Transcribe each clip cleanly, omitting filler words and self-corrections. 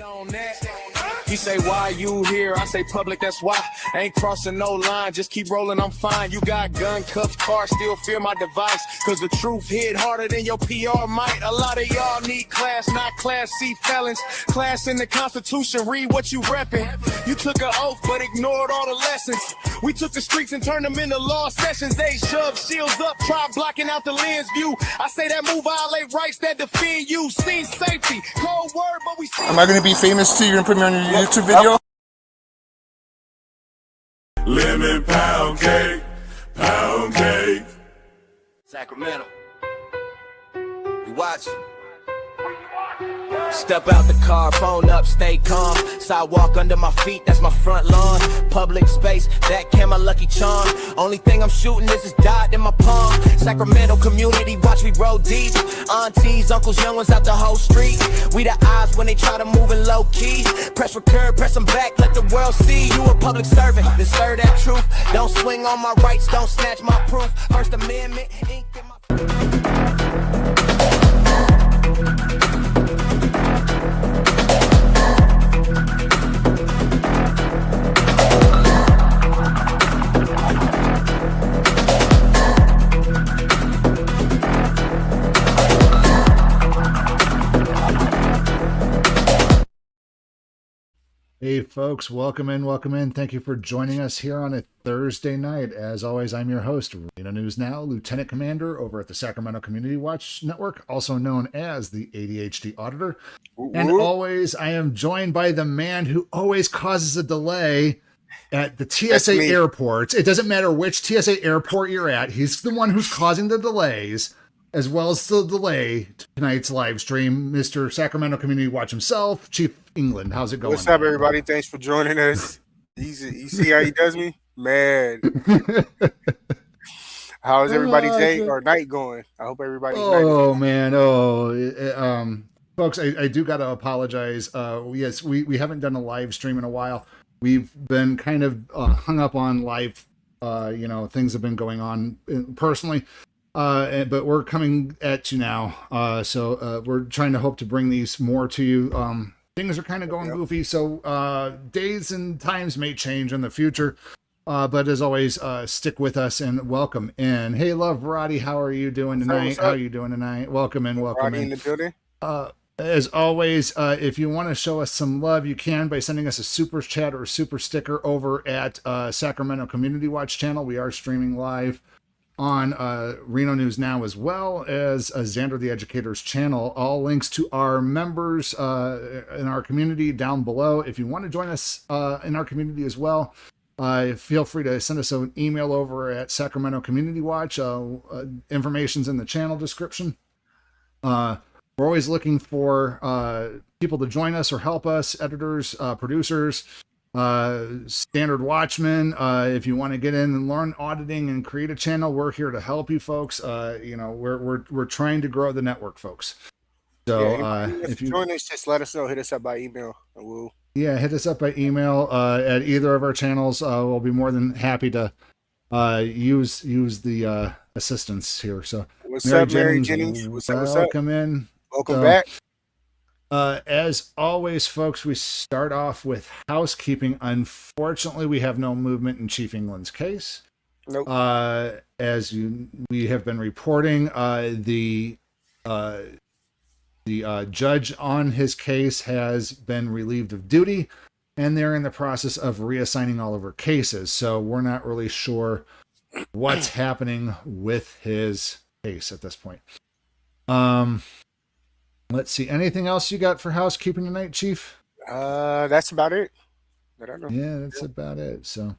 On that. He say, why you here? I say, public, that's why. Ain't crossing no line, just keep rolling, I'm fine. You got gun, cuffs, car, still fear my device. Cause the truth hit harder than your PR might. A lot of y'all need class, not class C felons. Class in the Constitution, read what you reppin'. You took an oath, but ignored all the lessons. We took the streets and turned them into law sessions. They shoved shields up, tried blocking out the lens view. I say that move violate rights that defend you. Seen safety, cold word, but we see. Am I going to be famous too? You're going to put me on your YouTube video? Lemon pound cake, pound cake. Sacramento. We watch. Step out the car, phone up, stay calm. Sidewalk under my feet, that's my front lawn. Public space, that can my lucky charm. Only thing I'm shooting is dot in my palm. Sacramento Community Watch, we roll deep. Aunties, uncles, young ones out the whole street. We the eyes when they try to move in low key. Press record, press them back, let the world see. You a public servant, then serve that truth. Don't swing on my rights, don't snatch my proof. First Amendment, ink in my... Hey folks, welcome in. Thank you for joining us here on a Thursday night. As always, I'm your host, Reno News Now, Lieutenant Commander over at the Sacramento Community Watch Network, also known as the ADHD Auditor. And always, I am joined by the man who always causes a delay at the TSA airports. It doesn't matter which TSA airport you're at. He's the one who's causing the delays, as well as the delay to tonight's live stream. Mr. Sacramento Community Watch himself, Chief England. How's it going? What's up, everybody? Thanks for joining us. You see how he does me? Man. How's everybody's day or night going? I hope everybody's folks, I do got to apologize. Yes, we haven't done a live stream in a while. We've been kind of hung up on live, things have been going on personally. But we're coming at you now. So we're trying to hope to bring these more to you. Things are kind of going goofy, so days and times may change in the future. But as always, stick with us and welcome in. Hey, Love Roddy, how are you doing tonight? How are you doing tonight? Welcome in. Roddy in the building. As always, if you want to show us some love, you can by sending us a super chat or a super sticker over at Sacramento Community Watch channel. We are streaming live on Reno News Now, as well as Xander the Educator's channel. All links to our members in our community down below. If you want to join us in our community as well, feel free to send us an email over at Sacramento Community Watch. Information's in the channel description. We're always looking for people to join us or help us, editors, producers, standard watchmen. If you want to get in and learn auditing and create a channel, we're here to help you folks. We're trying to grow the network, folks. So if you join us, just let us know. Hit us up by email, and we'll hit us up by email at either of our channels. We'll be more than happy to use the assistance here. So what's up, Mary Jennings? What's up? Welcome in. Welcome back. As always, folks, we start off with housekeeping. Unfortunately, we have no movement in Chief England's case. Nope. We have been reporting, the judge on his case has been relieved of duty, and they're in the process of reassigning all of her cases. So we're not really sure what's happening with his case at this point. Let's see. Anything else you got for housekeeping tonight, Chief? That's about it. I don't know. Yeah, that's about it. So,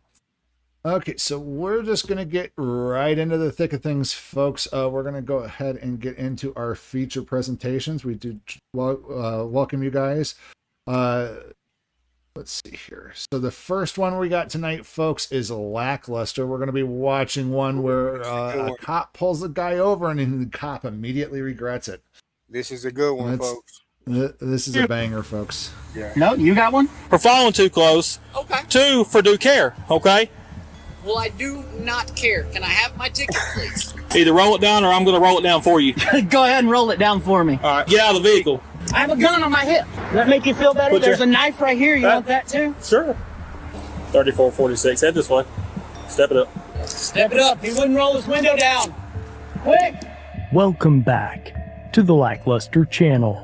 okay, so we're just going to get right into the thick of things, folks. We're going to go ahead and get into our feature presentations. We do welcome you guys. Let's see here. So the first one we got tonight, folks, is Lackluster. We're going to be watching one where a cop pulls the guy over and the cop immediately regrets it. This is a good one, folks. This is a banger, folks. Yeah. No, you got one? For following too close. Okay. 2, for do care, okay? Well, I do not care. Can I have my ticket, please? Either roll it down or I'm going to roll it down for you. Go ahead and roll it down for me. All right, get out of the vehicle. I have a gun on my hip. Does that make you feel better? Put There's your- a knife right here. You want that too? Sure. 3446. Head this way. Step it up. Step it up. He wouldn't roll his window down. Quick. Welcome back to the Lackluster channel.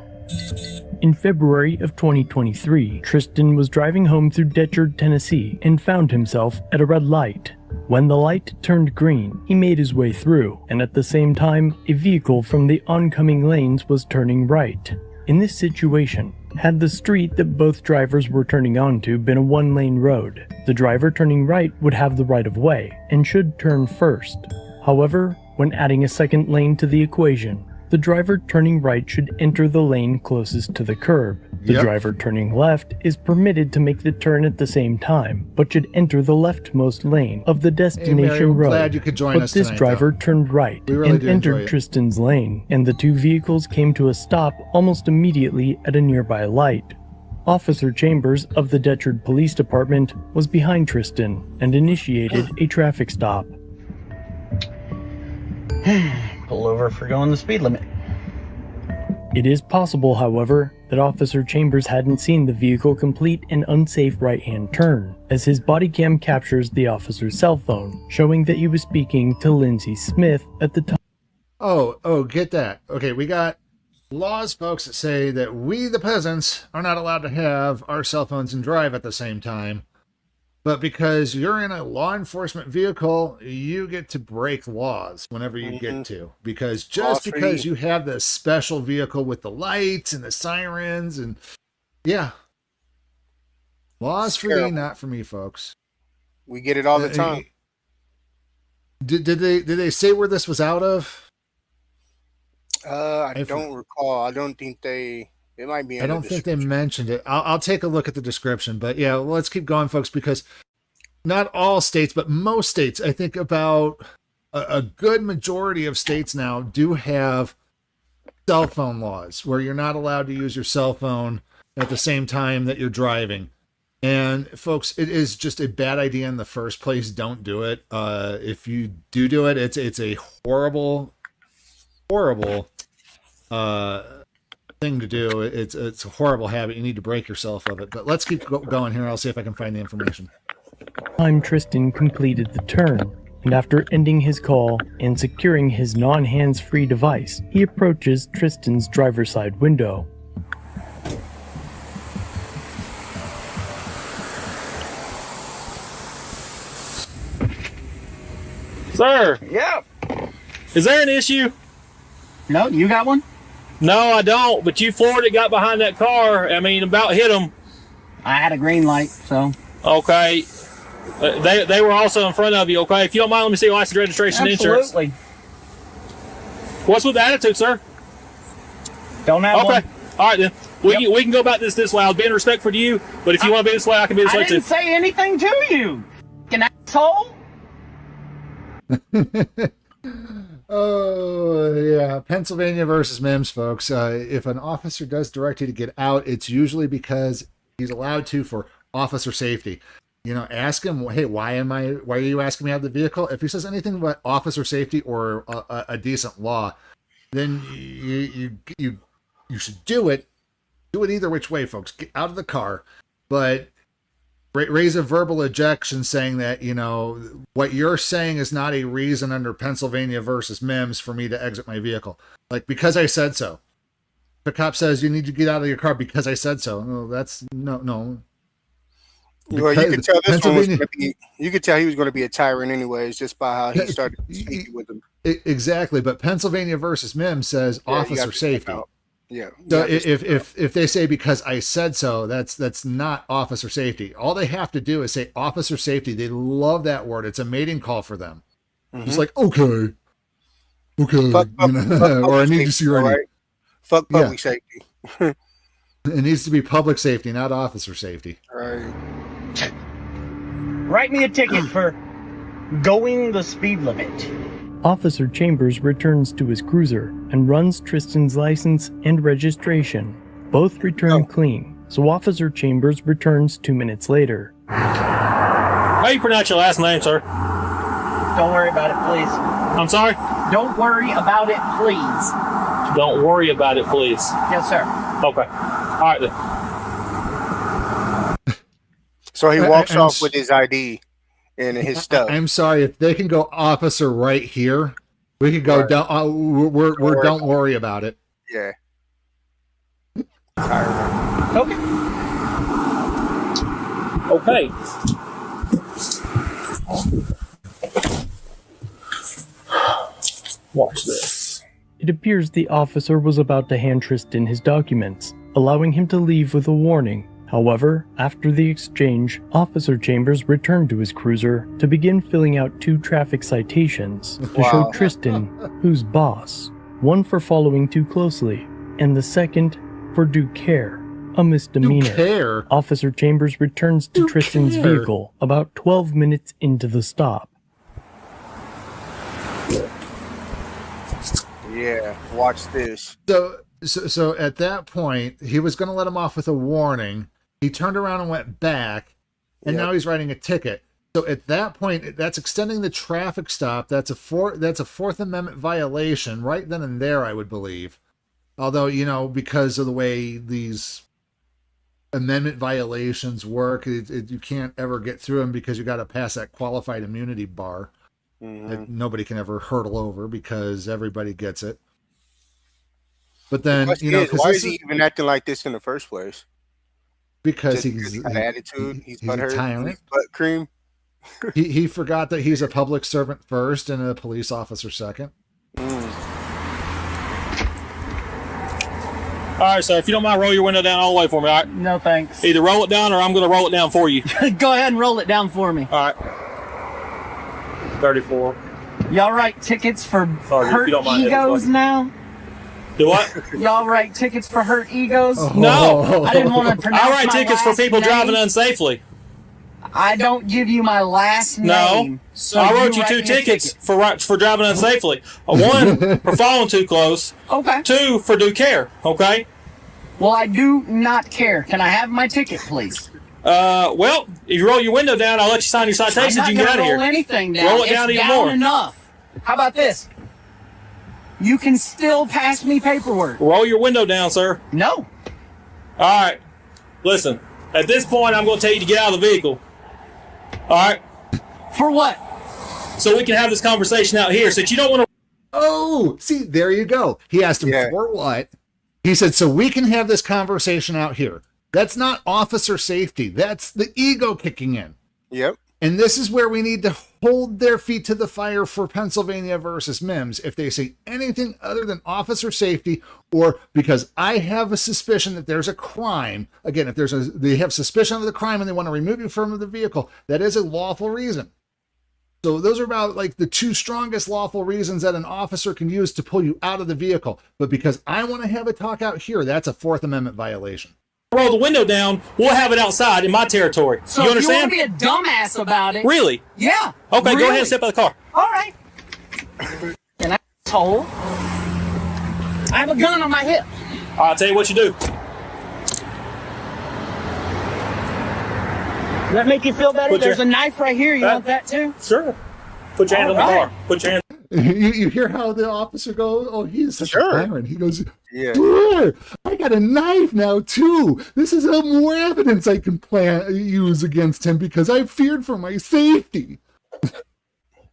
In February of 2023, Tristan was driving home through Decherd, Tennessee, and found himself at a red light. When the light turned green, he made his way through, and at the same time, a vehicle from the oncoming lanes was turning right. In this situation, had the street that both drivers were turning onto been a one-lane road, the driver turning right would have the right of way, and should turn first. However, when adding a second lane to the equation, the driver turning right should enter the lane closest to the curb. The driver turning left is permitted to make the turn at the same time, but should enter the leftmost lane of the destination road. Glad you could join but us this tonight, driver though. turned right We really and do enjoy entered it. Tristan's lane, and the two vehicles came to a stop almost immediately at a nearby light. Officer Chambers of the Decherd Police Department was behind Tristan and initiated a traffic stop. Pull over for going the speed limit. It is possible, however, that Officer Chambers hadn't seen the vehicle complete an unsafe right-hand turn, as his body cam captures the officer's cell phone, showing that he was speaking to Lindsay Smith at the time. Oh, get that. Okay, we got laws, folks, that say that we, the peasants, are not allowed to have our cell phones and drive at the same time. But because you're in a law enforcement vehicle, you get to break laws whenever you get to. Because just because you have this special vehicle with the lights and the sirens and laws for you, not for me, folks. We get it all the time. Did they say where this was out of? I don't recall. I don't think they. It might be. I don't think they mentioned it. I'll take a look at the description, but yeah, let's keep going, folks, because not all states, but most states, I think about a good majority of states now do have cell phone laws where you're not allowed to use your cell phone at the same time that you're driving. And folks, it is just a bad idea in the first place. Don't do it. If you do it, it's a horrible thing to do. It's a horrible habit. You need to break yourself of it. But let's keep going here. I'll see if I can find the information. Tristan completed the turn, and after ending his call and securing his non-hands-free device, he approaches Tristan's driver's side window. Sir, Yeah. is there an issue? No, you got one? No, I don't, but you Florida got behind that car. I mean, about hit them. I had a green light, so. Okay. They were also in front of you, okay? If you don't mind, let me see your license, registration, insurance. Absolutely. What's with the attitude, sir? Don't have Okay. one. All right, then. We can go about this way. I'll be in respect for you, but if you want to be this way, I can be this I way, too. didn't say anything to you. An asshole. Oh, yeah. Pennsylvania versus Mims, folks. If an officer does direct you to get out, it's usually because he's allowed to for officer safety. You know, ask him, hey, why are you asking me out of the vehicle? If he says anything about officer safety or a decent law, then you should do it. Do it either which way, folks. Get out of the car, but raise a verbal objection saying that, you know, what you're saying is not a reason under Pennsylvania versus Mims for me to exit my vehicle. Like, because I said so. If a cop says you need to get out of your car because I said so. No, that's no. Well, you could tell this one was going to be. You could tell he was going to be a tyrant anyways, just by how he started speaking with him. Exactly, but Pennsylvania versus Mims says officer safety. Yeah. So if they say because I said so, that's not officer safety. All they have to do is say officer safety. They love that word. It's a mating call for them. Mm-hmm. It's like okay, fuck, or I need to see your ID. Right? Fuck public safety. It needs to be public safety, not officer safety. Right. Write me a ticket for going the speed limit. Officer Chambers returns to his cruiser and runs Tristan's license and registration. Both return clean, so Officer Chambers returns 2 minutes later. How do you pronounce your last name, sir? Don't worry about it, please. I'm sorry? Don't worry about it, please. Don't worry about it, please. Yes, sir. Okay. All right then. So he walks off with his ID and his stuff. I'm sorry, if they can go officer right here, we could go down. We're don't worry about it. Yeah. Okay. Okay. Watch this. It appears the officer was about to hand Tristan his documents, allowing him to leave with a warning. However, after the exchange, Officer Chambers returned to his cruiser to begin filling out 2 traffic citations to show Tristan who's boss, one for following too closely, and the second for due care, a misdemeanor. Officer Chambers returns to Tristan's vehicle about 12 minutes into the stop. Yeah, watch this. So at that point, he was going to let him off with a warning. He turned around and went back, and now he's writing a ticket. So at that point, that's extending the traffic stop. That's a Fourth Amendment violation right then and there, I would believe. Although, you know, because of the way these amendment violations work, you can't ever get through them because you got to pass that qualified immunity bar that nobody can ever hurdle over because everybody gets it. But then, you know, why is he even acting like this in the first place? Because he's got an attitude. He's a tyrant. He's butt cream. he forgot that he's a public servant first and a police officer second. All right, sir. If you don't mind, roll your window down all the way for me. All right. No thanks. Either roll it down or I'm going to roll it down for you. Go ahead and roll it down for me. All right. 34. Y'all write tickets for Sorry, hurt egos now? Do what? Y'all write tickets for hurt egos? No. I didn't want to pronounce I write my tickets for last people name. driving unsafely. I don't give you my last name. No. So I wrote you write 2 me a tickets ticket. for driving unsafely. 1 for following too close. Okay. 2 for due care. Okay. Well, I do not care. Can I have my ticket, please? Well, if you roll your window down, I'll let you sign your citations. I'm not You can get out of gonna here. roll anything down. Roll it down it's even down more. enough. How about this? You can still pass me paperwork. Roll your window down, sir. No. All right. Listen, at this point, I'm going to tell you to get out of the vehicle. All right? For what? So we can have this conversation out here. Since you don't want to... Oh, see, there you go. He asked him for what? He said, so we can have this conversation out here. That's not officer safety. That's the ego kicking in. Yep. And this is where we need to hold their feet to the fire for Pennsylvania versus Mims. If they say anything other than officer safety, or because I have a suspicion that there's a crime, again, if they have suspicion of the crime and they want to remove you from the vehicle, that is a lawful reason. So those are about like the 2 strongest lawful reasons that an officer can use to pull you out of the vehicle. But because I want to have a talk out here, that's a Fourth Amendment violation. roll the window down, we'll have it outside in my territory. So you understand? If you want to be a dumbass about it. Really? Yeah. Okay, really? go ahead and step out of the car. All right. And I told. I have a gun on my hip. I'll tell you what you do. Does that make you feel better? Put There's your- a knife right here. You want that too? Sure. Put your hand on the All right. car. Put your hand. You hear how the officer goes, oh, he's such a tyrant. He goes, Yeah. "Brr, I got a knife now, too. This is more evidence I can use against him because I feared for my safety."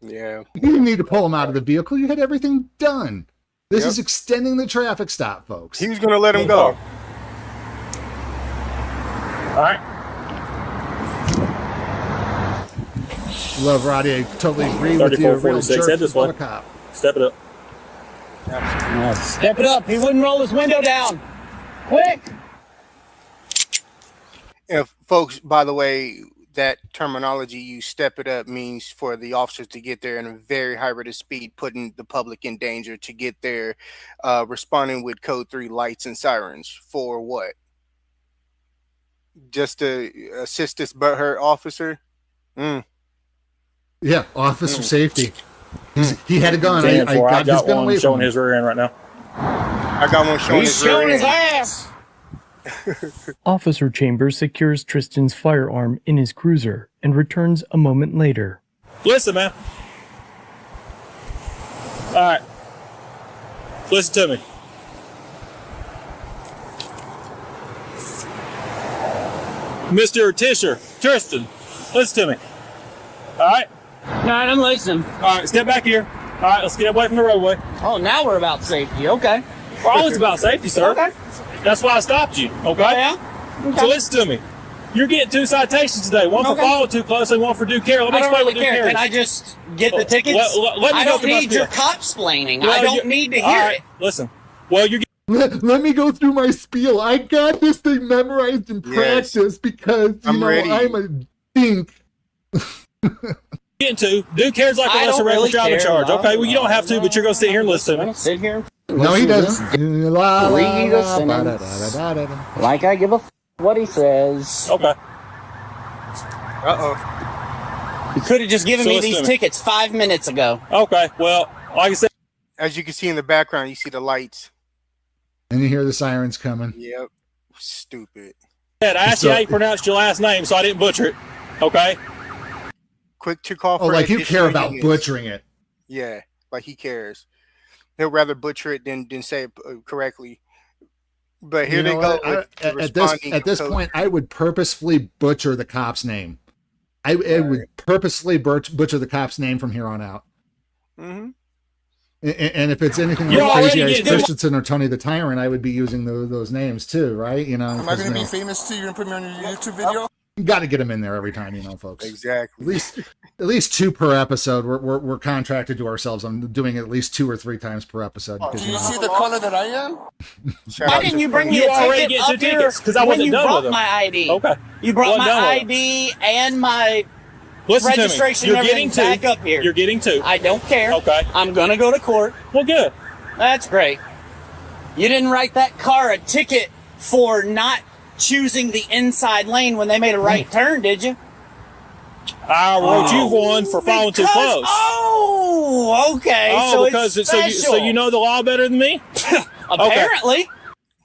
Yeah. You didn't need to pull him out of the vehicle. You had everything done. This is extending the traffic stop, folks. He was going to let him go. All right. Love, Roddy. I totally agree with you. 3446. Head this way. Cop. Step it up. Step it up. He wouldn't roll his window down. Quick. And folks, by the way, that terminology you step it up means for the officers to get there in a very high rate of speed, putting the public in danger to get there, responding with code 3 lights and sirens for what? Just to assist this butthurt officer? Yeah, officer safety. He had a gun. I I got his gun away showing from him. his rear end right now. I got one showing He's his rear showing his end. ass. Officer Chambers secures Tristan's firearm in his cruiser and returns a moment later. Listen, man. All right. Listen to me. Mr. Tristan, listen to me. All right? All right, I'm listening. All right, step back here. All right, let's get away from the roadway. Oh, now we're about safety. Okay. We're always about safety, sir. Okay. That's why I stopped you, okay? Oh, yeah? Okay. So listen to me. You're getting 2 citations today. One for following too closely, one for due care. Let me I don't explain really what due care. care Can I is. just get the tickets? Let me I go don't through my need your spiel. cop-splaining. Well, I don't need to all hear right, it. Listen. Well, you're Let me go through my spiel. I got this thing memorized in Yes. practice because I'm ready. I'm a dink. getting to. Due care's like a I lesser don't really driving care. charge. Okay, well, you don't have to, but you're going to sit here and listen to me. Sit here. No, he doesn't. La, la, Read a la, sentence. ba, da, da, da, da, da. Like I give a what he says. Okay. Uh-oh. You could have just given So me listen these to me. tickets 5 minutes ago. Okay. Well, like I said, As you can see in the background, you see the lights. And you hear the sirens coming. Yep. Stupid. I asked you how you pronounced your last name, so I didn't butcher it. Okay. Quick to call for Oh, like you additional care about units. butchering it. Yeah, like he cares. He'll rather butcher it than say it correctly. But here You they know go. what? with the At responding this code. point, I would purposefully butcher the cop's name. I would purposely butcher the cop's name from here on out. Mhm. And if it's anything You're like Crazy already Eyes getting- Christensen or Tony the Tyrant, I would be using those names too, right? You know, Am I going to be famous too? You're going to put me on your YouTube video? got to get them in there every time, folks. Exactly. At least 2 per episode. We're contracted to ourselves. I'm doing it at least 2 or 3 times per episode. Because, Do you see the color that I am? Shout Why out didn't to you bring me You a already ticket get up 2 here tickets, 'cause I when wasn't you done brought with them. my ID? Okay. You brought Wasn't done my with them. ID and my Listen registration to me. and You're getting everything 2. back up here. You're getting 2. I don't care. Okay. I'm gonna go to court. Well, good. That's great. You didn't write that car a ticket for not choosing the inside lane when they made a right turn, did you? I wrote you one for following too close. Oh, okay. Oh, so because it's so special. you know the law better than me? Apparently.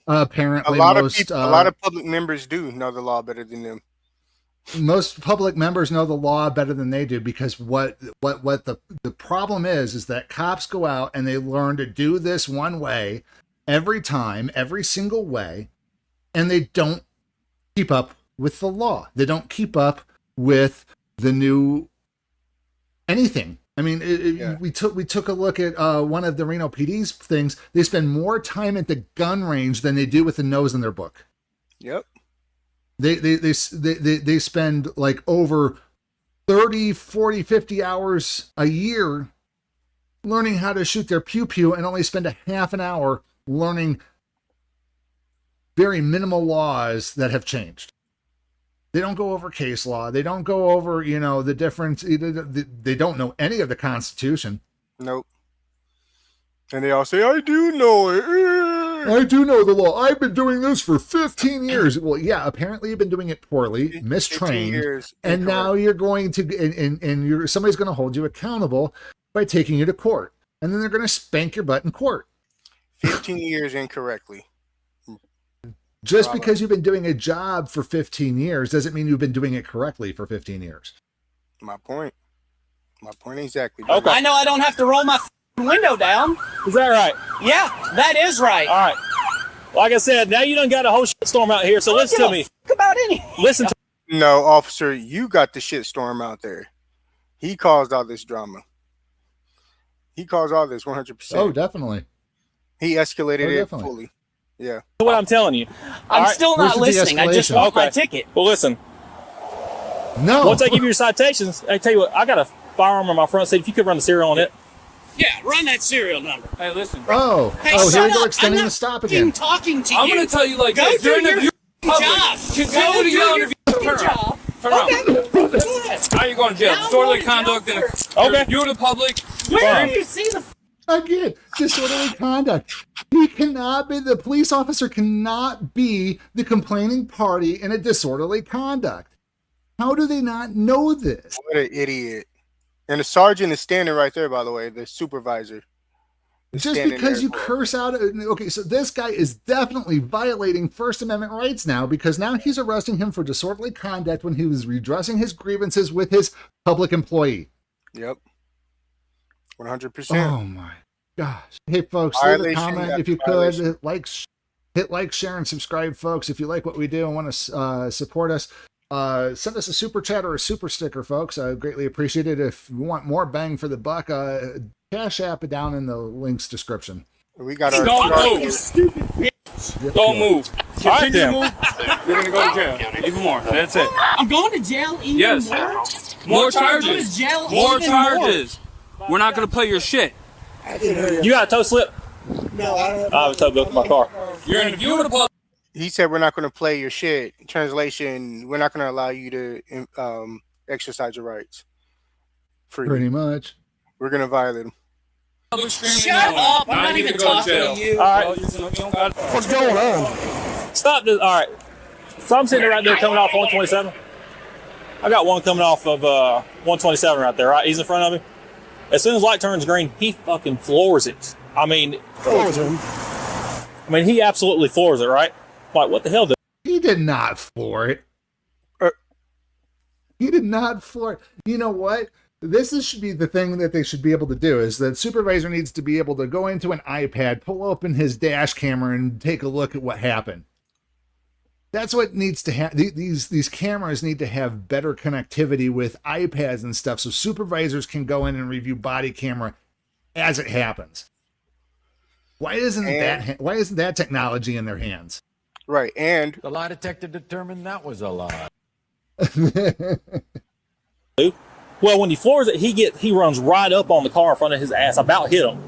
apparently, a lot most of people, a lot of public members do know the law better than them. most public members know the law better than they do, because what the problem is that cops go out and they learn to do this one way every time, every single way, and they don't keep up with the law. They don't keep up with the new anything. I mean, we took a look at one of the Reno PD's things. They spend more time at the gun range than they do with the nose in their book. Yep. They spend like over 30, 40, 50 hours a year learning how to shoot their pew-pew, and only spend a half an hour learning very minimal laws that have changed. They don't go over case law. They don't go over, the difference. They don't know any of the Constitution. Nope. And they all say, I do know it. I do know the law. I've been doing this for 15 years. Well, yeah, apparently you've been doing it poorly, 15 mistrained, years, and now you're going to, and somebody's going to hold you accountable by taking you to court, and then they're going to spank your butt in court. 15 years incorrectly. Just because you've been doing a job for 15 years doesn't mean you've been doing it correctly for 15 years. My point exactly. Okay. I know I don't have to roll my window down. Is that right? Yeah, that is right. All right. Like I said, now you done got a whole shitstorm out here, so listen to me. About any. Listen to No, officer, you got the shit storm out there. He caused all this drama. He caused all this 100%. Oh, definitely. He escalated it definitely. fully. Yeah. what I'm telling you. I'm All right. still not Where's the listening. I just de-escalation? want my Okay. ticket. Well, listen. No. Once I give you your citations, I tell you what, I got a firearm on my front seat. If you could run the serial on it. Yeah, run that serial number. Hey, listen. Oh, Hey, here shut we go, up. extending I'm the stop not again. talking to you. I'm going to tell you like Go this. do You're in your the public. job. Continue to yell in the turn around. job. Turn around. Okay. Go ahead. Now you're going to jail. Now Disorderly I'm going to conduct. jail, And Okay. you're the public. Where do you see the Again, disorderly conduct. The police officer cannot be the complaining party in a disorderly conduct. How do they not know this? What an idiot. And the sergeant is standing right there, by the way, the supervisor. is Just standing because there you for it. curse out, okay, so this guy is definitely violating First Amendment rights now, because now he's arresting him for disorderly conduct when he was redressing his grievances with his public employee. Yep. 100%. Oh my gosh. Hey folks, leave a Violation comment after if you violation. could. Hit like, share, and subscribe, folks. If you like what we do and want to support us, send us a super chat or a super sticker, folks. I greatly appreciate it. If you want more bang for the buck, Cash App down in the links description. We got our. Don't move. Don't move. Continue to move. You're gonna go to jail. Even more. That's it. I'm going to jail even Yes. more? More I'm going charges. to jail More even charges. We're not gonna play your shit. You got a tow slip? No, I don't. I have a tow bill for my car. You're in the view of the public. He said we're not going to play your shit. Translation: we're not going to allow you to exercise your rights. Pretty much. We're going to violate them. Shut up! I'm not even talking to you. All right. What's going on? Stop this. All right. So I'm sitting right there coming off 127. I got one coming off of 127 right there, right? He's in front of me. As soon as light turns green, he fucking floors it. I mean, he absolutely floors it, right? Like, what the hell? He did not floor it. He did not floor it. You know what? Should be the thing that they should be able to do, is that supervisor needs to be able to go into an iPad, pull open his dash camera, and take a look at what happened. That's what needs to happen. These cameras need to have better connectivity with iPads and stuff, so supervisors can go in and review body camera as it happens. Why isn't that technology in their hands? Right, and the lie detector determined that was a lie. Well, when he floors it, he runs right up on the car in front of his ass. I about hit him.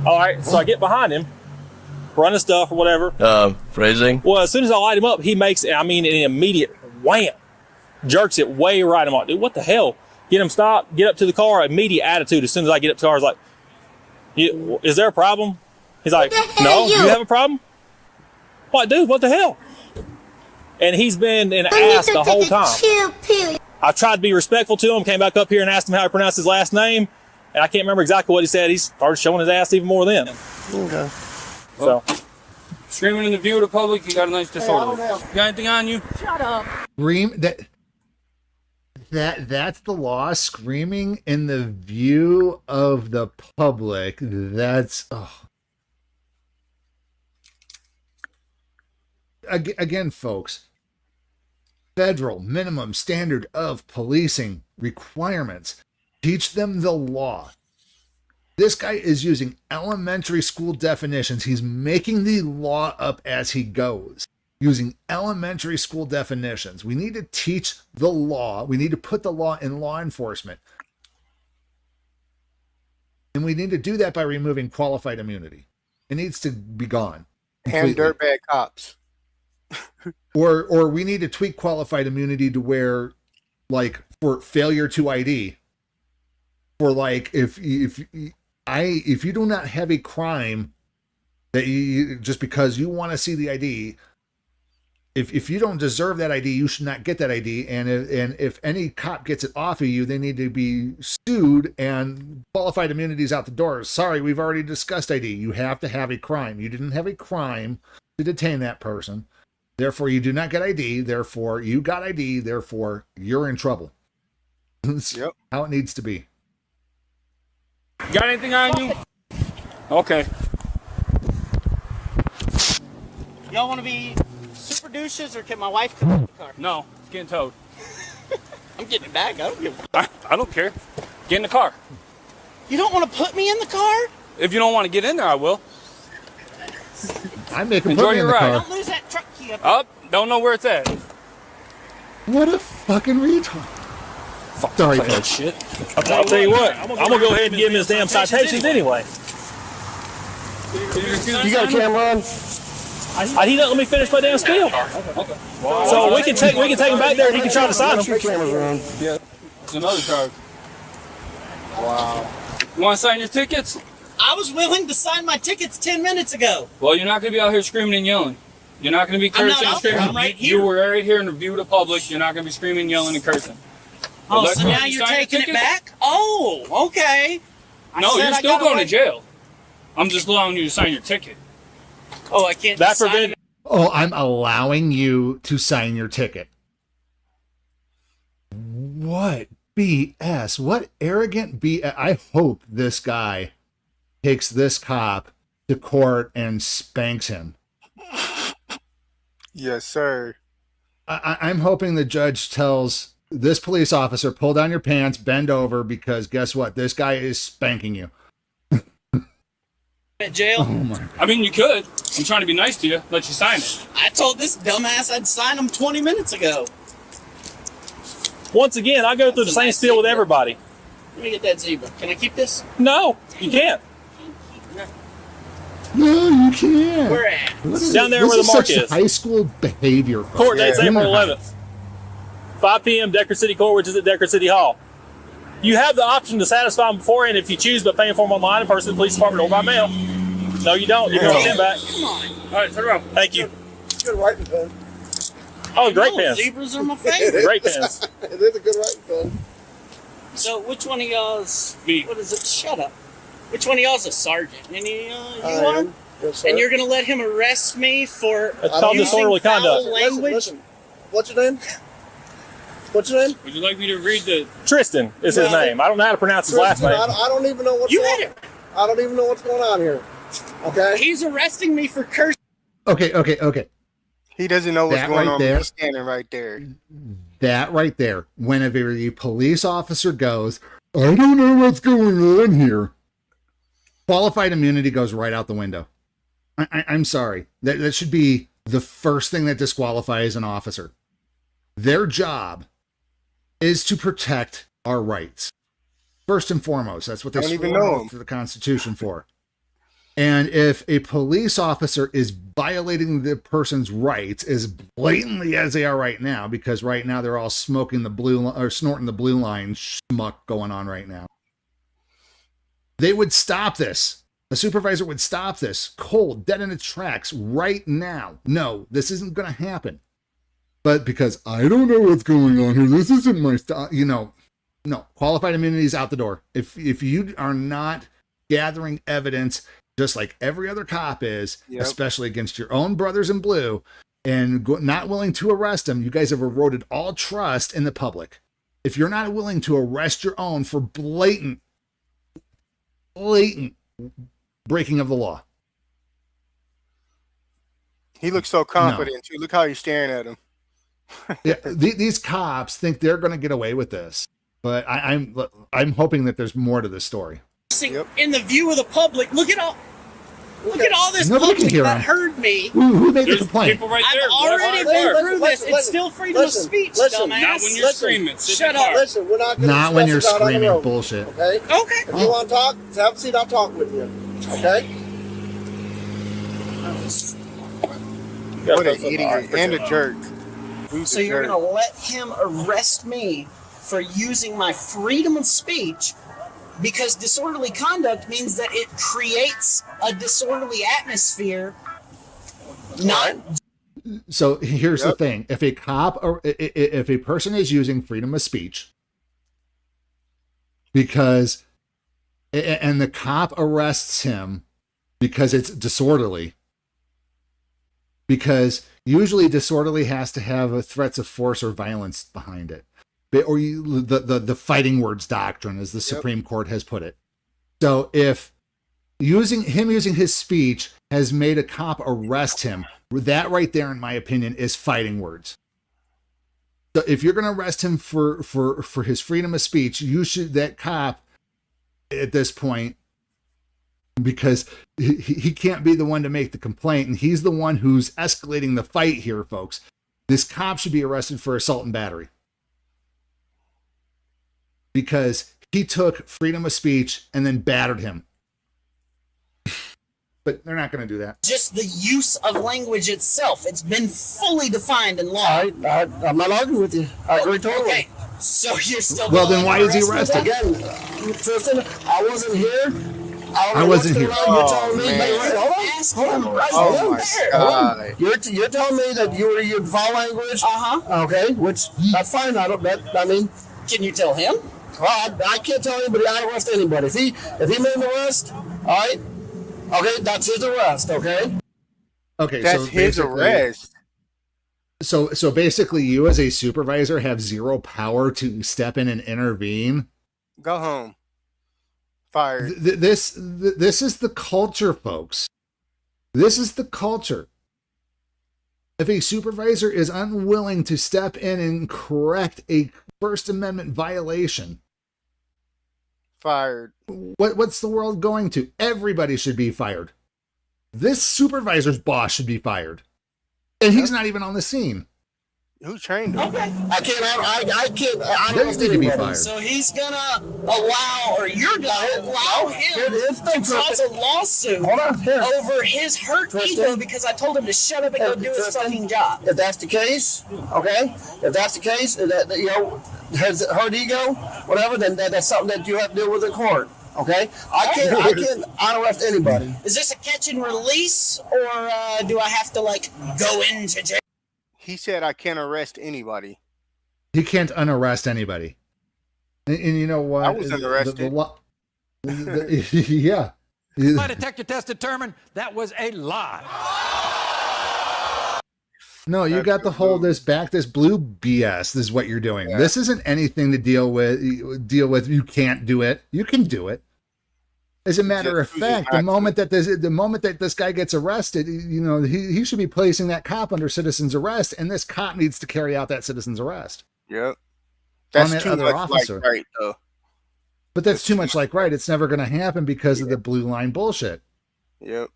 All right, so I get behind him, running stuff or whatever. Phrasing. Well, as soon as I light him up, he makes, an immediate wham, jerks it way right. I'm like, dude, what the hell? Get him stopped, get up to the car, immediate attitude. As soon as I get up to the car, I was like, is there a problem? He's like, no, you have a problem? I'm like, dude, what the hell? And he's been an ass the whole time. I tried to be respectful to him, came back up here and asked him how to pronounce his last name, and I can't remember exactly what he said. He started showing his ass even more then. Okay. So, Screaming in the view of the public, you got a nice disorder. You got anything on you? Shut up. That's the law. Screaming in the view of the public. That's Again, folks. Federal minimum standard of policing requirements. Teach them the law. This guy is using elementary school definitions. He's making the law up as he goes, using elementary school definitions. We need to teach the law. We need to put the law in law enforcement. And we need to do that by removing qualified immunity. It needs to be gone. And dirtbag cops. Or we need to tweak qualified immunity to where, like, for failure to ID, for like if you do not have a crime that you just because you want to see the ID, if you don't deserve that ID, you should not get that ID. And if any cop gets it off of you, they need to be sued and qualified immunity is out the door. Sorry, we've already discussed ID. You have to have a crime. You didn't have a crime to detain that person. Therefore, you do not get ID. Therefore, you got ID. Therefore, you're in trouble. That's how it needs to be. Got anything on you? Okay. Y'all want to be super douches, or can my wife come out of the car? No, it's getting towed. I'm getting it back. I don't give I don't care. Get in the car. You don't want to put me in the car? If you don't want to get in there, I will. I make him Enjoy put me in your the ride. car. Don't lose that truck key up. Up. Don't know where it's at. What a fucking retard. Sorry, folks. Shit. I'll tell you what, I'm going to go ahead and give him his damn citations anyway. You got a camera on? He doesn't let me finish my damn spiel. Okay. So we can take him back there and he can try to sign Two them. cameras are on. Yeah. It's another charge. Wow. You want to sign your tickets? I was willing to sign my tickets 10 minutes ago. Well, you're not going to be out here screaming and yelling. You're not going to be I'm cursing not and out there. screaming. I'm right You here. were right here in the view of the public. You're not going to be screaming, yelling, and cursing. Oh, Let's so go. now You you're sign your taking it ticket? back? Oh, okay. No, you're still going to jail. jail. I'm just allowing you to sign your ticket. Oh, I can't That sign prevent- it. Oh, I'm allowing you to sign your ticket. What BS? What arrogant BS? I hope this guy takes this cop to court and spanks him. Yes, sir. I'm hoping the judge tells this police officer, pull down your pants, bend over, because guess what? This guy is spanking you. At jail. Oh my. I mean, you could. I'm trying to be nice to you. Let you sign it. I told this dumbass I'd sign him 20 minutes ago. Once again, I go through the same spiel with everybody. Let me get that zebra. Can I keep this? No, you can't. No, you can't. Where at? Down there where the mark such is. High school behavior. Court date's April 11th. 5 p.m. Decherd City Court, which is at Decherd City Hall. You have the option to satisfy them beforehand if you choose, but paying for them online in person at the police department or by mail. No, you don't. You can send back. Come on. All right, turn around. Thank you. Good writing pen. Oh, great No, pens. Zebras are my favorite. Great pens. It is a good writing pen. So which one of y'all's... Me. What is it? Shut up. Which one of y'all's a sergeant? Any you I are? am. Yes, sir. And you're going to let him arrest me for It's called using disorderly foul conduct. language? Listen. What's your name? What's your name? Would you like me to read the... Tristan is his name. I don't know how to pronounce his last Tristan, name. I don't even know what's You going had on. it. I don't even know what's going on here. Okay? He's arresting me for cursing. Okay. He doesn't know what's That going right on. there. He's standing right there. That right there. Whenever the police officer goes, I don't know what's going on here. Qualified immunity goes right out the window. I'm sorry. That should be the first thing that disqualifies an officer. Their job is to protect our rights. First and foremost, that's what they Don't even swore know oath 'em. to the Constitution for. And if a police officer is violating the person's rights as blatantly as they are right now, because right now they're all smoking the blue or snorting the blue line schmuck going on right now, they would stop this. A supervisor would stop this cold, dead in its tracks right now. No, this isn't going to happen. But because I don't know what's going on here, this isn't my style, no, qualified immunity is out the door. If you are not gathering evidence, just like every other cop is, Yep. especially against your own brothers in blue, and not willing to arrest them, you guys have eroded all trust in the public. If you're not willing to arrest your own for blatant breaking of the law. He looks so confident too. Look how he's staring at him. Yeah, these cops think they're going to get away with this, but I'm hoping that there's more to this story. Yep. In the view of the public, look at all this Nobody can public hear that him. heard me. Who made the There's complaint? people right I've there. already Left, been right. through this. Listen, It's still freedom listen, of speech, listen. dumbass. Not when you're screaming. Sit in Shut the up. car. Listen, we're not going to Not when you're discuss it out on the screaming road, bullshit. Okay? Okay. If you want to talk, have a seat. I'll talk with you. Okay? What an idiot and a jerk. Who's So a you're jerk? going to let him arrest me for using my freedom of speech because disorderly conduct means that it creates a disorderly atmosphere. Not So here's the Yep. thing: if a cop or if a person is using freedom of speech because, and the cop arrests him because it's disorderly, because usually disorderly has to have a threats of force or violence behind it, or the fighting words doctrine, as the Supreme Court has put it. So if using his speech has made a cop arrest him, that right there, in my opinion, is fighting words. So if you're going to arrest him for his freedom of speech, that cop at this point, because he can't be the one to make the complaint, and he's the one who's escalating the fight here, folks. This cop should be arrested for assault and battery because he took freedom of speech and then battered him. But they're not going to do that. just the use of language itself. It's been fully defined in law. I'm not arguing with you. I agree totally. Okay, so you're still Well, going then why to is he arrest me? arrested? Again, Tristan, I wasn't here. I wasn't here. You're Oh, telling me. man. Ask him right Oh then my there. God. You're telling me that you were using foul language. Okay, which that's fine. I mean, Can you tell him? well, I can't tell anybody. I arrest anybody. If he made an arrest, all right. Okay, that's his arrest. Okay. Okay, That's so his basically- arrest. So basically, you as a supervisor have zero power to step in and intervene. Go home. Fired. This is the culture, folks. This is the culture. If a supervisor is unwilling to step in and correct a First Amendment violation, Fired. what's the world going to? Everybody should be fired. This supervisor's boss should be fired. And he's not even on the scene. Who trained him? Okay. I can't. I They need to be fired. So he's gonna allow, or you're gonna allow him to cause a lawsuit over his hurt ego because I told him to shut up and go do his fucking job. If that's the case, okay. If that's the case, that you know, has hurt ego, whatever, then that's something that you have to deal with in court. Okay, I can't arrest anybody. Is this a catch and release, or do I have to like go into jail? He said I can't arrest anybody. He can't unarrest anybody. And you know what? I was arrested. Yeah. My detector test determined that was a lie. No, you got the whole this blue BS. This is what you're doing. Yeah. This isn't anything to deal with. You can't do it. You can do it. As a matter of fact, the moment that this guy gets arrested, you know, he should be placing that cop under citizen's arrest, and this cop needs to carry out that citizen's arrest. Yep. That's on that too other much officer. like right, though. But that's too much like right. It's never going to happen because of the blue line bullshit. Yep.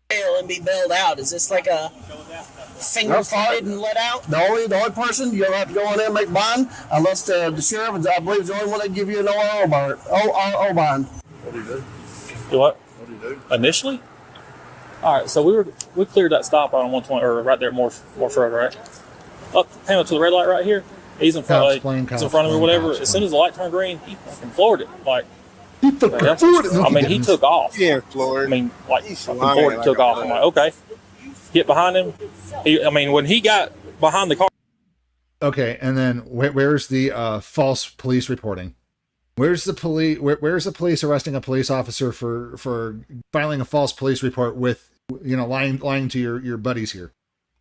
And be bailed out. Is this like a finger farted and let out? The only person you'll have to go in there and make bond, unless the sheriff, I believe, is the only one that give you an ORO bond. What do you do? Do what? What do you do? Initially? All right, so we cleared that stop on 120, or right there at Morse Road, right? Came up to the red light right here. He's in front of me, or whatever. As soon as the light turned green, he fucking floored it. Like, he fucking floored it. I mean, he took off. Yeah, floored. I mean, like, fucking floored it, took off. I'm like, okay. Get behind him. When he got behind the car. Okay, and then where's the false police reporting? Where's the police? Where's the police arresting a police officer for filing a false police report with, you know, lying to your buddies here?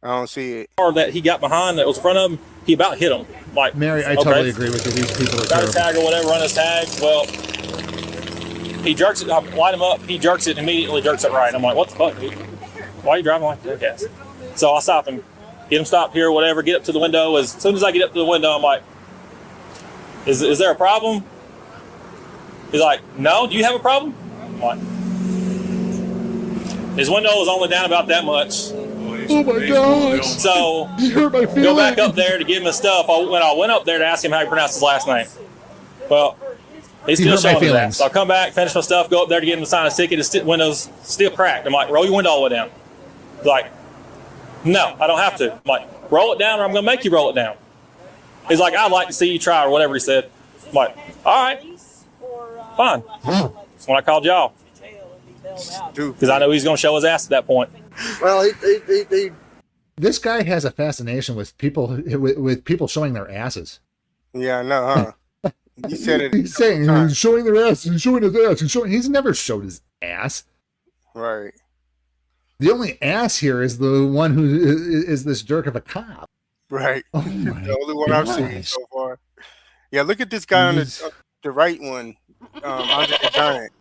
I don't see it. Car that he got behind that was in front of him, he about hit him. Like, Mary, I totally agree with you. These people are got terrible. his tag or whatever, run his tag. Well, he jerks it. I light him up. He jerks it immediately. Jerks it right. I'm like, what the fuck, dude? Why are you driving like that? Yes. So I stop him, get him stopped here, whatever. Get up to the window. As soon as I get up to the window, I'm like, "Is there a problem?" He's like, "No. Do you have a problem?" I'm like, his window was only down about that much. Oh my gosh! So you hurt my feelings. Go back up there to give him his stuff. When I went up there to ask him how he pronounced his last name. Well, he's still showing his ass. So I come back, finish my stuff, go up there to get him to sign his ticket. His window's still cracked. I'm like, roll your window all the way down. He's like, no, I don't have to. I'm like, roll it down or I'm going to make you roll it down. He's like, I'd like to see you try or whatever he said. I'm like, all right, fine. That's when I called y'all. Because I know he's going to show his ass at that point. Well, he This guy has a fascination with people showing their asses. Yeah, I know, huh? He said it. He's saying he's showing their ass and showing his ass and showing. He's never showed his ass. Right. The only ass here is the one who is this jerk of a cop. Right. Oh the only one I've seen so far. Yeah, look at this guy on the right one, Andre the Giant.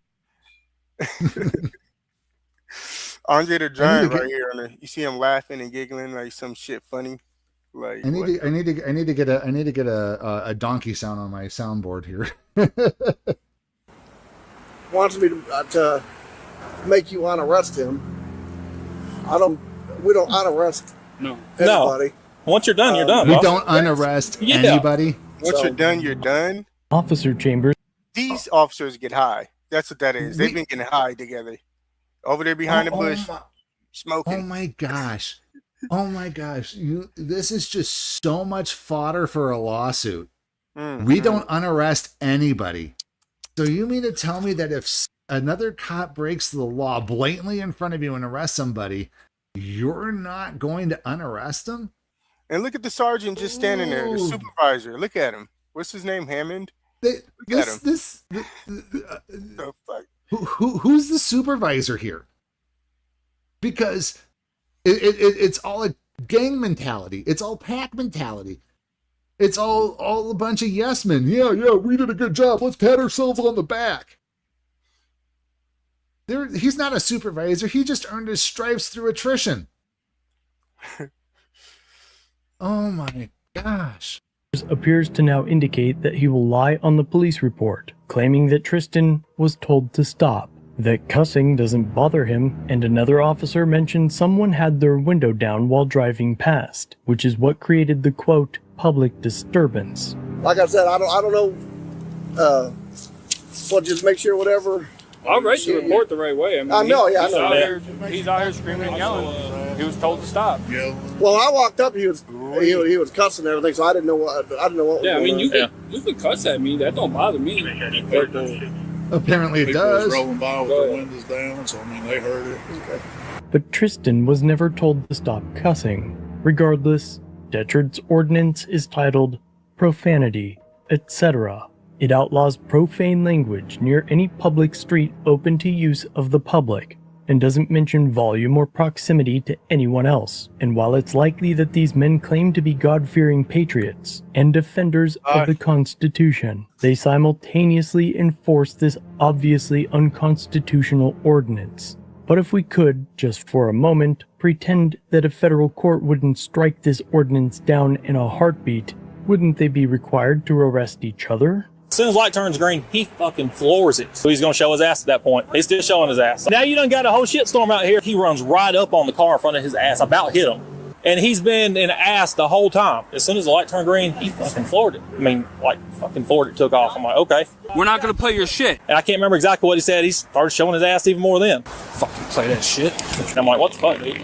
Andre the Giant right here. You see him laughing and giggling like some shit funny. Like I need to get a donkey sound on my soundboard here. wants me to make you unarrest him. We don't unarrest anybody. Once you're done, you're done. We don't unarrest anybody. Once you're done, you're done. Officer Chambers. These officers get high. That's what that is. They've been getting high together. Over there behind the bush, smoking. Oh my gosh. Oh my gosh. This is just so much fodder for a lawsuit. Mm-hmm. We don't unarrest anybody. So you mean to tell me that if another cop breaks the law blatantly in front of you and arrests somebody, you're not going to unarrest them? And look at the sergeant just standing there, the supervisor. Look at him. What's his name? Hammond? Who's the supervisor here? Because it's all a gang mentality. It's all pack mentality. It's all a bunch of yes men. Yeah, we did a good job. Let's pat ourselves on the back. He's not a supervisor. He just earned his stripes through attrition. Oh my gosh. Appears to now indicate that he will lie on the police report, claiming that Tristan was told to stop, that cussing doesn't bother him, and another officer mentioned someone had their window down while driving past, which is what created the quote, public disturbance. Like I said, I don't know. Well, just make sure whatever. I'll write the report the right way. I mean, know. He's out here screaming and yelling. He was told to stop. Well, I walked up. He was cussing and everything, so I didn't know what. Yeah, I mean, you can cuss at me. That don't bother me. Apparently it does. Rolling by with their windows down, so I mean they heard it. Okay. But Tristan was never told to stop cussing. Regardless, Decherd's ordinance is titled Profanity, etc. It outlaws profane language near any public street open to use of the public, and doesn't mention volume or proximity to anyone else. And while it's likely that these men claim to be God-fearing patriots and defenders of the Constitution, they simultaneously enforce this obviously unconstitutional ordinance. But if we could, just for a moment, pretend that a federal court wouldn't strike this ordinance down in a heartbeat, wouldn't they be required to arrest each other? As soon as light turns green, he fucking floors it. So he's going to show his ass at that point. He's still showing his ass. Now you done got a whole shitstorm out here. He runs right up on the car in front of his ass, about hit him. And he's been in the ass the whole time. As soon as the light turned green, he fucking floored it. I mean, like, fucking floored it, took off. I'm like, okay. We're not going to play your shit. And I can't remember exactly what he said. He started showing his ass even more then. Fucking play that shit. And I'm like, what the fuck, dude?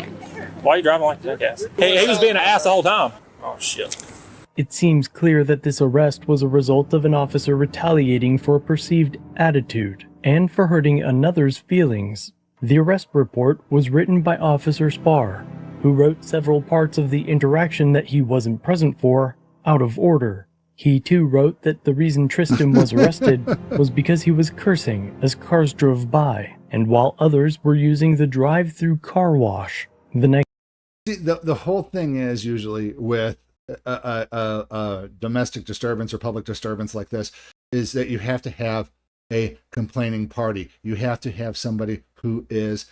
Why are you driving like a jackass? He was being an ass the whole time. Oh, shit. It seems clear that this arrest was a result of an officer retaliating for a perceived attitude and for hurting another's feelings. The arrest report was written by Officer Spar, who wrote several parts of the interaction that he wasn't present for out of order. He too wrote that the reason Tristan was arrested was because he was cursing as cars drove by, and while others were using the drive-through car wash. The whole thing is usually with a domestic disturbance or public disturbance like this is that you have to have a complaining party. You have to have somebody who is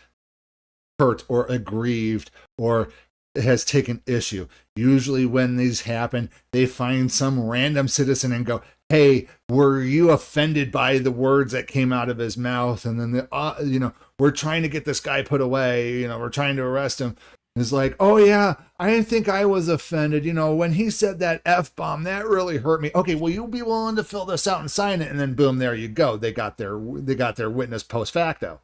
hurt or aggrieved or has taken issue. Usually when these happen, they find some random citizen and go, hey, were you offended by the words that came out of his mouth? And then, we're trying to get this guy put away. We're trying to arrest him. It's like, oh yeah, I didn't think I was offended. When he said that F-bomb, that really hurt me. Okay, well, you'll be willing to fill this out and sign it. And then boom, there you go. They got their witness post facto.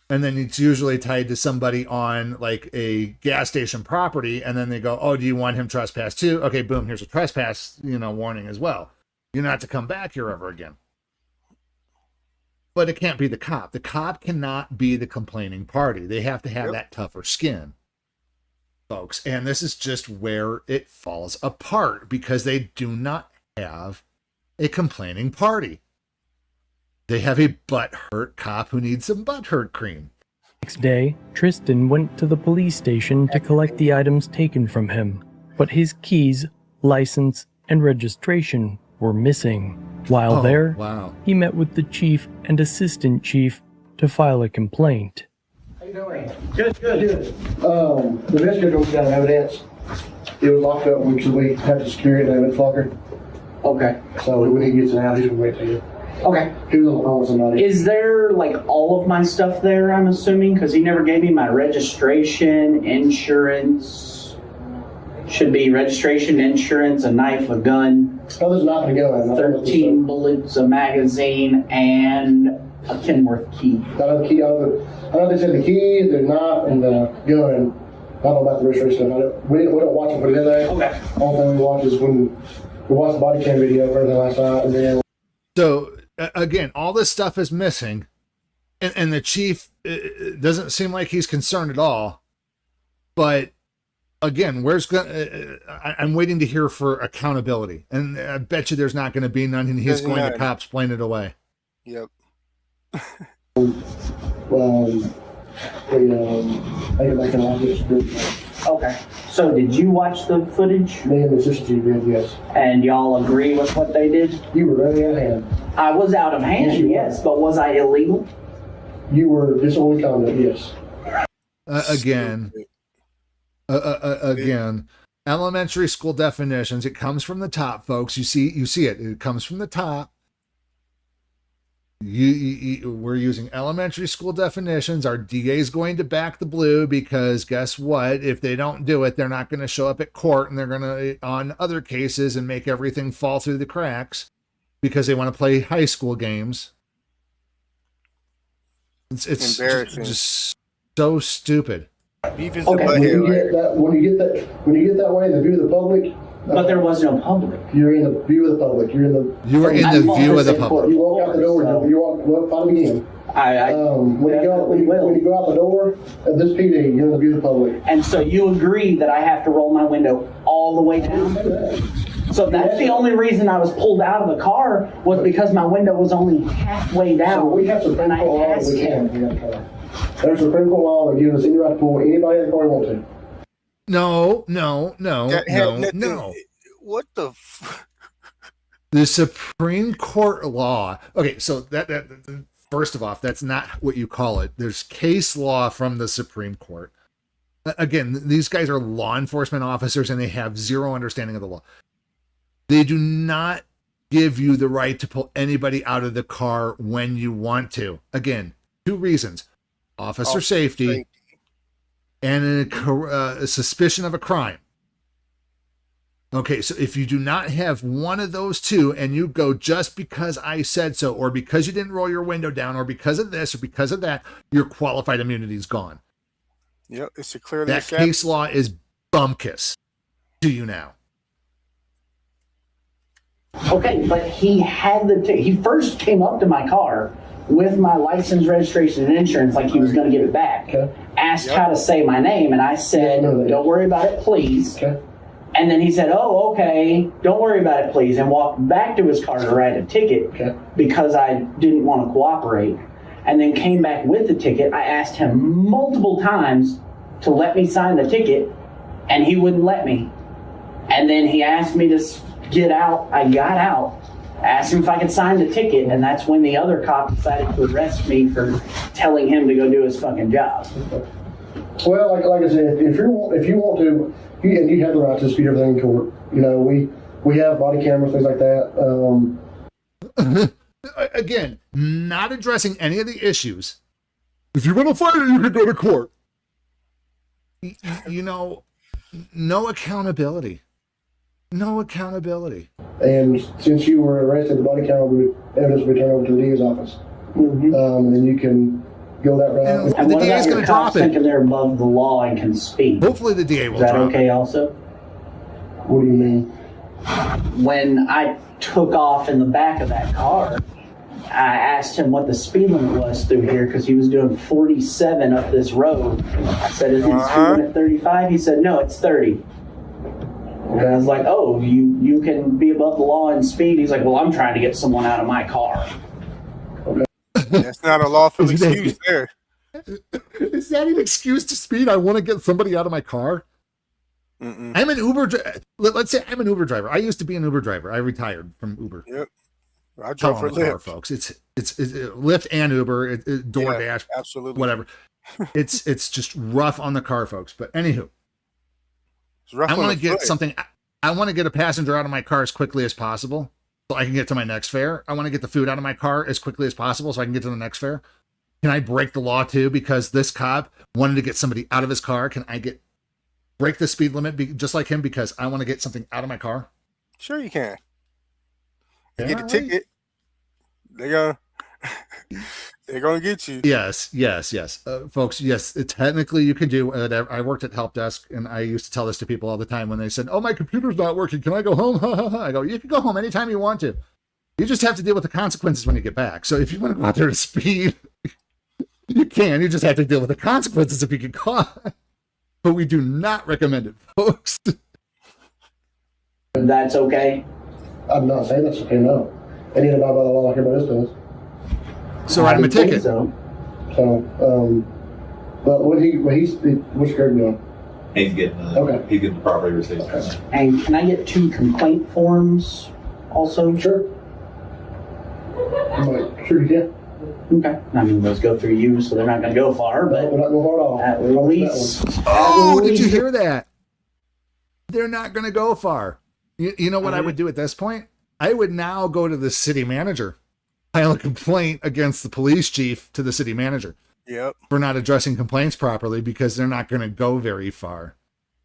And then it's usually tied to somebody on like a gas station property. And then they go, oh, do you want him trespass too? Okay, boom, here's a trespass, warning as well. You're not to come back here ever again. But it can't be the cop. The cop cannot be the complaining party. They have to have that tougher skin, folks. And this is just where it falls apart because they do not have a complaining party. They have a butthurt cop who needs some butthurt cream. Next day, Tristan went to the police station to collect the items taken from him, but his keys, license, and registration were missing. While there, he met with the chief and assistant chief to file a complaint. How you doing? Good. The investigator goes down evidence. It was locked up because we had to secure it in the evidence locker. Okay. So when he gets it out, he's going to wait till you. Okay. He was on the phone with somebody. Is there like all of my stuff there, I'm assuming? Because he never gave me my registration, insurance. Should be registration, insurance, a knife, a gun. Oh, there's nothing to go. 13 bullets, a magazine, and a Kenworth key. I know the key. I know they said the key, the knife, and the gun. I don't know about the registration. We don't watch it put it in there. Okay. All thing we watch is when we watch the body cam video for everything last night, and then. So again, all this stuff is missing, and the chief doesn't seem like he's concerned at all, but. Again, I'm waiting to hear for accountability, and I bet you there's not going to be none, and he's going to cops playing it away. Yep. I get back in office. Okay. So did you watch the footage? Me and the assistant chief did, yes. And y'all agree with what they did? You were really out of hand. I was out of hand, yes, but was I illegal? You were disorderly conduct, yes. Again. Again, elementary school definitions. It comes from the top, folks. You see it. It comes from the top. We're using elementary school definitions. Our DA is going to back the blue because guess what? If they don't do it, they're not going to show up at court, and they're going to on other cases and make everything fall through the cracks because they want to play high school games. It's embarrassing. Just so stupid. Okay, when you get that way in the view of the public. But there was no public. You're in the view of the public. You are in the view of the public. You walk out the door. You walk. Find me again. When you go out the door at this PD, you're in the view of the public. And so you agree that I have to roll my window all the way down? So that's the only reason I was pulled out of the car was because my window was only halfway down. So we have Supreme Court law that we can. There's Supreme Court law that gives us any right to pull anybody in the car we want to. No. What the? The Supreme Court law. Okay, so that first of all, that's not what you call it. There's case law from the Supreme Court. Again, these guys are law enforcement officers and they have zero understanding of the law. They do not give you the right to pull anybody out of the car when you want to. Again, 2 reasons: officer safety. And a suspicion of a crime. Okay, so if you do not have one of those 2 and you go just because I said so, or because you didn't roll your window down, or because of this, or because of that, your qualified immunity is gone. Yep, it's a clear. That case law is bumkiss to you now. Okay, but he had he first came up to my car with my license, registration, and insurance like he was going to give it back. Okay. Asked how to say my name, and I said, don't worry about it, please. Okay. And then he said, oh, okay, don't worry about it, please, and walked back to his car to write a ticket because I didn't want to cooperate. And then came back with the ticket. I asked him multiple times to let me sign the ticket, and he wouldn't let me. And then he asked me to get out. I got out. Asked him if I could sign the ticket, and that's when the other cop decided to arrest me for telling him to go do his fucking job. Well, like I said, if you want to, you have the right to dispute everything in court. You know, we have body cameras, things like that. Again, not addressing any of the issues. If you want to fight it, you can go to court. You know, no accountability. No accountability. And since you were arrested, the body camera evidence will be turned over to the DA's office. Mm-hmm. And then you can go that route. And the DA is going to drop it. Thinking they're above the law and can speak. Hopefully the DA will drop it. Is that okay also? What do you mean? When I took off in the back of that car, I asked him what the speed limit was through here because he was doing 47 up this road. I said, is he speeding at 35? He said, no, it's 30. And I was like, oh, you can be above the law and speed? He's like, well, I'm trying to get someone out of my car. Okay. That's not a lawful excuse there. Is that an excuse to speed? I want to get somebody out of my car? Mm-mm. I'm an Uber let's say I'm an Uber driver. I used to be an Uber driver. I retired from Uber. Yep. I drove for Lyft, folks. It's Lyft and Uber, DoorDash, absolutely, whatever. It's just rough on the car, folks. But anywho, I want to get something. I want to get a passenger out of my car as quickly as possible, so I can get to my next fare. I want to get the food out of my car as quickly as possible, so I can get to the next fare. Can I break the law too because this cop wanted to get somebody out of his car? Can I break the speed limit just like him because I want to get something out of my car? Sure, you can. You get a ticket. They're gonna get you. Yes. Folks, yes, technically you can do whatever. I worked at help desk and I used to tell this to people all the time when they said, oh, my computer's not working, can I go home? I go, you can go home anytime you want to. You just have to deal with the consequences when you get back. So if you want to go out there to speed, you can. You just have to deal with the consequences if you get caught. But we do not recommend it, folks. That's okay? I'm not saying that's okay, no. I need to abide by the law like everybody else does. So write him a ticket. But what's Greg doing? He's getting the property receipts. Okay. And can I get 2 complaint forms also? Sure. Sure you can. Okay. I mean, those go through you, so they're not going to go far, but They're not going far at all. at least. Oh, at did you least- hear that? They're not going to go far. You know what I would do at this point? I would now go to the city manager, file a complaint against the police chief to the city manager. Yep. For not addressing complaints properly, because they're not going to go very far.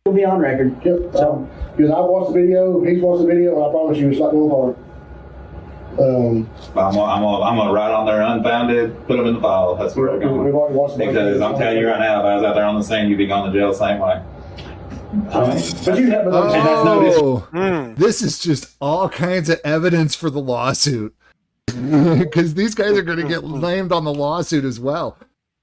We'll be on record. Yep. So, Because I watched the video, he's watched the video, and I promise you it's not going far. I'm gonna write on there unfounded, put them in the file. That's where we're We've going. already watched the Because I'm telling you right now, if I was out there on the scene, you'd be going to jail the same way. But you have, This is just all kinds of evidence for the lawsuit. Because these guys are going to get named on the lawsuit as well.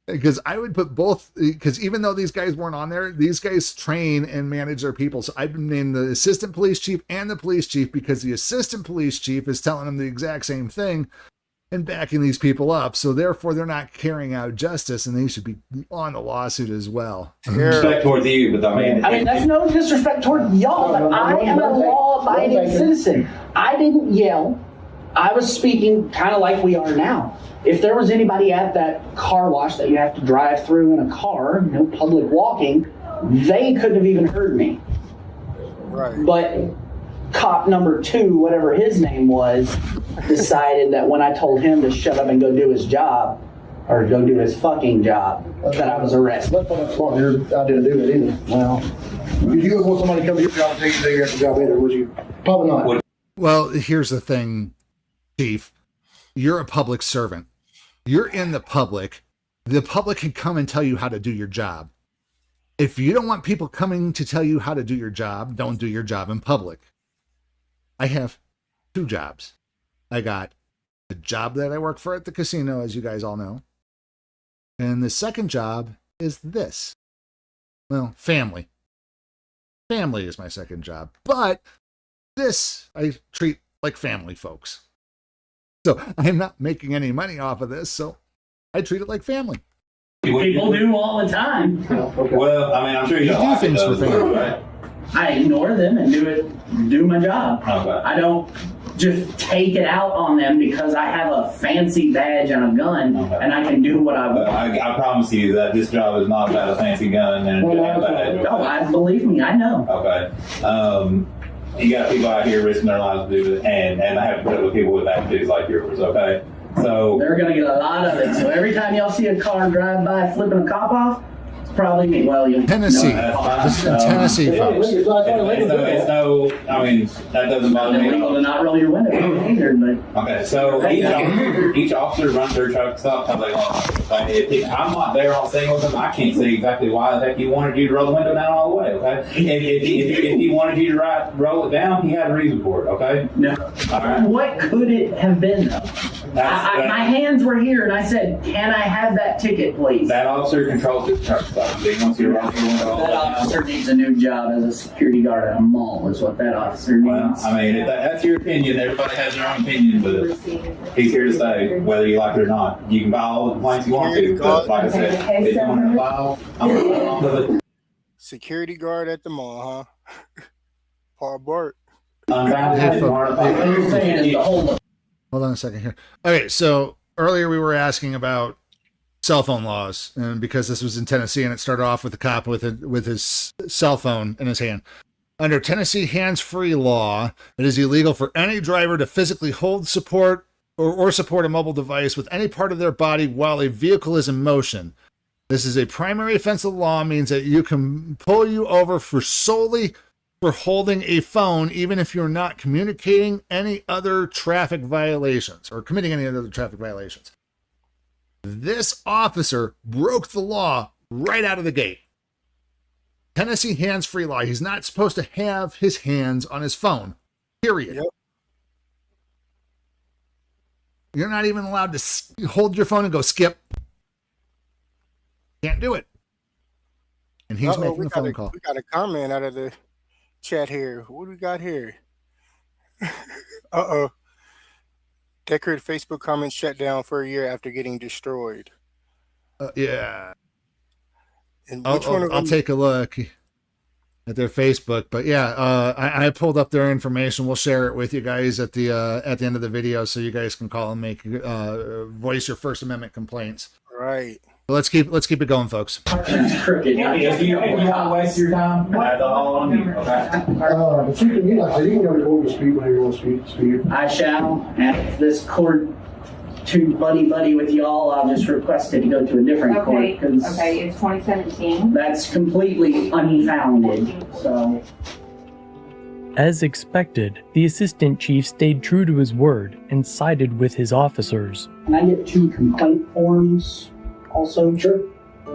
Because I would put both, because even though these guys weren't on there, these guys train and manage their people. So I've named the assistant police chief and the police chief, because the assistant police chief is telling them the exact same thing and backing these people up. So therefore, they're not carrying out justice, and they should be on the lawsuit as well. Respect towards you, but I mean, that's no disrespect toward y'all, but I am a law-abiding citizen. I didn't yell. I was speaking kind of like we are now. If there was anybody at that car wash that you have to drive through in a car, no public walking, they couldn't have even heard me. Right. But cop number 2, whatever his name was, decided that when I told him to shut up and go do his job, or go do his fucking job, that I was arrested. That's not smart. I didn't do it either. Well, you would want somebody to come to your job and tell you to do your job either, would you? Probably not. Well, here's the thing, Chief. You're a public servant. You're in the public. The public can come and tell you how to do your job. If you don't want people coming to tell you how to do your job, don't do your job in public. I have 2 jobs. I got the job that I work for at the casino, as you guys all know. And the second job is this. Well, family. Family is my second job. But this I treat like family, folks. So I'm not making any money off of this, so I treat it like family. people do all the time. Well, I mean, I'm sure you do things for family. right? I ignore them and do my job. Okay. I don't just take it out on them because I have a fancy badge and a gun and I can do what I But want. I promise you that this job is not about a fancy gun and a badge. No, believe me, I know. Okay. You got people out here risking their lives to do it, and I have to put up with people with attitudes like yours, okay? So They're going to get a lot of it. So every time y'all see a car drive by flipping a cop off, it's probably me. Well, you Tennessee. know, This is in Tennessee, folks. it's no, I mean, that doesn't bother me at illegal all. to not roll your window either, but Okay, so each officer runs their truck stop how they want. Like, if I'm not there on scene with them, I can't see exactly why the heck he wanted you to roll the window down all the way, okay? If he wanted you to roll it down, he had a reason for it, okay? no. All right. What could it have been, though? My hands were here, and I said, "Can I have that ticket, please?" That officer controls his truck stop. He wants you to roll the window all the way That down. officer needs a new job as a security guard at a mall, is what that officer Well, needs. I mean, if that's your opinion. Everybody has their own opinion, but he's here to say whether you like it or not. You can file all the complaints you want to, but like I said, if you want to file, I'm going to file with it. Security guard at the mall, huh? Paul Bart. Hey, folks. What you're saying is the whole Hold on a second here. Okay, so earlier we were asking about cell phone laws, and because this was in Tennessee, and it started off with a cop with his cell phone in his hand. Under Tennessee hands-free law, it is illegal for any driver to physically hold, support, or support a mobile device with any part of their body while a vehicle is in motion. This is a primary offense of the law, means that you can pull you over for solely for holding a phone, even if you're not communicating any other traffic violations or committing any other traffic violations. This officer broke the law right out of the gate. Tennessee hands-free law. He's not supposed to have his hands on his phone, period. Yep. You're not even allowed to hold your phone and go skip. Can't do it. And he's making a phone call. We got a comment out of the chat here. What do we got here? Uh-oh. Decherd Facebook comments shut down for a year after getting destroyed. Yeah. And which one of I'll them? take a look. at their Facebook. But yeah, I pulled up their information. We'll share it with you guys at the end of the video, so you guys can call and make voice your First Amendment complaints. Right. But let's keep it going, folks. If you want to waste your time, that's all on you. Okay. But you can, like I said, you can go to court to speak whenever you want to speak. I shall. At this court to buddy with y'all, I'll just request it to go to a different court. Okay, it's 2017. That's completely unfounded. So. As expected, the assistant chief stayed true to his word and sided with his officers. Can I get 2 complaint forms also? Sure.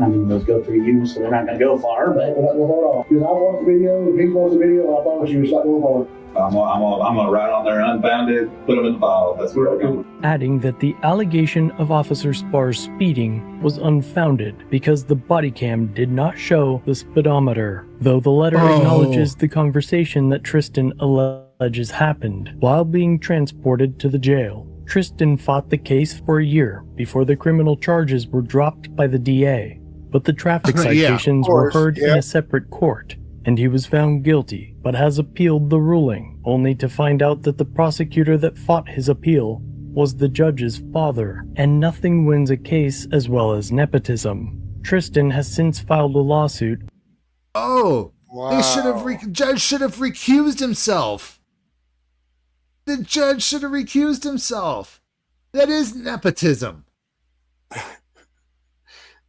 I mean, those go through you, so they're not going to go far, but... Well, hold on. Because I want the video, if he wants the video, I promise you it's not going far. I'm gonna write on there unfounded, put them in the file. That's where I'm going. Adding that the allegation of Officer Sparr's speeding was unfounded because the body cam did not show the speedometer, though the letter acknowledges the conversation that Tristan alleges happened while being transported to the jail. Tristan fought the case for a year before the criminal charges were dropped by the DA, but the traffic citations were heard in a separate court, and he was found guilty, but has appealed the ruling, only to find out that the prosecutor that fought his appeal was the judge's father, and nothing wins a case as well as nepotism. Tristan has since filed a lawsuit. Oh, they should have judge should have recused himself. The judge should have recused himself. That is nepotism.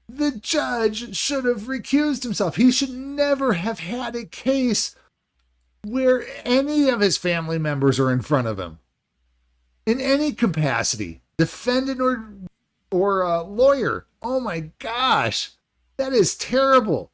The judge should have recused himself. He should never have had a case where any of his family members are in front of him. In any capacity. Defendant or lawyer. Oh my gosh. That is terrible.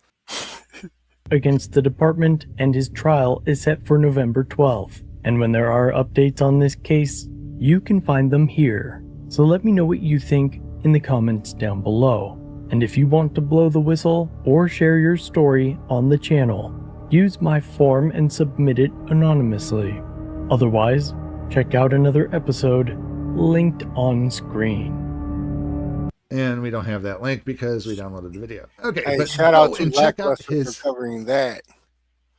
Against the department, and his trial is set for November 12th. And when there are updates on this case, you can find them here. So let me know what you think in the comments down below. And if you want to blow the whistle or share your story on the channel, use my form and submit it anonymously. Otherwise, check out another episode linked on screen. And we don't have that link because we downloaded the video. Okay, hey, but shout out to check out Lackluster for covering that.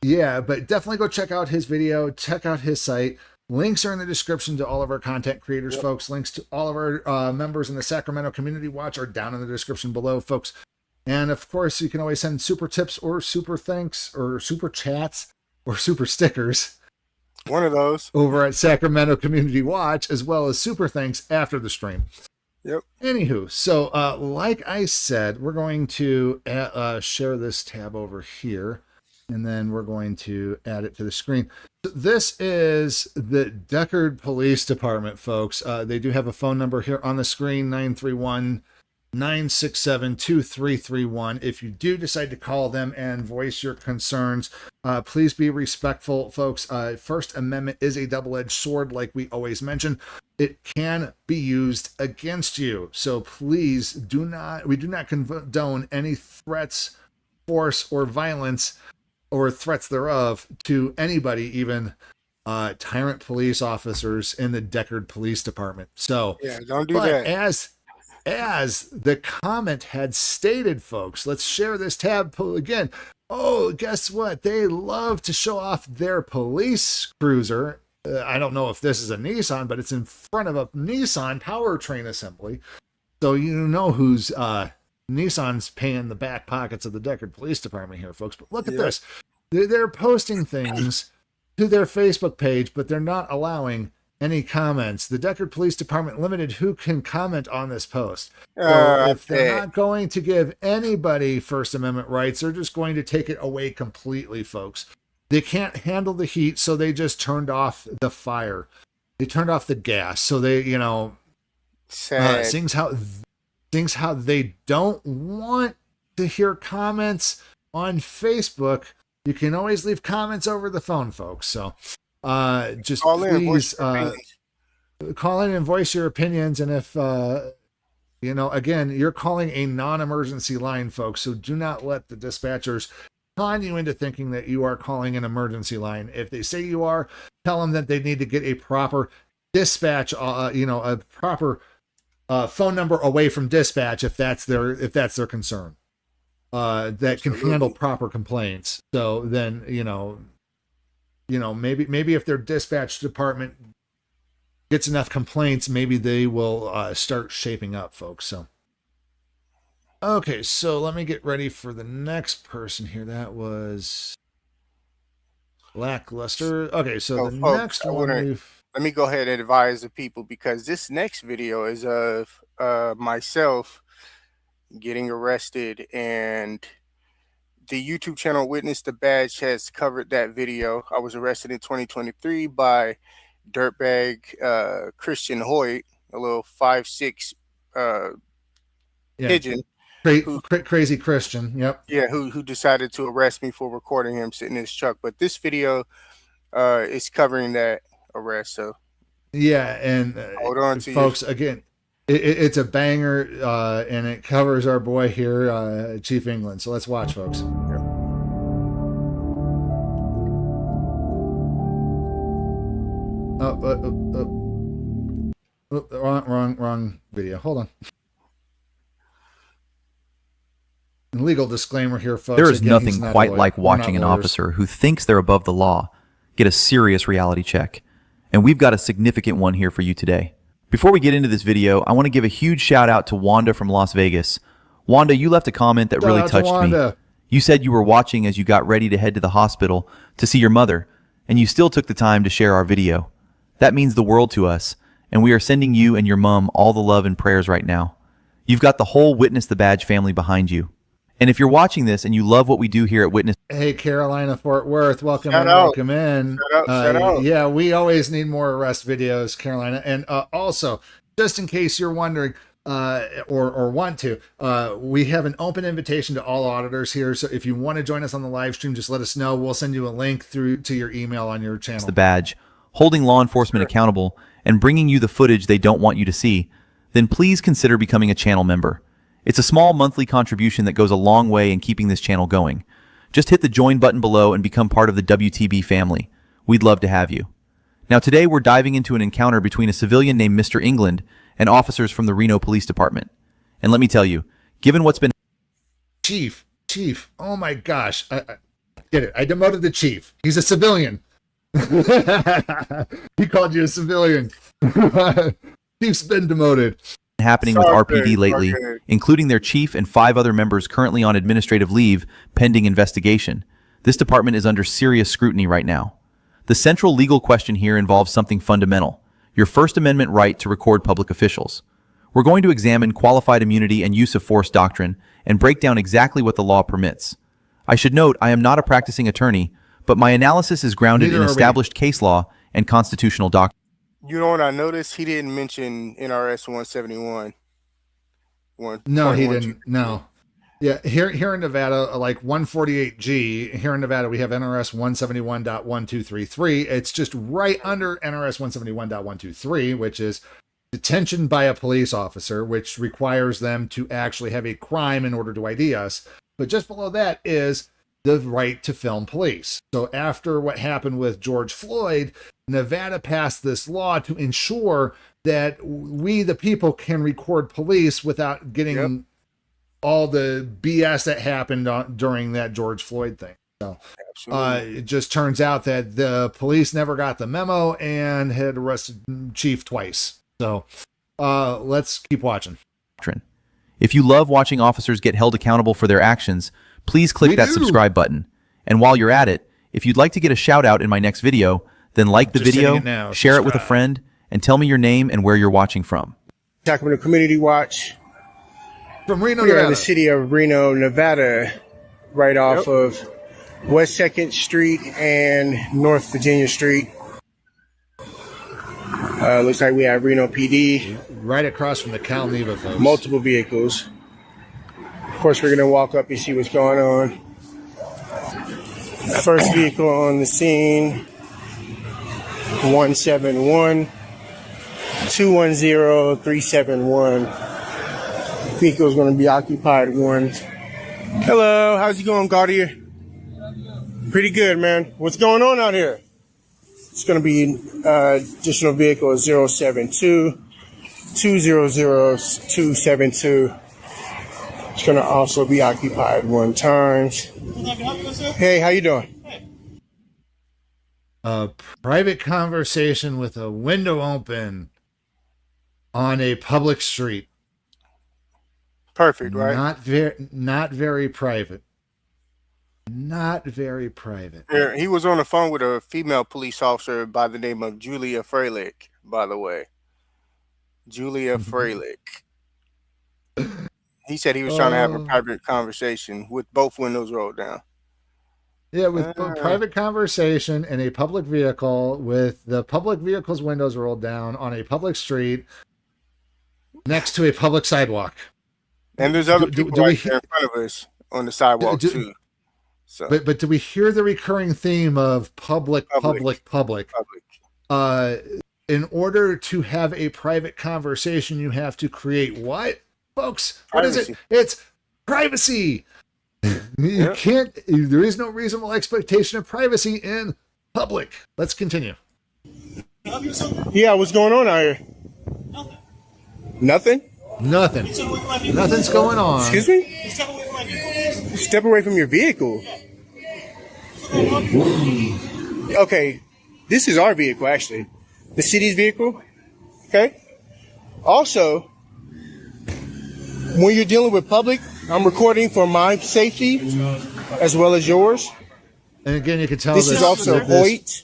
Yeah, but definitely go check out his video, check out his site. Links are in the description to all of our content creators, folks. Links to all of our members in the Sacramento Community Watch are down in the description below, folks. And of course, you can always send super tips or super thanks or super chats or super stickers. One of those. Over at Sacramento Community Watch, as well as super thanks after the stream. Yep. Anywho, so like I said, we're going to share this tab over here. And then we're going to add it to the screen. This is the Decherd Police Department, folks. They do have a phone number here on the screen, 931-967-2331. If you do decide to call them and voice your concerns, please be respectful, folks. First Amendment is a double-edged sword, like we always mention. It can be used against you. So please we do not condone any threats, force, or violence or threats thereof to anybody, even tyrant police officers in the Decherd Police Department. So yeah, don't do that. As the comment had stated, folks, let's share this tab again. Oh, guess what? They love to show off their police cruiser. I don't know if this is a Nissan, but it's in front of a Nissan powertrain assembly. So you know who's Nissan's paying the back pockets of the Decherd Police Department here, folks. But look at this. They're posting things to their Facebook page, but they're not allowing any comments. The Decherd Police Department limited who can comment on this post. So if they're not going to give anybody First Amendment rights, they're just going to take it away completely, folks. They can't handle the heat, so they just turned off the fire. They turned off the gas. So they, seeing how they don't want to hear comments on Facebook, you can always leave comments over the phone, folks. So just please call in and voice your opinions. And if, again, you're calling a non-emergency line, folks, so do not let the dispatchers con you into thinking that you are calling an emergency line. If they say you are, tell them that they need to get a proper dispatch, a proper phone number away from dispatch if that's their concern. that can handle proper complaints. So then, maybe if their dispatch department gets enough complaints, maybe they will start shaping up, folks. So, okay, so let me get ready for the next person here. That was Lackluster. Okay, so the folks, next one. Let me go ahead and advise the people, because this next video is of myself getting arrested, and the YouTube channel Witness the Badge has covered that video. I was arrested in 2023 by dirtbag Christian Hoyt, a little 5'6" pigeon. Crazy Christian. Yep. Yeah, who decided to arrest me for recording him sitting in his truck. But this video is covering that arrest. So yeah, and hold on to folks, again, it's a banger, and it covers our boy here, Chief England. So let's watch, folks. Wrong video. Hold on. Legal disclaimer here, folks. There is nothing quite like watching an officer who thinks they're above the law get a serious reality check. And we've got a significant one here for you today. Before we get into this video, I want to give a huge shout out to Wanda from Las Vegas. Wanda, you left a comment that really touched me. You said you were watching as you got ready to head to the hospital to see your mother, and you still took the time to share our video. That means the world to us, and we are sending you and your mom all the love and prayers right now. You've got the whole Witness the Badge family behind you. And if you're watching this and you love what we do here at Witness... Hey, Carolina, Fort Worth, welcome in. Shout out. Yeah, we always need more arrest videos, Carolina. And also, just in case you're wondering or want to, we have an open invitation to all auditors here. So if you want to join us on the live stream, just let us know. We'll send you a link through to your email on your channel. The Badge, holding law enforcement accountable and bringing you the footage they don't want you to see, then please consider becoming a channel member. It's a small monthly contribution that goes a long way in keeping this channel going. Just hit the join button below and become part of the WTB family. We'd love to have you. Now today we're diving into an encounter between a civilian named Mr. England and officers from the Reno Police Department. And let me tell you, given what's been... Chief, oh my gosh. I did it. I demoted the chief. He's a civilian. He called you a civilian. Chief's been demoted. Happening with RPD lately, including their chief and 5 other members currently on administrative leave pending investigation. This department is under serious scrutiny right now. The central legal question here involves something fundamental: your First Amendment right to record public officials. We're going to examine qualified immunity and use of force doctrine and break down exactly what the law permits. I should note I am not a practicing attorney, but my analysis is grounded in established case law and constitutional doctrine. You know what I noticed? He didn't mention NRS 171. No, he didn't. No. Yeah, here in Nevada, like 148G, here in Nevada, we have NRS 171.1233. It's just right under NRS 171.123, which is detention by a police officer, which requires them to actually have a crime in order to ID us. But just below that is the right to film police. So after what happened with George Floyd, Nevada passed this law to ensure that we, the people, can record police without getting all the BS that happened during that George Floyd thing. So it just turns out that the police never got the memo and had arrested Chief twice. So let's keep watching. If you love watching officers get held accountable for their actions, please click that subscribe button. And while you're at it, if you'd like to get a shout out in my next video, then like the video, share it with a friend, and tell me your name and where you're watching from. Sacramento Community Watch. From Reno, Nevada. Nevada. In the city of Reno, Nevada, right off of West 2nd Street and North Virginia Street. Looks like we have Reno PD. Right across from the Cal Neva folks. Multiple vehicles. Of course, we're going to walk up and see what's going on. First vehicle on the scene, 171 210 371. Vehicle is going to be occupied one. Hello, how's it going, Gaudier? Pretty good, man. What's going on out here? It's going to be additional vehicle 072 200 272. It's going to also be occupied 1 time. Hey, how you doing? A private conversation with a window open on a public street. Perfect, right? Not very private. Not very private. Yeah, he was on the phone with a female police officer by the name of Julia Freilich, by the way. Julia Freilich. He said he was trying to have a private conversation with both windows rolled down. Yeah, with a private conversation in a public vehicle with the public vehicle's windows rolled down on a public street next to a public sidewalk. And there's other people right there in front of us on the sidewalk too. So. But do we hear the recurring theme of public? In order to have a private conversation, you have to create what, folks? What is it? It's privacy. You can't. There is no reasonable expectation of privacy in public. Let's continue. Yeah, what's going on out here? Nothing. Nothing's going on. Excuse me? Step away from your vehicle. Okay, this is our vehicle, actually. The city's vehicle. Okay? Also, when you're dealing with public, I'm recording for my safety as well as yours. And again, you can tell this is Officer Hoyt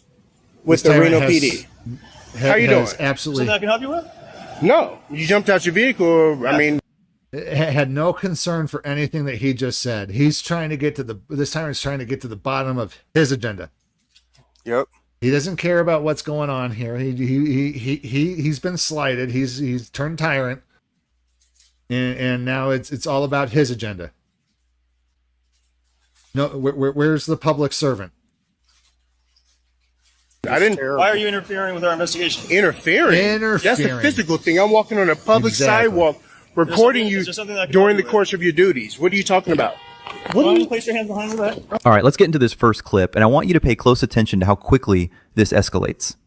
with the Reno PD. How you doing? Absolutely. Something I can help you with? No, you jumped out your vehicle. I mean, had no concern for anything that he just said. He's trying to get to this time he's trying to get to the bottom of his agenda. Yep. He doesn't care about what's going on here. He's been slighted. He's turned tyrant. And now it's all about his agenda. No, where's the public servant? I didn't. Why are you interfering with our investigation? Interfering? That's a physical thing. I'm walking on a public sidewalk, recording you during the course of your duties. What are you talking about? Why you place your hands behind your back? All right, let's get into this first clip, and I want you to pay close attention to how quickly this escalates.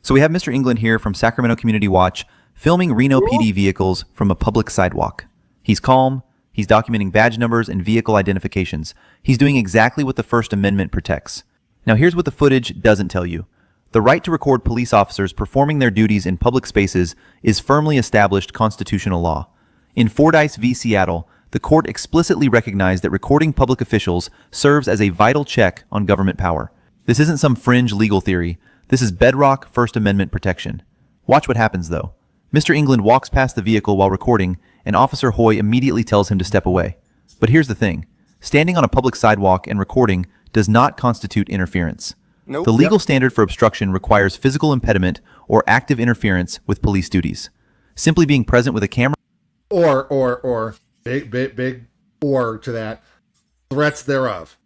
So we have Mr. England here from Sacramento Community Watch filming Reno PD vehicles from a public sidewalk. He's calm. He's documenting badge numbers and vehicle identifications. He's doing exactly what the First Amendment protects. Now here's what the footage doesn't tell you. The right to record police officers performing their duties in public spaces is firmly established constitutional law. In Fordyce v. Seattle, the court explicitly recognized that recording public officials serves as a vital check on government power. This isn't some fringe legal theory. This is bedrock First Amendment protection. Watch what happens, though. Mr. England walks past the vehicle while recording, and Officer Hoy immediately tells him to step away. But here's the thing. Standing on a public sidewalk and recording does not constitute interference. Nope. The legal standard for obstruction requires physical impediment or active interference with police duties. Simply being present with a camera or big or to that, threats thereof.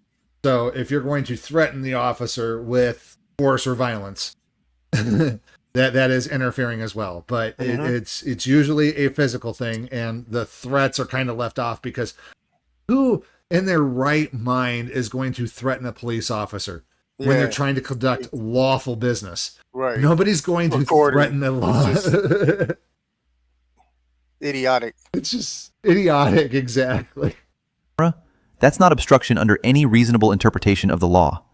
So if you're going to threaten the officer with force or violence, that is interfering as well. But it's usually a physical thing, and the threats are kind of left off because who in their right mind is going to threaten a police officer when they're trying to conduct lawful business? Right. Nobody's going to threaten a law. Idiotic. It's just idiotic, exactly. That's not obstruction under any reasonable interpretation of the law.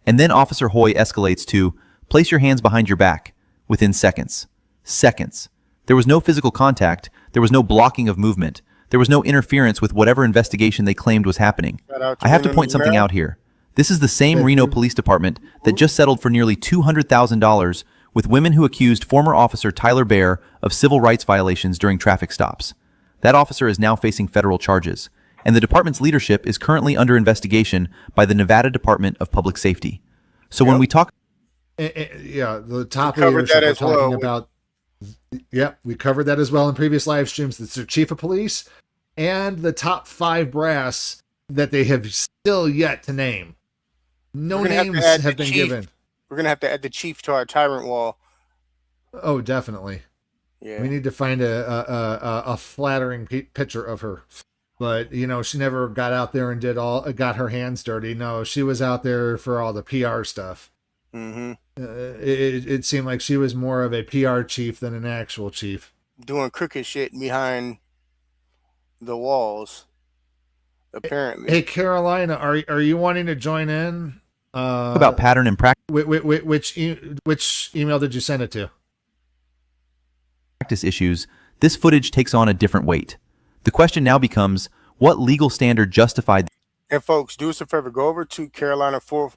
And then Officer Hoy escalates to, place your hands behind your back, within seconds. Seconds. There was no physical contact. There was no blocking of movement. There was no interference with whatever investigation they claimed was happening. I have to point something out here. This is the same Reno Police Department that just settled for nearly $200,000 with women who accused former officer Tyler Bear of civil rights violations during traffic stops. That officer is now facing federal charges, and the department's leadership is currently under investigation by the Nevada Department of Public Safety. So when we talk... the top leadership we're talking about... we covered that as well in previous live streams. It's their chief of police and the top 5 brass that they have still yet to name. No names have been given. We're going to have to add the chief to our tyrant wall. Oh, definitely. Yeah. We need to find a flattering picture of her. But, she never got out there and got her hands dirty. No, she was out there for all the PR stuff. Mm-hmm. It seemed like she was more of a PR chief than an actual chief. Doing crooked shit behind the walls. apparently. Hey, Carolina, are you wanting to join in? About pattern and practice. Which email did you send it to? Practice issues, this footage takes on a different weight. The question now becomes, what legal standard justified? And folks, do us a favor, go over to Carolina Fort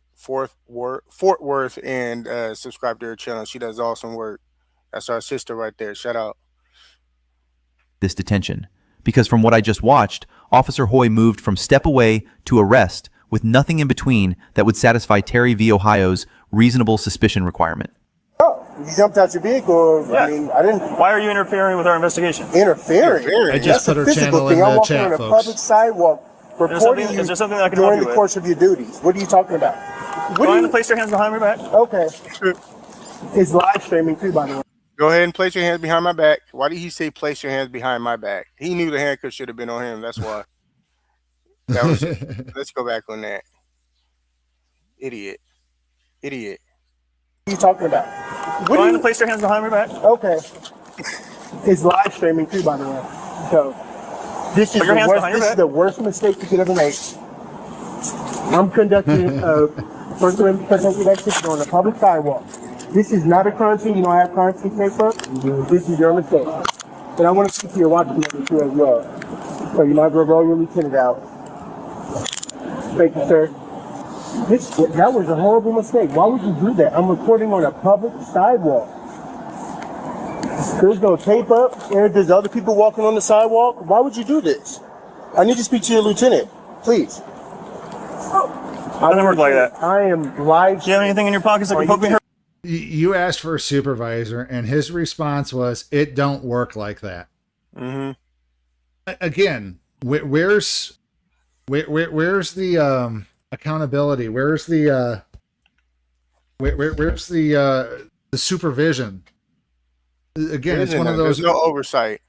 Worth and subscribe to her channel. She does awesome work. That's our sister right there. Shout out. This detention, because from what I just watched, Officer Hoy moved from step away to arrest with nothing in between that would satisfy Terry v. Ohio's reasonable suspicion requirement. Oh, you jumped out your vehicle. Yeah. I mean, I didn't. Why are you interfering with our investigation? Interfering? I just put her channel in I'm the walking chat, on a folks. public sidewalk reporting you Is there something that I can during help you the with? course of your duties. What are you talking about? Go ahead and place your hands behind my back. Okay. It's live streaming too, by the way. Go ahead and place your hands behind my back. Why did he say place your hands behind my back? He knew the handcuff should have been on him. That's why. That was, let's go back on that. Idiot. What are you talking about? Go ahead and place your hands behind my back. Okay. It's live streaming too, by the way. So this is the worst mistake you could ever make. I'm conducting a First Amendment protected activity on a public sidewalk. This is not a crime scene. You don't have crime scene paper. This is your mistake. And I want to speak to your watch commander too as well. So you might as well roll your lieutenant out. Thank you, sir. That was a horrible mistake. Why would you do that? I'm recording on a public sidewalk. There's no tape up, and there's other people walking on the sidewalk. Why would you do this? I need to speak to your lieutenant, please. I don't work like that. I am live. Do you have anything in your pockets that can poke me? You asked for a supervisor, and his response was, "It don't work like that." Mm-hmm. Again, where's the accountability? Where's the where's the supervision? Again, it's one of those. There's no oversight.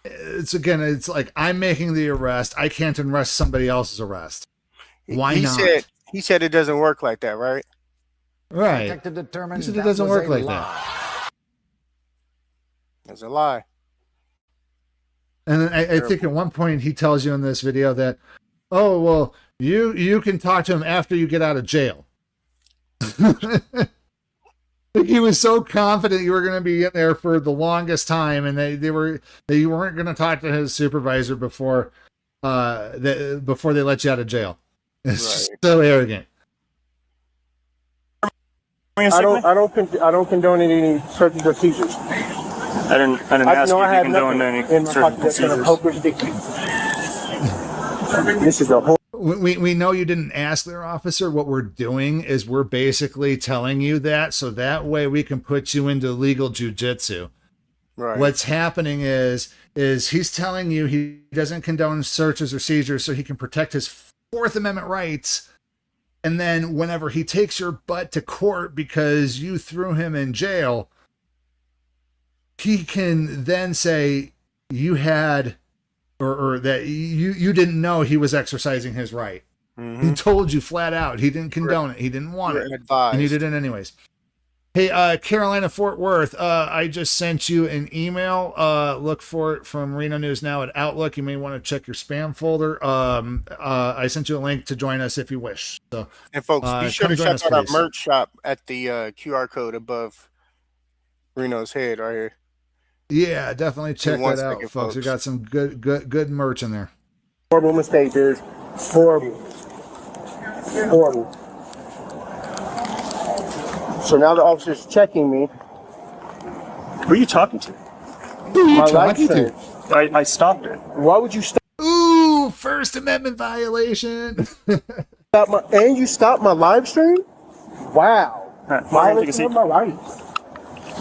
It's like, I'm making the arrest. I can't arrest somebody else's arrest. Why not? He said it doesn't work like that, right? Right. He Detective determined said it that doesn't was work a like lie. that. It's a lie. And then I think at one point he tells you in this video that, oh, well, you can talk to him after you get out of jail. He was so confident you were going to be in there for the longest time, and they weren't going to talk to his supervisor before they let you out of jail. It's just so arrogant. I don't condone any searches or seizures. I didn't ask you if you condone any searches or seizures. This is a whole. We know you didn't ask their officer. What we're doing is we're basically telling you that, so that way we can put you into legal jujitsu. Right. What's happening is he's telling you he doesn't condone searches or seizures so he can protect his Fourth Amendment rights. And then whenever he takes your butt to court because you threw him in jail, he can then say you had, or that you didn't know he was exercising his right. Mm-hmm. He told you flat out. He didn't condone it. He didn't want it. Advised. And you did it anyways. Hey, Carolina Fort Worth, I just sent you an email. Look for it from Reno News Now at Outlook. You may want to check your spam folder. I sent you a link to join us if you wish. So, and folks, be sure to check out our merch shop at the QR code above Reno's head right here. Yeah, definitely check that out, folks. We got some good merch in there. Horrible mistake, dude. Horrible. So now the officer's checking me. Who are you talking to? My license. I stopped it. Why would you stop? Ooh, First Amendment violation. And you stopped my live stream? Wow. Violation of my rights.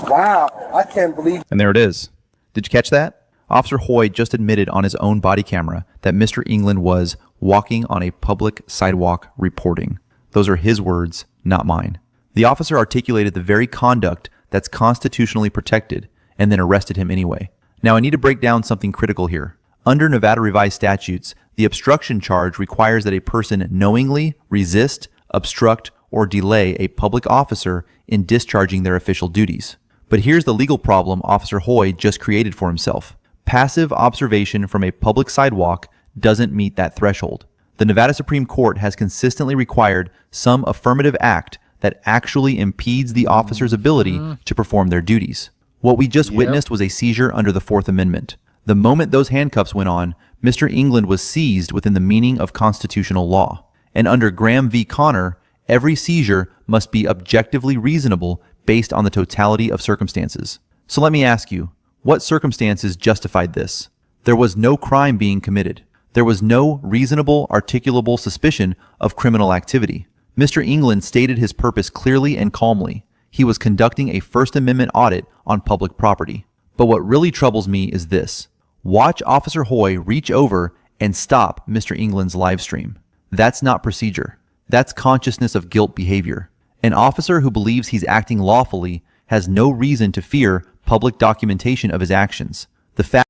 Wow. I can't believe. And there it is. Did you catch that? Officer Hoy just admitted on his own body camera that Mr. England was walking on a public sidewalk reporting. Those are his words, not mine. The officer articulated the very conduct that's constitutionally protected and then arrested him anyway. Now I need to break down something critical here. Under Nevada revised statutes, the obstruction charge requires that a person knowingly resist, obstruct, or delay a public officer in discharging their official duties. But here's the legal problem Officer Hoy just created for himself. Passive observation from a public sidewalk doesn't meet that threshold. The Nevada Supreme Court has consistently required some affirmative act that actually impedes the officer's ability to perform their duties. What we just witnessed was a seizure under the Fourth Amendment. The moment those handcuffs went on, Mr. England was seized within the meaning of constitutional law. And under Graham v. Connor, every seizure must be objectively reasonable based on the totality of circumstances. So let me ask you, what circumstances justified this? There was no crime being committed. There was no reasonable, articulable suspicion of criminal activity. Mr. England stated his purpose clearly and calmly. He was conducting a First Amendment audit on public property. But what really troubles me is this. Watch Officer Hoy reach over and stop Mr. England's live stream. That's not procedure. That's consciousness of guilt behavior. An officer who believes he's acting lawfully has no reason to fear public documentation of his actions. The fact.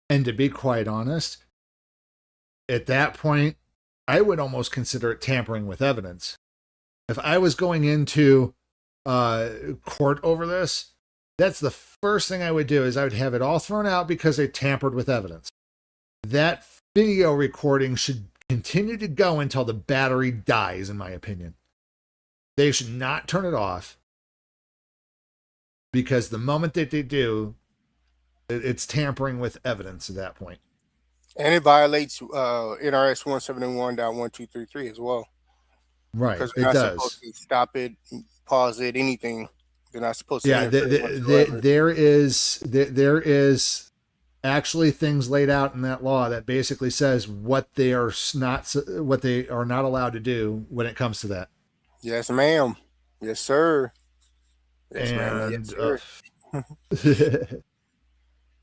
And to be quite honest, at that point, I would almost consider it tampering with evidence. If I was going into court over this, that's the first thing I would do is I would have it all thrown out because they tampered with evidence. That video recording should continue to go until the battery dies, in my opinion. They should not turn it off because the moment that they do, it's tampering with evidence at that point. And it violates NRS 171.1233 as well. Right, because it they're not does. supposed to stop it, pause it, anything. They're not supposed to. Yeah, there is actually things laid out in that law that basically says what they are not allowed to do when it comes to that. Yes, ma'am. Yes, sir. Yes, ma'am. Yes, sir.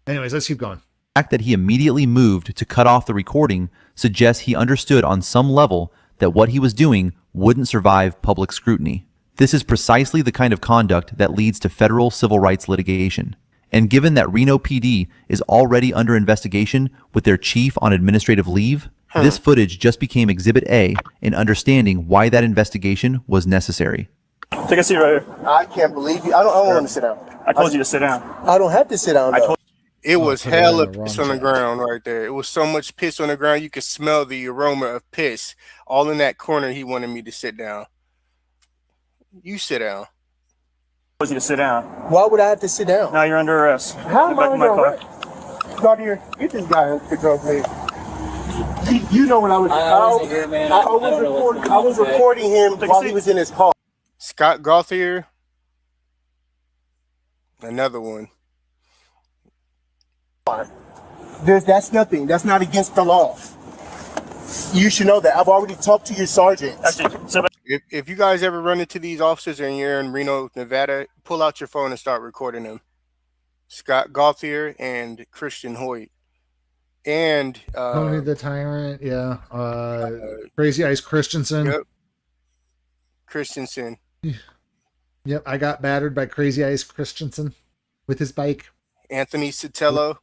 Anyways, let's keep going. The fact that he immediately moved to cut off the recording suggests he understood on some level that what he was doing wouldn't survive public scrutiny. This is precisely the kind of conduct that leads to federal civil rights litigation. And given that Reno PD is already under investigation with their chief on administrative leave, this footage just became Exhibit A in understanding why that investigation was necessary. Take a seat right here. I can't believe you. I don't want to sit down. I told you to sit down. I don't have to sit down. It was hella piss on the ground right there. It was so much piss on the ground, you could smell the aroma of piss. All in that corner, he wanted me to sit down. You sit down. I told you to sit down. Why would I have to sit down? Now you're under arrest. How am I under arrest? Claudia, get this guy under control, please. You know when I was I was recording him while he was in his car. Scott Gauthier. Another one. That's nothing. That's not against the law. You should know that. I've already talked to your sergeant. If you guys ever run into these officers and you're in Reno, Nevada, pull out your phone and start recording them. Scott Gauthier and Christian Hoyt. And Tony the Tyrant, yeah. Crazy Ice Christensen. Yep. Christensen. Yep, I got battered by Crazy Ice Christensen with his bike. Anthony Sotelo.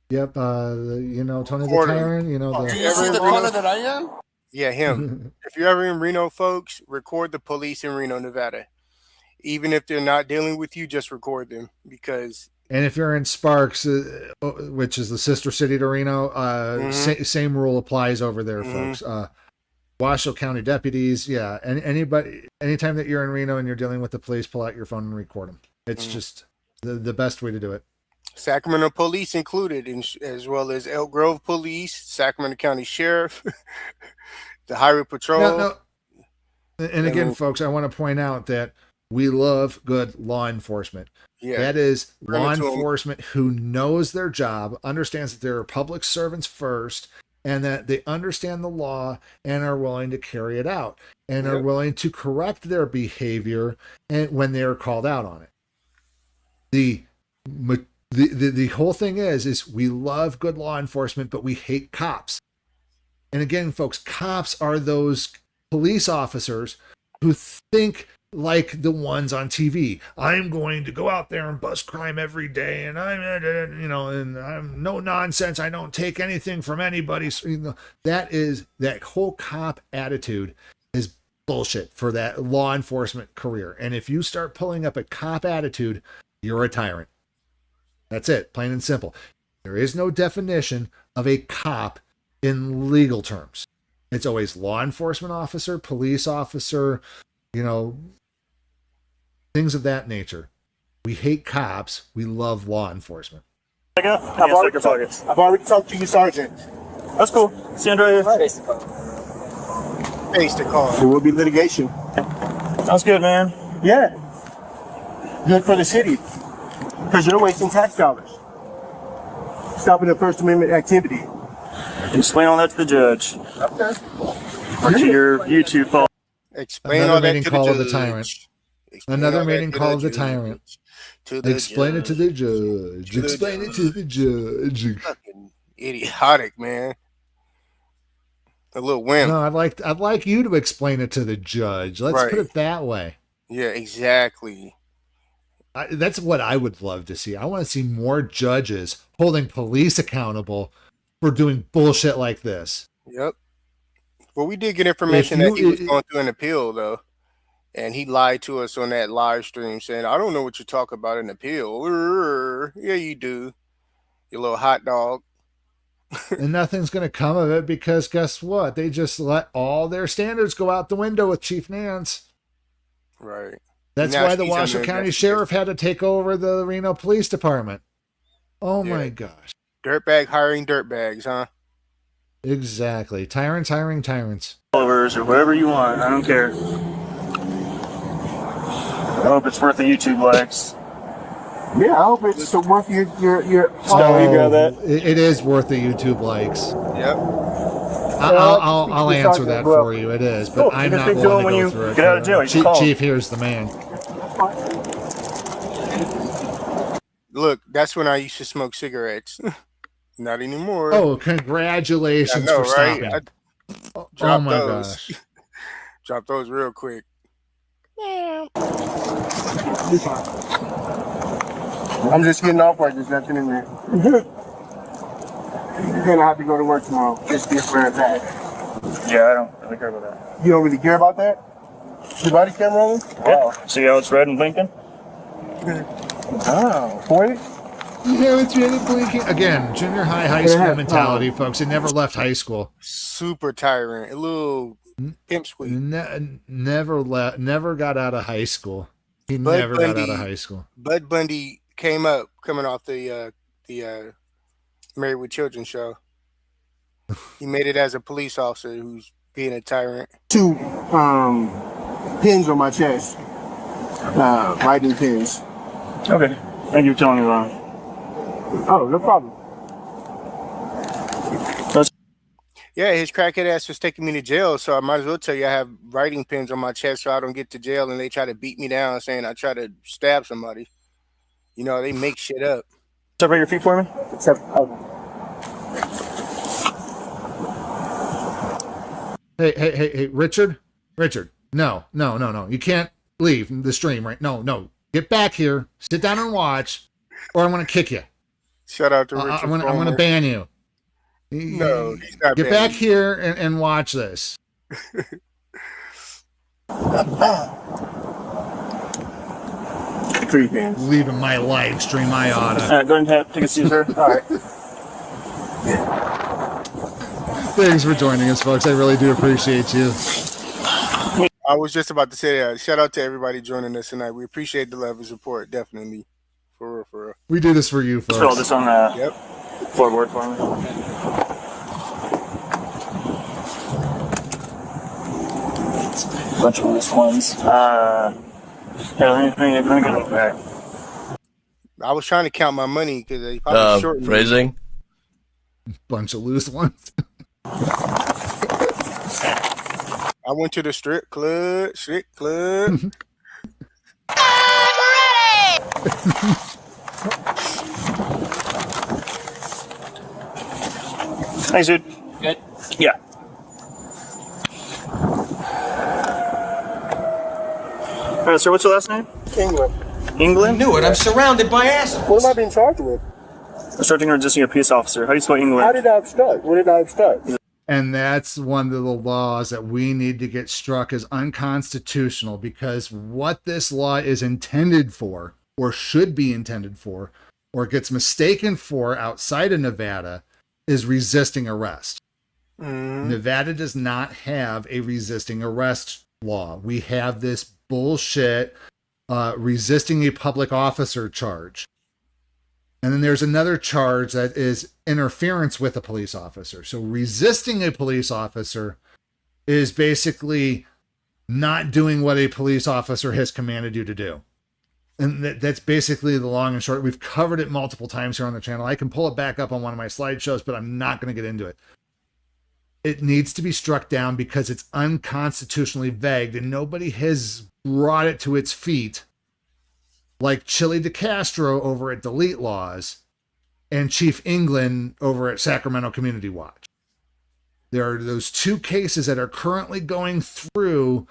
Yep, Tony the Tyrant, Do you see the color that I am? Yeah, him. If you're ever in Reno, folks, record the police in Reno, Nevada. Even if they're not dealing with you, just record them because. And if you're in Sparks, which is the sister city to Reno, same rule applies over there, folks. Washoe County deputies, yeah. Anytime that you're in Reno and you're dealing with the police, pull out your phone and record them. It's just the best way to do it. Sacramento Police included, as well as Elk Grove Police, Sacramento County Sheriff, the Highway Patrol. No. And again, folks, I want to point out that we love good law enforcement. Yeah. That is law enforcement who knows their job, understands that they're public servants first, and that they understand the law and are willing to carry it out and are willing to correct their behavior when they are called out on it. The whole thing is we love good law enforcement, but we hate cops. And again, folks, cops are those police officers who think like the ones on TV. I'm going to go out there and bust crime every day, and I'm no nonsense. I don't take anything from anybody. So, that whole cop attitude is bullshit for that law enforcement career. And if you start pulling up a cop attitude, you're a tyrant. That's it, plain and simple. There is no definition of a cop in legal terms. It's always law enforcement officer, police officer, you know, things of that nature. We hate cops. We love law enforcement. I've already talked to you, Sergeant. That's cool. See you, Andrea. Face the car. There will be litigation. Sounds good, man. Yeah. Good for the city. Because you're wasting tax dollars. Stopping the First Amendment activity. Explain all that to the judge. Okay. Or to your YouTube phone. Explain Another all that meeting to call the of the judge. tyrant. Explain Another all that meeting to call the of the judge. tyrant. To the Explain it to the judge. To the Explain it to the judge. Fucking idiotic, man. A little wimp. No, I'd like you to explain it to the judge. Let's Right. put it that way. Yeah, exactly. That's what I would love to see. I want to see more judges holding police accountable for doing bullshit like this. Yep. Well, we did get information that he was going through an appeal, though. And he lied to us on that live stream saying, I don't know what you talk about in appeal. Yeah, you do. You little hot dog. And nothing's going to come of it because guess what? They just let all their standards go out the window with Chief Nance. Right. That's Now why the she's Washoe under County investigation. Sheriff had to take over the Reno Police Department. Oh my gosh. Dirtbag hiring dirtbags, huh? Exactly. Tyrants hiring tyrants. Followers or whatever you want. I don't care. I hope it's worth the YouTube likes. Yeah, I hope it's worth your So you got that? It is worth the YouTube likes. Yep. I'll answer that for you. It is, but Cool. I'm You can not speak to willing him when to go you through it. get out of jail. You can call him. Chief here's the man. Look, that's when I used to smoke cigarettes. Not anymore. Oh, congratulations I know, for right? stopping. I Oh dropped my those. gosh. Drop those real quick. I'm just getting off work. There's nothing in there. You're going to have to go to work tomorrow. Just be aware of that. Yeah, I don't really care about that. You don't really care about that? Your body camera rolling? Yeah. See how it's red and blinking? Oh, point it? Yeah, it's really blinking. Again, junior high school mentality, folks. It never left high school. Super tyrant. A little pimp sweep. Never got out of high school. He Bud never got Bundy- out of high school. Bud Bundy coming off the Married with Children show. He made it as a police officer who's being a tyrant. 2 pins on my chest. Writing pins. Okay. Thank you for telling me that. Oh, no problem. Yeah, his crackhead ass was taking me to jail, so I might as well tell you I have writing pins on my chest so I don't get to jail and they try to beat me down saying I try to stab somebody. You know, they make shit up. Separate your feet for me? Hey, Richard. No. You can't leave the stream, right? No. Get back here. Sit down and watch, or I'm going to kick you. Shout out to Richard. I'm going to ban you. No, he's not Get banning back you. here and watch this. 3 pins. Leaving my live stream, I oughta. All right, go ahead and take a seat, sir. All right. Thanks for joining us, folks. I really do appreciate you. I was just about to say that. Shout out to everybody joining us tonight. We appreciate the love and support, definitely. For real. We do this for you, folks. Throw this on the Yep. floorboard for me. Bunch of loose ones. Here, let me get a look back. I was trying to count my money because they probably shortened me. Phrasing. Bunch of loose ones. I went to the strip club. Thanks, dude. Good. Yeah. All right, sir, what's your last name? England. England? Knew it. I'm surrounded by assholes. What am I being charged with? Obstructing or resisting a peace officer. How do you spell England? How did I obstruct? What did I obstruct? And that's one of the laws that we need to get struck as unconstitutional, because what this law is intended for, or should be intended for, or gets mistaken for outside of Nevada, is resisting arrest. Nevada does not have a resisting arrest law. We have this bullshit resisting a public officer charge. And then there's another charge that is interference with a police officer. So resisting a police officer is basically not doing what a police officer has commanded you to do. And that's basically the long and short. We've covered it multiple times here on the channel. I can pull it back up on one of my slideshows, but I'm not going to get into it. It needs to be struck down because it's unconstitutionally vague and nobody has brought it to its feet like Chili DeCastro over at Delete Laws and Chief England over at Sacramento Community Watch. There are those two cases that are currently going through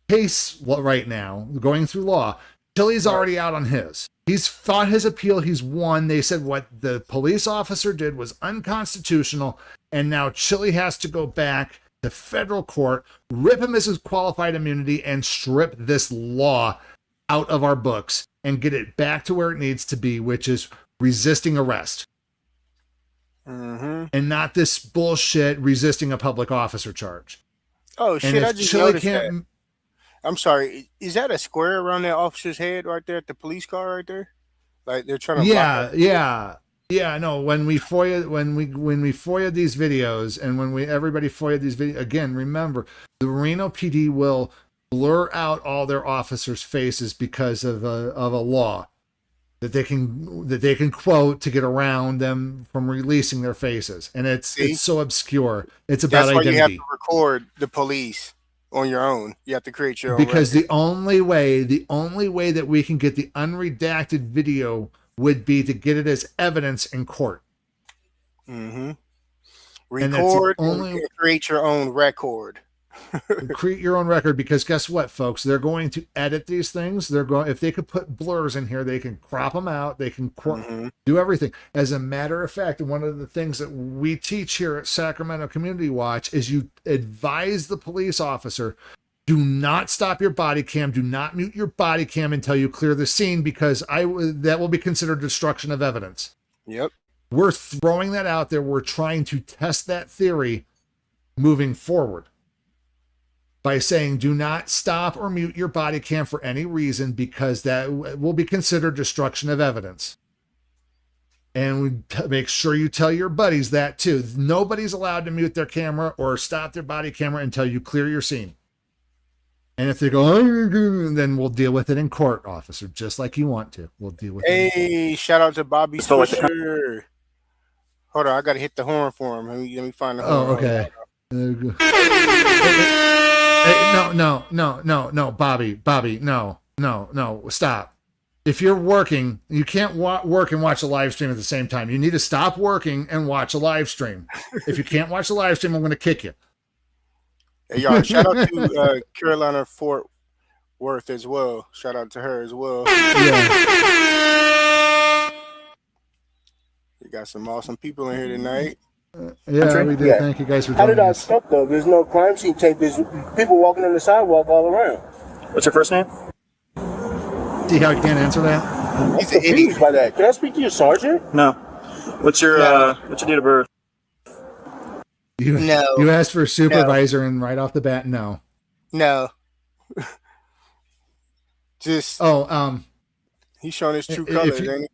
case right now, going through law. Chili's already out on his. He's fought his appeal. He's won. They said what the police officer did was unconstitutional. And now Chili has to go back to federal court, rip him as his qualified immunity, and strip this law out of our books and get it back to where it needs to be, which is resisting arrest. And not this bullshit resisting a public officer charge. Oh, shit, I just Chili noticed that. I'm sorry. Is that a square around that officer's head right there at the police car right there? Like they're trying to block that? Yeah, no, when we FOIA these videos and when everybody FOIA these videos, again, remember, the Reno PD will blur out all their officers' faces because of a law that they can quote to get around them from releasing their faces. And it's so obscure. It's about That's why identity. you have to record the police on your own. You have to create your own Because record. the only way that we can get the unredacted video would be to get it as evidence in court. Record and create your own record. Create your own record, because guess what, folks? They're going to edit these things. If they could put blurs in here, they can crop them out. They can do everything. As a matter of fact, one of the things that we teach here at Sacramento Community Watch is you advise the police officer, do not stop your body cam. Do not mute your body cam until you clear the scene, because that will be considered destruction of evidence. Yep. We're throwing that out there. We're trying to test that theory moving forward by saying do not stop or mute your body cam for any reason, because that will be considered destruction of evidence. And we make sure you tell your buddies that too. Nobody's allowed to mute their camera or stop their body camera until you clear your scene. And if they go, then we'll deal with it in court, officer, just like you want to. We'll deal with it. Hey, shout out to Bobby Swisher. Hold on, I gotta hit the horn for him. Let me find the horn. Oh, okay. No, Bobby, no, stop. If you're working, you can't work and watch a live stream at the same time. You need to stop working and watch a live stream. If you can't watch a live stream, I'm going to kick you. Hey, y'all, shout out to Carolina Fort Worth as well. Shout out to her as well. Yeah. We got some awesome people in here tonight. Yeah, we did. Thank you guys for How joining did I us. stop though? There's no crime scene tape. There's people walking on the sidewalk all around. What's your first name? See how I can't answer that? He's confused by that. Can I speak to your sergeant? No. What's your date of birth? You asked for a supervisor, and right off the bat, no. Just he's showing his true colors, ain't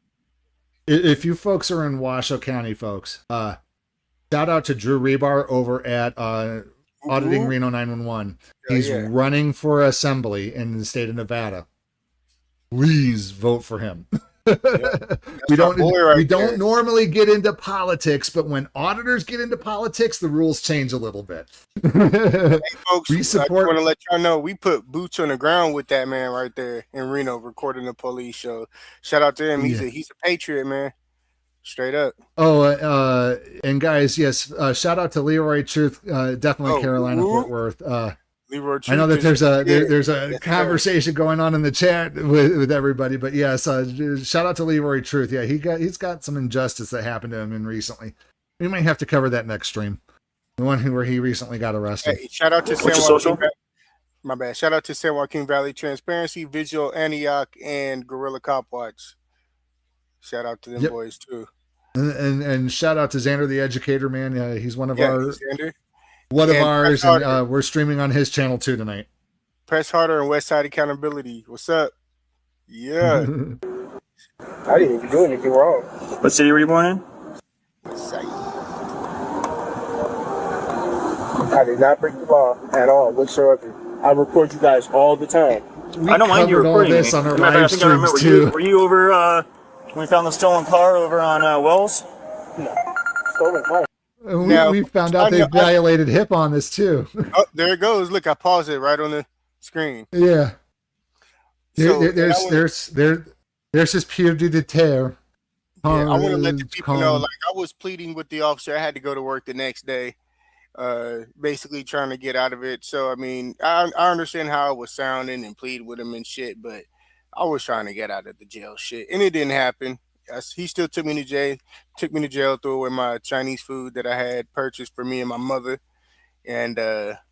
he? If you folks are in Washoe County, folks, shout out to Drew Rebar over at Auditing Reno 911. He's running for assembly in the state of Nevada. Please vote for him. We don't normally get into politics, but when auditors get into politics, the rules change a little bit. Hey, folks, I want to let y'all know we put boots on the ground with that man right there in Reno recording the police show. Shout out to him. He's a patriot, man. Straight up. Oh, and guys, yes, shout out to Leroy Truth, definitely Carolina Fort Worth. Leroy Truth, I know that there's a conversation going on in the chat with everybody, but yes, shout out to Leroy Truth. Yeah, he's got some injustice that happened to him recently. We might have to cover that next stream. The one where he recently got arrested. Hey, shout out to Shout out to San Joaquin Valley Transparency, Vigil, Antioch, and Gorilla Cop Watch. Shout out to them boys too. And shout out to Xander the Educator, man. He's one of ours. Xander. And we're streaming on his channel too tonight. Press Harder and Westside Accountability. What's up? Yeah. I didn't even do anything wrong. What city were you born in? I did not break the law at all whatsoever. I record you guys all the time. I don't mind you recording this on our me. live streams too. Were you over when we found the stolen car over on Wells? No. Stolen car. We found out they violated HIP on this too. Oh, there it goes. Look, I paused it right on the screen. Yeah. So, there's his pied de terre. Yeah, I want to let the people know, like, I was pleading with the officer. I had to go to work the next day, basically trying to get out of it. So, I mean, I understand how I was sounding and plead with him and shit, but I was trying to get out of the jail shit, and it didn't happen. He still took me to jail. Threw away my Chinese food that I had purchased for me and my mother. And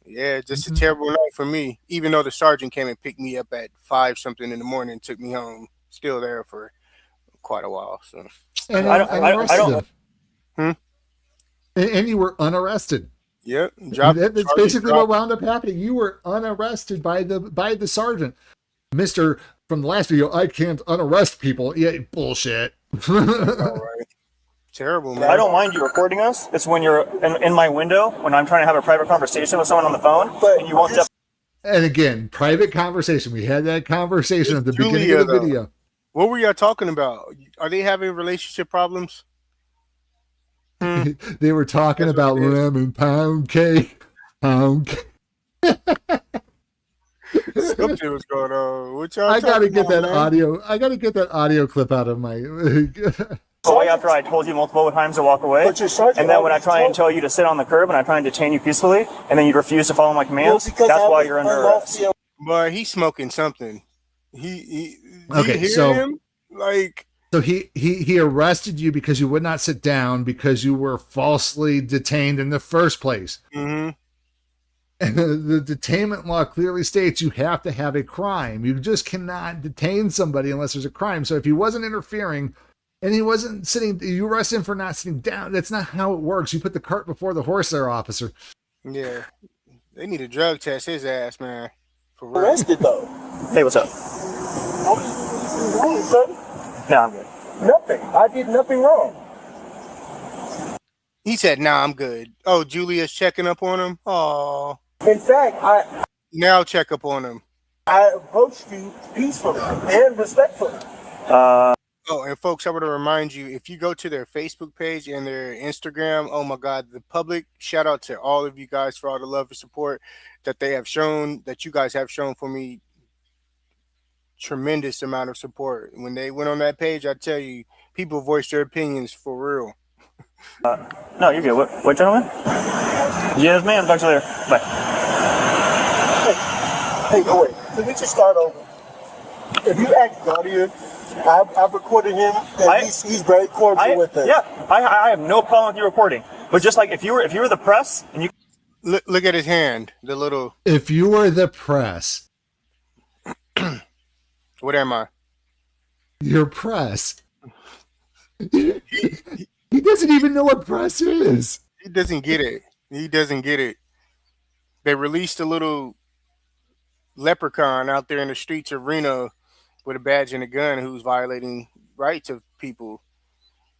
yeah, just a terrible night for me. Even though the sergeant came and picked me up at 5 something in the morning and took me home, still there for quite a while. So and you were unarrested. Yep. That's basically what wound up happening. You were unarrested by the sergeant. Mr. From the last video, I can't unarrest people. Yeah, bullshit. All right. Terrible, man. I don't mind you recording us. It's when you're in my window when I'm trying to have a private conversation with someone on the phone, and you won't just. And again, private conversation. We had that conversation at the beginning of the video. What were y'all talking about? Are they having relationship problems? They were talking about lemon pound cake. Something was going on. What y'all I gotta get that man? audio. I gotta get that audio clip out of my. Away after I told you multiple times to walk away, and then when I try and tell you to sit on the curb and I try and detain you peacefully, and then you refuse to follow my commands, that's why you're under arrest. But he's smoking something. He okay, so him? Like, so he arrested you because you would not sit down because you were falsely detained in the first place. Mm-hmm. And the detainment law clearly states you have to have a crime. You just cannot detain somebody unless there's a crime. So if he wasn't interfering and he wasn't sitting, you arrest him for not sitting down. That's not how it works. You put the cart before the horse there, officer. Yeah. They need a drug test his ass, man. For real. Arrested though. Hey, what's up? No, I'm good. Nothing. I did nothing wrong. He said, "Nah, I'm good." Oh, Julia's checking up on him. Oh. In fact, now check up on him. I approached you peacefully and respectfully. Oh, and folks, I want to remind you, if you go to their Facebook page and their Instagram, oh my God, the public, shout out to all of you guys for all the love and support that they have shown, that you guys have shown for me. Tremendous amount of support. When they went on that page, I tell you, people voiced their opinions for real. No, you're good. What gentleman? Yes, ma'am. Talk to you later. Bye. Hey, wait. Can we just start over? If you act gaudier, I've recorded him, and he's very cordial with it. Yeah, I have no problem with you recording. But just like if you were the press and you look at his hand, the little. If you were the press, what am I? You're press. He doesn't even know what press is. He doesn't get it. He doesn't get it. They released a little leprechaun out there in the streets of Reno with a badge and a gun who's violating rights of people.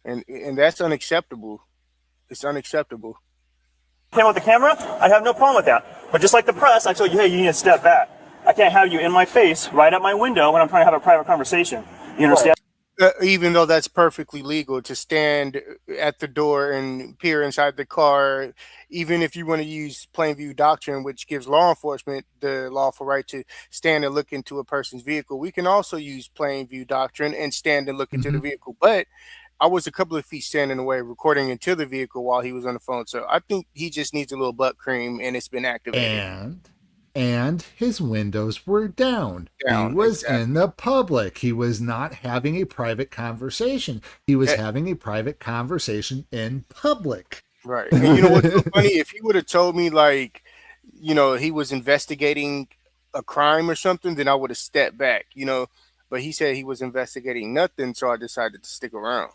And that's unacceptable. It's unacceptable. came with the camera, I'd have no problem with that. But just like the press, I told you, hey, you need to step back. I can't have you in my face right at my window when I'm trying to have a private conversation. You understand? Even though that's perfectly legal to stand at the door and peer inside the car, even if you want to use plain view doctrine, which gives law enforcement the lawful right to stand and look into a person's vehicle, we can also use plain view doctrine and stand and look into the vehicle. But I was a couple of feet standing away recording into the vehicle while he was on the phone. So I think he just needs a little butt cream and it's been activated. And his windows were down. He was in the public. He was not having a private conversation. He was having a private conversation in public. Right. And you know what's so funny? If he would have told me, like, you know, he was investigating a crime or something, then I would have stepped back, you know. But he said he was investigating nothing, so I decided to stick around.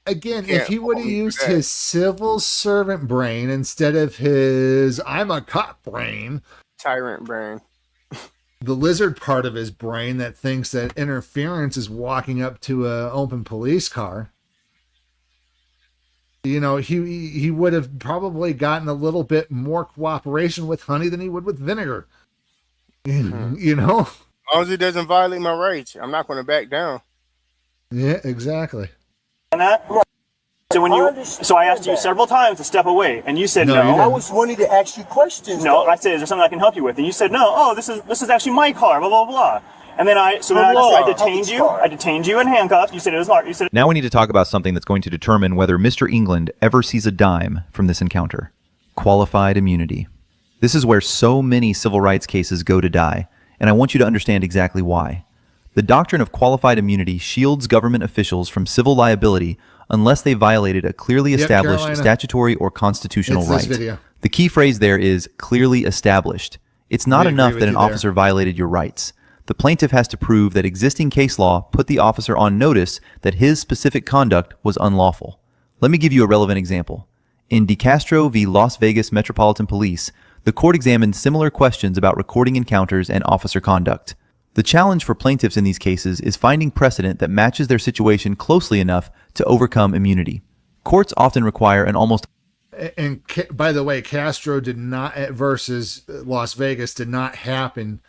Again, if he would have used his civil servant brain instead of his I'm a cop brain, tyrant brain, the lizard part of his brain that thinks that interference is walking up to an open police car, you know, he would have probably gotten a little bit more cooperation with honey than he would with vinegar. You know? As long as it doesn't violate my rights, I'm not going to back down. Yeah, exactly. So I asked you several times to step away, and you said no. I was wanting to ask you questions. No, I said, is there something I can help you with? And you said no. Oh, this is actually my car. Blah blah blah. And then I detained you. I detained you in handcuffs. You said it was not. You said. Now we need to talk about something that's going to determine whether Mr. England ever sees a dime from this encounter: qualified immunity. This is where so many civil rights cases go to die, and I want you to understand exactly why. The doctrine of qualified immunity shields government officials from civil liability unless they violated a clearly established statutory or constitutional right. The key phrase there is clearly established. It's not enough that an officer violated your rights. The plaintiff has to prove that existing case law put the officer on notice that his specific conduct was unlawful. Let me give you a relevant example. In Decherd v. Las Vegas Metropolitan Police, the court examined similar questions about recording encounters and officer conduct. The challenge for plaintiffs in these cases is finding precedent that matches their situation closely enough to overcome immunity. Courts often require an almost... And by the way, Castro did not, versus Las Vegas, did not happen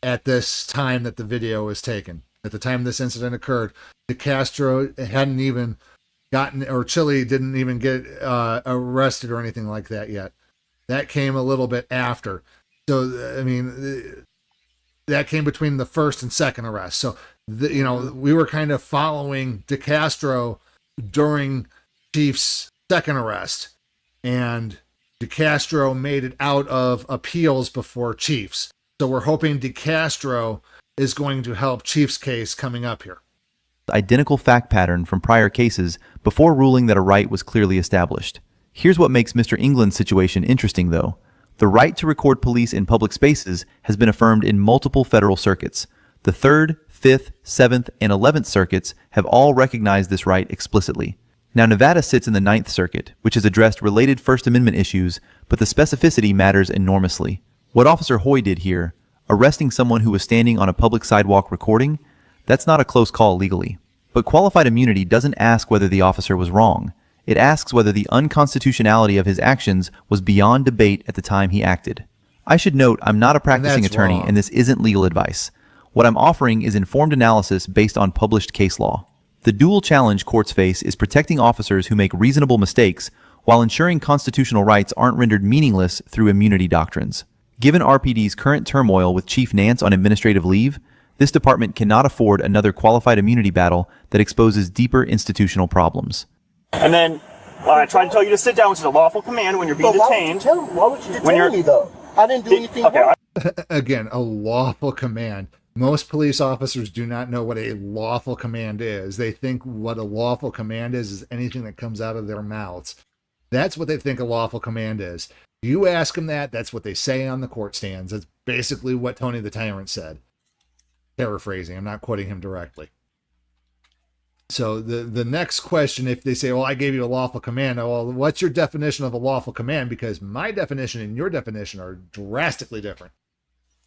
at this time that the video was taken. At the time this incident occurred, the Castro hadn't even gotten, or Chile didn't even get arrested or anything like that yet. That came a little bit after. So, I mean... that came between the first and second arrest. So, you know, we were kind of following Decherd during Chief's second arrest, and Decherd made it out of appeals before Chief's. So we're hoping Decherd is going to help Chief's case coming up here. Identical fact pattern from prior cases before ruling that a right was clearly established. Here's what makes Mr. England's situation interesting, though. The right to record police in public spaces has been affirmed in multiple federal circuits. The 3rd, 5th, 7th, and 11th circuits have all recognized this right explicitly. Now, Nevada sits in the 9th Circuit, which has addressed related First Amendment issues, but the specificity matters enormously. What Officer Hoy did here, arresting someone who was standing on a public sidewalk recording, that's not a close call legally. But qualified immunity doesn't ask whether the officer was wrong. It asks whether the unconstitutionality of his actions was beyond debate at the time he acted. I should note I'm not a practicing attorney, and this isn't legal advice. What I'm offering is informed analysis based on published case law. The dual challenge courts face is protecting officers who make reasonable mistakes while ensuring constitutional rights aren't rendered meaningless through immunity doctrines. Given RPD's current turmoil with Chief Nance on administrative leave, this department cannot afford another qualified immunity battle that exposes deeper institutional problems. And then I tried to tell you to sit down, which is a lawful command when you're being detained. Why would you detain me, though? I didn't do anything wrong. Again, a lawful command. Most police officers do not know what a lawful command is. They think what a lawful command is anything that comes out of their mouths. That's what they think a lawful command is. You ask them that, that's what they say on the court stands. That's basically what Tony the Tyrant said. Paraphrasing, I'm not quoting him directly. So the next question, if they say, well, I gave you a lawful command, well, what's your definition of a lawful command? Because my definition and your definition are drastically different.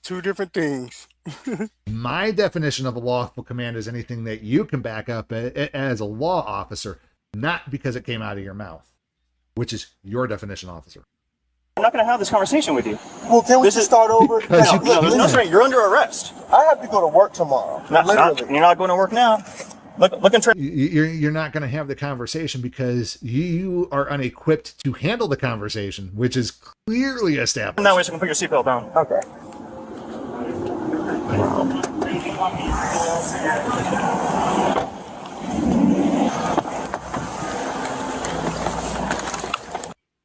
Two different things. My definition of a lawful command is anything that you can back up as a law officer, not because it came out of your mouth, which is your definition, officer. I'm not going to have this conversation with you. Well, can we just start over? No, sir, you're under arrest. I have to go to work tomorrow. You're not going to work now. You're not going to have the conversation because you are unequipped to handle the conversation, which is clearly established. Now we can put your seatbelt down. Okay.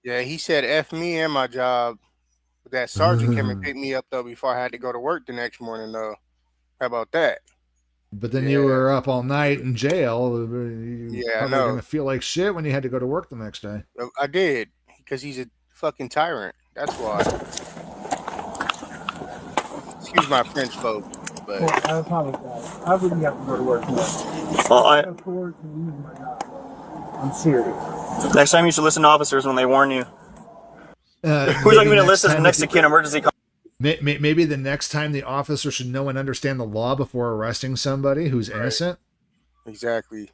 Yeah, he said F me and my job. That sergeant came and picked me up, though, before I had to go to work the next morning, though. How about that? But then you were up all night in jail. You're I know. Going to feel like shit when you had to go to work the next day. I did, because he's a fucking tyrant. That's why. Excuse my French, folks. But I apologize. I really have to go to work tomorrow. Well, I look forward to losing my job. I'm serious. Next time you should listen to officers when they warn you. Who's going to list as an execute emergency call? Maybe the next time the officer should know and understand the law before arresting somebody who's innocent. Exactly.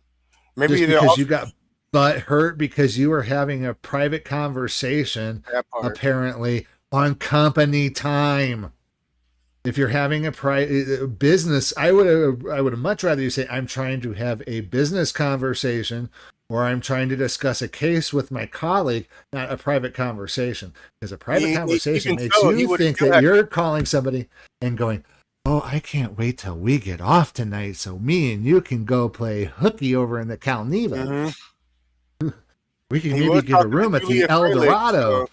Maybe just because you got butt hurt because you were having a private conversation, apparently on company time. If you're having a business, I would much rather you say, I'm trying to have a business conversation, or I'm trying to discuss a case with my colleague, not a private conversation. Because a private conversation makes you think that you're calling somebody and going, oh, I can't wait till we get off tonight so me and you can go play hooky over in the Calneva. We can maybe get a room at the El Dorado.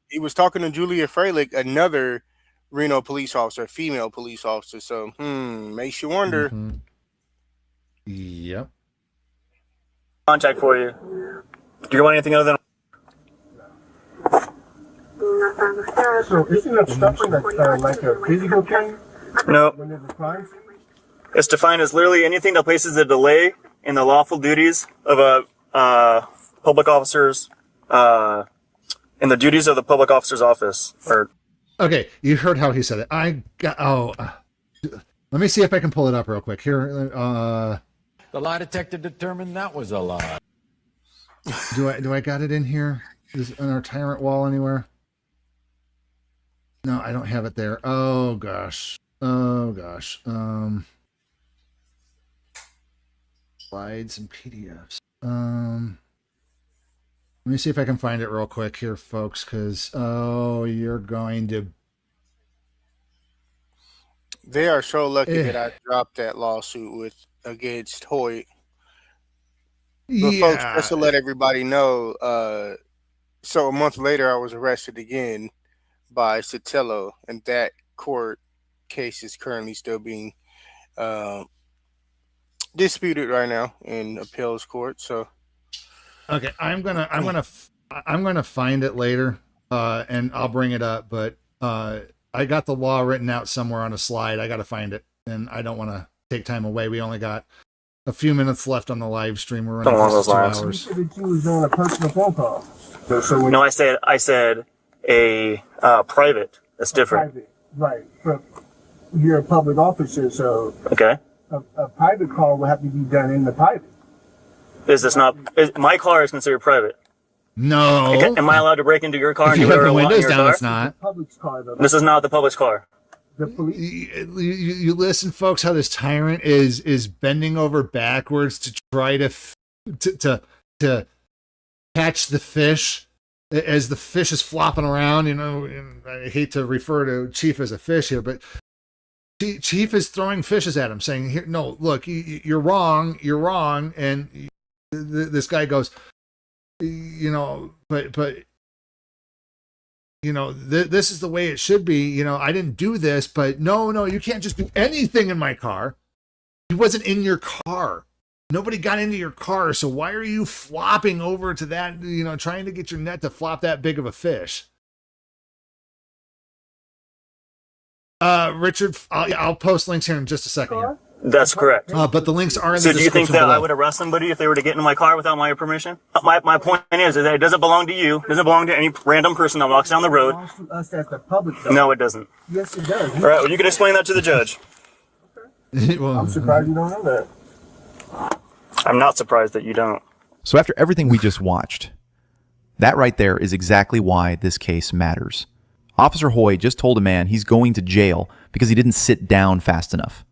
He was talking to Julia Freilich, another Reno police officer, female police officer. So, makes you wonder. Yep. Contact for you. Do you want anything other than? So isn't obstruction like a physical thing? No. When it's defined? It's defined as literally anything that places a delay in the lawful duties of a public officer's, in the duties of the public officer's office. Okay, you heard how he said it. Let me see if I can pull it up real quick here. The lie detector determined that was a lie. Do I got it in here? Is it on our tyrant wall anywhere? No, I don't have it there. Oh gosh. Slides and PDFs. Let me see if I can find it real quick here, folks, because you're going to. They are so lucky that I dropped that lawsuit against Hoyt. But folks, just to let everybody know, so a month later I was arrested again by Sotelo, and that court case is currently still being disputed right now in appeals court. So okay, I'm gonna find it later, and I'll bring it up. But I got the law written out somewhere on a slide. I got to find it, and I don't want to take time away. We only got a few minutes left on the live stream. We're running close to 2 hours. You said that you was doing a personal phone call. No, I said a private. That's different. Private, right? But you're a public officer, so okay. A private call will have to be done in the private. My car is considered private? No. Okay. Am I allowed to break into your car? If you have the windows down, it's not. Public's car, though. This is not the public's car. The police. You listen, folks, how this tyrant is bending over backwards to try to catch the fish as the fish is flopping around. You know, and I hate to refer to Chief as a fish here, but Chief is throwing fishes at him, saying, "Here, no, look, you're wrong, and this guy goes, but this is the way it should be. I didn't do this, but no, you can't just do anything in my car. He wasn't in your car. Nobody got into your car. So why are you flopping over to that, trying to get your net to flop that big of a fish?" Richard, I'll post links here in just a second. Here. That's correct. But the links are in the description. So do you think that below. I would arrest somebody if they were to get into my car without my permission? My point is that it doesn't belong to you. It doesn't belong to any random person that walks down the road. It belongs to us as the public, though. No, it doesn't. Yes, it does. All right, well, you can explain that to the judge. Well, I'm surprised you don't know that. I'm not surprised that you don't. So after everything we just watched, that right there is exactly why this case matters. Officer Hoy just told a man he's going to jail because he didn't sit down fast enough.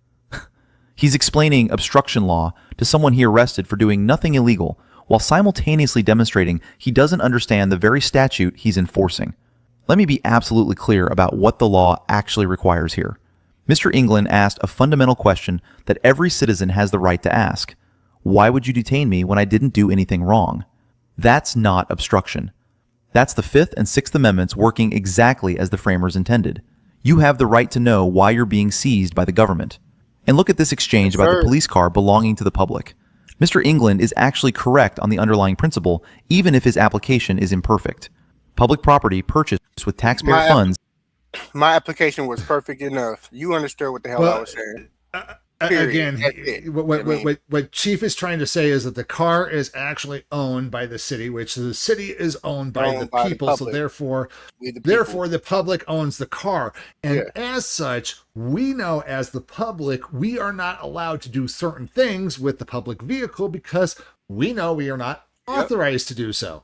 He's explaining obstruction law to someone he arrested for doing nothing illegal while simultaneously demonstrating he doesn't understand the very statute he's enforcing. Let me be absolutely clear about what the law actually requires here. Mr. England asked a fundamental question that every citizen has the right to ask. Why would you detain me when I didn't do anything wrong? That's not obstruction. That's the Fifth and Sixth Amendments working exactly as the framers intended. You have the right to know why you're being seized by the government. And look at this exchange about the police car belonging to the public. Mr. England is actually correct on the underlying principle, even if his application is imperfect. Public property purchased with taxpayer funds. My application was perfect enough. You understood what the hell I was saying. Period. Again, what Chief is trying to say is that the car is actually owned by the city, which the city is owned by the people. So therefore, the public owns the car. And as such, we know as the public, we are not allowed to do certain things with the public vehicle because we know we are not authorized to do so.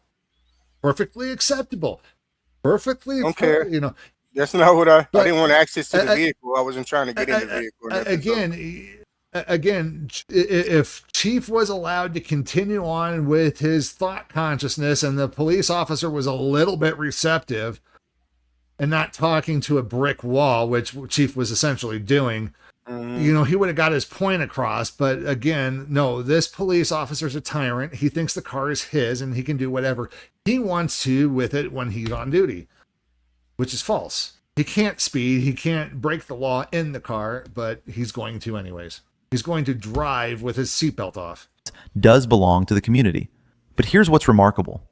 Perfectly acceptable. Perfectly, don't care. You know, that's not what I didn't want access to the vehicle. I wasn't trying to get in the vehicle. Again, if Chief was allowed to continue on with his thought consciousness and the police officer was a little bit receptive and not talking to a brick wall, which Chief was essentially doing, you know, he would have got his point across. But again, no, this police officer's a tyrant. He thinks the car is his and he can do whatever he wants to with it when he's on duty, which is false. He can't speed. He can't break the law in the car, but he's going to anyways. He's going to drive with his seatbelt off. Does belong to the community. But here's what's remarkable.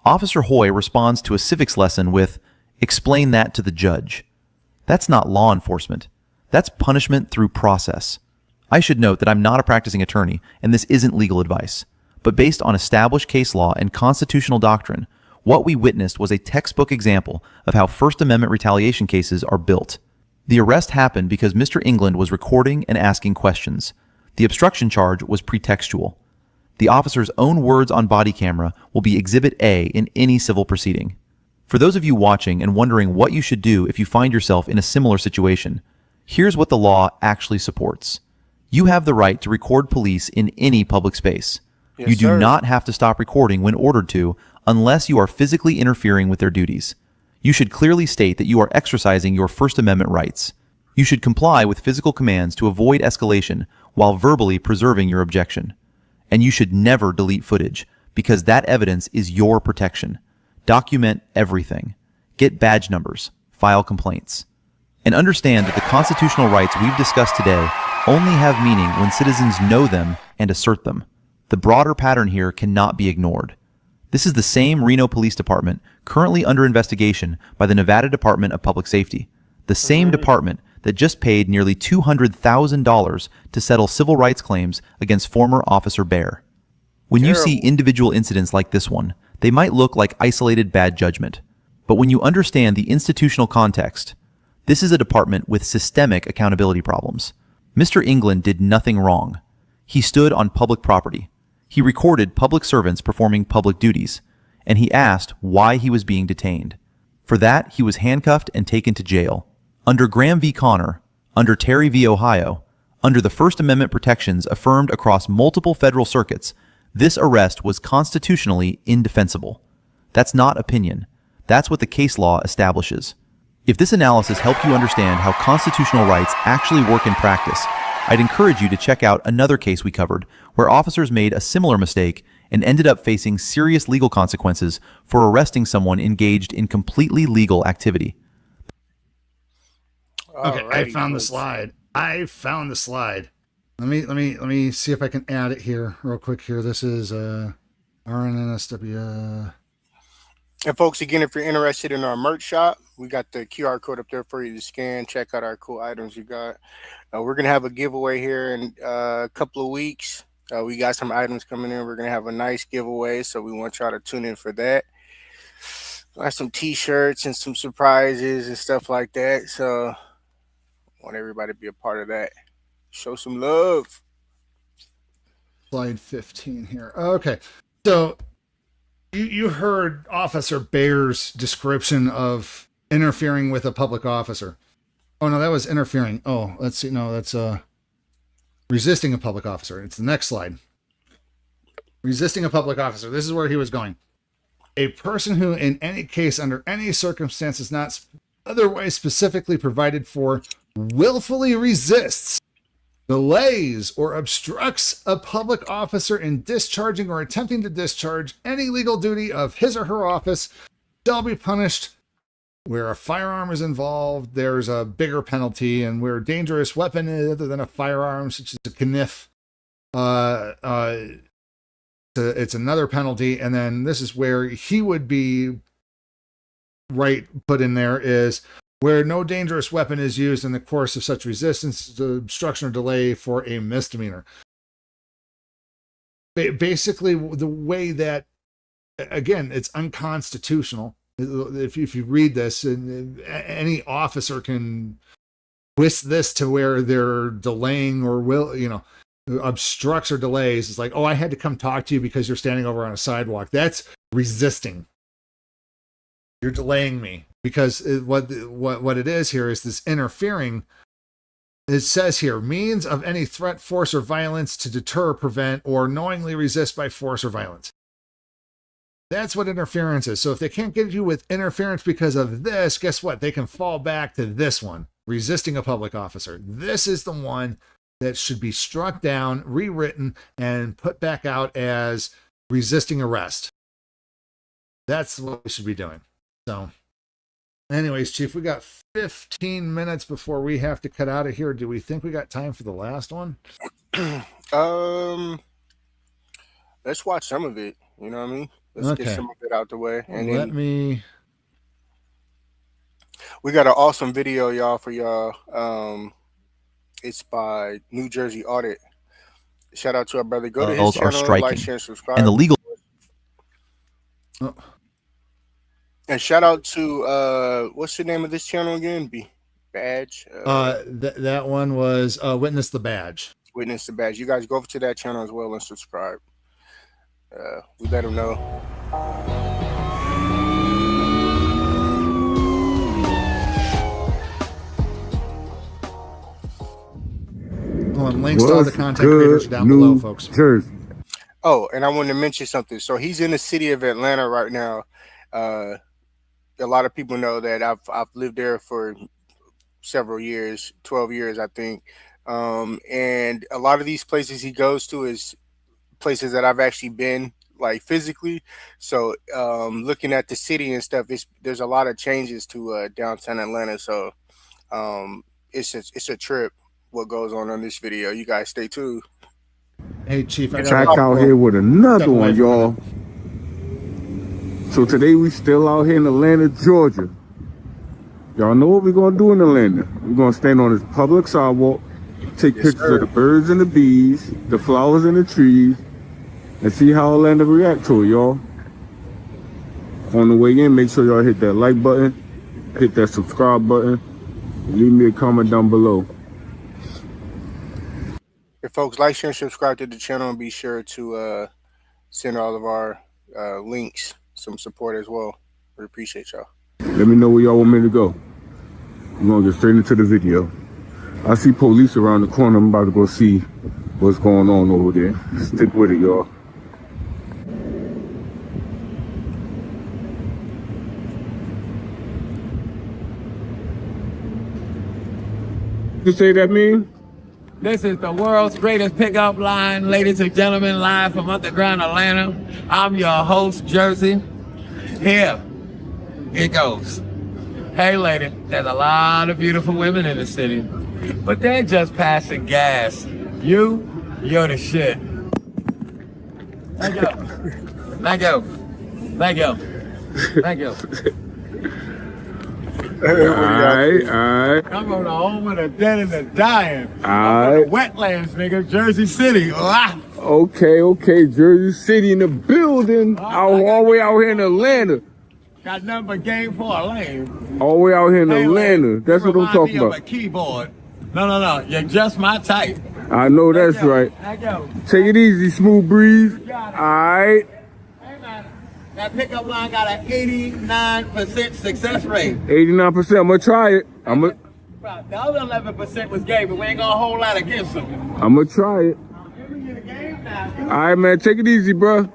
Officer Hoy responds to a civics lesson with, "Explain that to the judge." That's not law enforcement. That's punishment through process. I should note that I'm not a practicing attorney, and this isn't legal advice. But based on established case law and constitutional doctrine, what we witnessed was a textbook example of how First Amendment retaliation cases are built. The arrest happened because Mr. England was recording and asking questions. The obstruction charge was pretextual. The officer's own words on body camera will be Exhibit A in any civil proceeding. For those of you watching and wondering what you should do if you find yourself in a similar situation, here's what the law actually supports. You have the right to record police in any public space. Yes, you do sir. not have to stop recording when ordered to unless you are physically interfering with their duties. You should clearly state that you are exercising your First Amendment rights. You should comply with physical commands to avoid escalation while verbally preserving your objection. And you should never delete footage because that evidence is your protection. Document everything. Get badge numbers. File complaints. And understand that the constitutional rights we've discussed today only have meaning when citizens know them and assert them. The broader pattern here cannot be ignored. This is the same Reno Police Department currently under investigation by the Nevada Department of Public Safety, the same department that just paid nearly $200,000 to settle civil rights claims against former Officer Bear. When you see individual incidents like this one, they might look like isolated bad judgment. But when you understand the institutional context, this is a department with systemic accountability problems. Mr. England did nothing wrong. He stood on public property. He recorded public servants performing public duties, and he asked why he was being detained. For that, he was handcuffed and taken to jail. Under Graham v. Connor, under Terry v. Ohio, under the First Amendment protections affirmed across multiple federal circuits, this arrest was constitutionally indefensible. That's not opinion. That's what the case law establishes. If this analysis helped you understand how constitutional rights actually work in practice, I'd encourage you to check out another case we covered where officers made a similar mistake and ended up facing serious legal consequences for arresting someone engaged in completely legal activity. Okay, I found the slide. Let me see if I can add it here real quick here. This is RNNSW. And folks, again, if you're interested in our merch shop, we got the QR code up there for you to scan. Check out our cool items you got. We're going to have a giveaway here in a couple of weeks. We got some items coming in. We're going to have a nice giveaway, so we want y'all to tune in for that. Got some t-shirts and some surprises and stuff like that. So I want everybody to be a part of that. Show some love. Slide 15 here. Okay. So you heard Officer Bear's description of interfering with a public officer. Oh, no, that was interfering. Oh, let's see. No, that's resisting a public officer. It's the next slide. Resisting a public officer. This is where he was going. A person who, in any case, under any circumstances not otherwise specifically provided for, willfully resists, delays, or obstructs a public officer in discharging or attempting to discharge any legal duty of his or her office shall be punished. Where a firearm is involved, there's a bigger penalty, and where a dangerous weapon other than a firearm, such as a knife, it's another penalty. And then this is where he would be put in there is where no dangerous weapon is used in the course of such resistance, obstruction, or delay for a misdemeanor. Basically, the way that, again, it's unconstitutional. If you read this, any officer can twist this to where they're delaying or obstructs or delays. It's like, oh, I had to come talk to you because you're standing over on a sidewalk. That's resisting. You're delaying me because what it is here is this interfering. It says here, means of any threat, force, or violence to deter, prevent, or knowingly resist by force or violence. That's what interference is. So if they can't get you with interference because of this, guess what? They can fall back to this one, resisting a public officer. This is the one that should be struck down, rewritten, and put back out as resisting arrest. That's what we should be doing. So, anyways, Chief, we got 15 minutes before we have to cut out of here. Do we think we got time for the last one? Let's watch some of it. You know what I mean? Let's get some of it out the way. And we got an awesome video, y'all, for y'all. It's by New Jersey Audit. Shout out to our brother. Go to his channel, like, share, subscribe. And the legal. And shout out to what's the name of this channel again? Badge. That one was Witness the Badge. Witness the Badge. You guys go over to that channel as well and subscribe. We let them know. And links to all the content creators down below, folks. Jersey. Oh, and I wanted to mention something. So he's in the city of Atlanta right now. A lot of people know that I've lived there for several years, 12 years, I think. And a lot of these places he goes to is places that I've actually been, like, physically. So looking at the city and stuff, there's a lot of changes to downtown Atlanta. So it's a trip what goes on this video. You guys stay tuned. Hey, Chief, Track out here with another one, y'all. So today we still out here in Atlanta, Georgia. Y'all know what we're gonna do in Atlanta. We're gonna stand on this public sidewalk, take pictures of the birds and the bees, the flowers and the trees, and see how Atlanta react to it, y'all. On the way in, make sure y'all hit that like button, hit that subscribe button, and leave me a comment down below. If folks like, share, and subscribe to the channel, and be sure to send all of our links some support as well. We appreciate y'all. Let me know where y'all want me to go. I'm gonna get straight into the video. I see police around the corner. I'm about to go see what's going on over there. Stick with it, y'all. You say that mean? This is the world's greatest pickup line, ladies and gentlemen, live from underground Atlanta. I'm your host, Jersey. Here it goes. Hey, lady, there's a lot of beautiful women in the city, but they're just passing gas. You're the shit. Thank you. Thank you. Thank you. Thank you. Alright. I'm going to home with the dead and the dying. Alright. Wetlands, nigga, Jersey City. Ah. Okay, Jersey City in the building. All the way out here in Atlanta. Got nothing but game for a lane. All the way out here in Atlanta. That's what I'm talking about. A keyboard. No. You're just my type. I know that's right. Take it easy, smooth breeze. Alright. Hey, man. That pickup line got an 89% success rate. 89%. I'm gonna try it. The other 11% was gay, but we ain't gonna hold that against them. I'm gonna try it. All right, man. Take it easy, bro.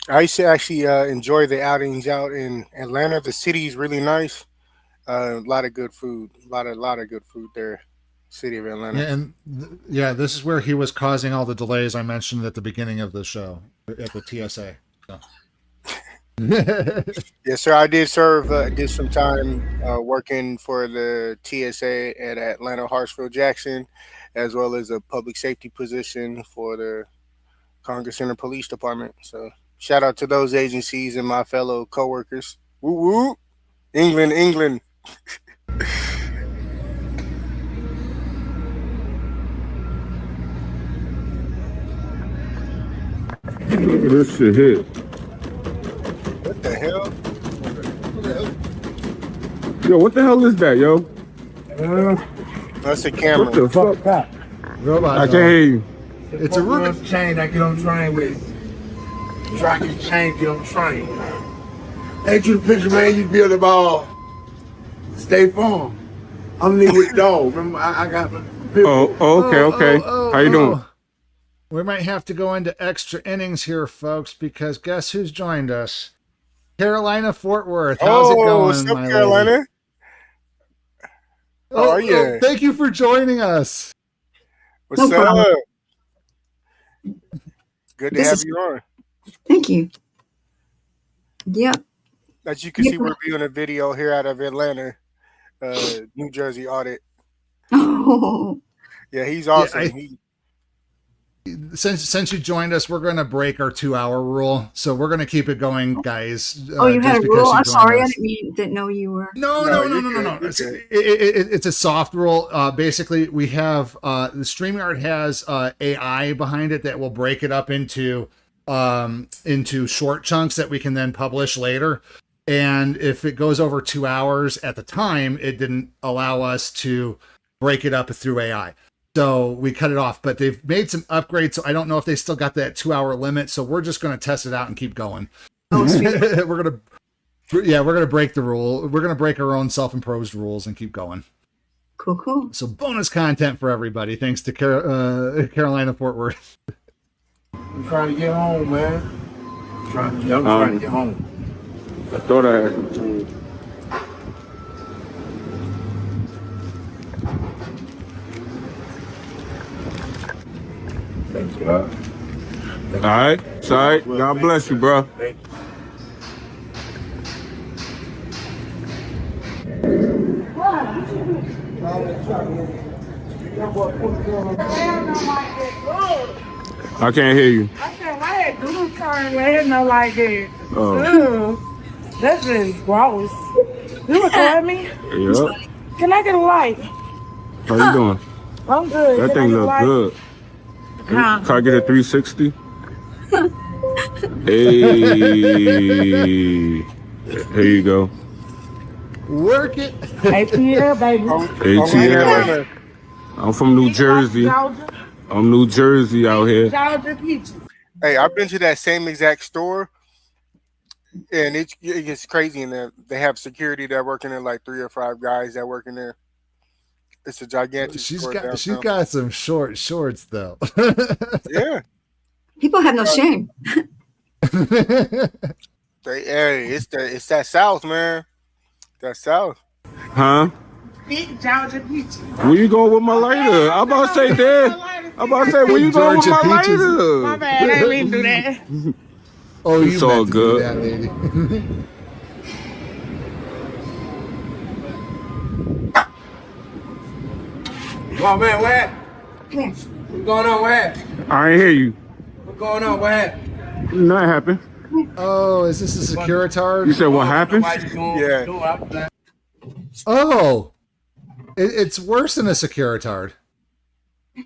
I used to actually enjoy the outings out in Atlanta. The city is really nice. A lot of good food. A lot of good food there. City of Atlanta. Yeah, and this is where he was causing all the delays I mentioned at the beginning of the show at the TSA. So. Yes, sir. I did serve. Did some time working for the TSA at Atlanta, Hartsfield, Jackson, as well as a public safety position for the Congress Center Police Department. So shout out to those agencies and my fellow coworkers. Woo woo, England, England. This shit hit. What the hell? Yo, what the hell is that, yo? That's a camera. What the fuck? Robot. I can't hear you. It's a Rubik's chain I get on the train with. Try to get chain, get on the train. Ain't you the picture, man? You build a ball. Stay Farm. I'm living with dog. Remember, I got my Okay. How you doing? We might have to go into extra innings here, folks, because guess who's joined us? Carolina Fort Worth. How's it going, what's up, my Carolina? lady? How are you? Oh, thank you for joining us. What's No up? problem. Good to This have is- you on. Thank you. Yep. As you can see, we're viewing a video here out of Atlanta, New Jersey audit. Oh. Yeah, he's awesome. Since you joined us, we're going to break our 2-hour rule, so we're going to keep it going, guys. Oh, you had just a because rule? you I'm joined sorry. us. Didn't know you were. No. It's a soft rule. Basically, we have the StreamYard has AI behind it that will break it up into short chunks that we can then publish later. And if it goes over 2 hours at the time, it didn't allow us to break it up through AI. So we cut it off, but they've made some upgrades. So I don't know if they still got that 2-hour limit. So we're just going to test it out and keep going. Oh, we're going to break the rule. We're going to break our own self-imposed rules and keep going. Cool. So bonus content for everybody. Thanks to Carolina Fort Worth. I'm trying to get home, man. I'm trying to get home. I thought I had some food. Thanks, God. All right. Sorry. God bless you, bro. I can't hear you. I said, why that dude turn red no like that? Oh. That's just gross. You recording me? Yep. Can I get a light? How you doing? I'm good. That Can I thing get a look light? good. Huh? Can I get a 360? Hey. Here you go. Work it. ATL, baby. ATL. I'm from New Jersey. I'm New Jersey out here. Georgia peaches. Hey, I've been to that same exact store, and it gets crazy in there. They have security that work in there, like 3 or 5 guys that work in there. It's a gigantic store downtown. She's got some short shorts though. Yeah. People have no shame. Hey, it's that South, man. That South. Huh? Big Georgia peaches. Where you going with my lighter? I'm about to say that. I'm about to say, where you going with my lighter? My bad, I didn't mean to do that. Oh, It's you all meant to do good. that, lady. Come on, man, what? What's going on, what? I ain't hear you. What's going on, what? Nothing happened. Oh, is this a Securitard? You said what happened? Yeah. Oh, it's worse than a Securitard.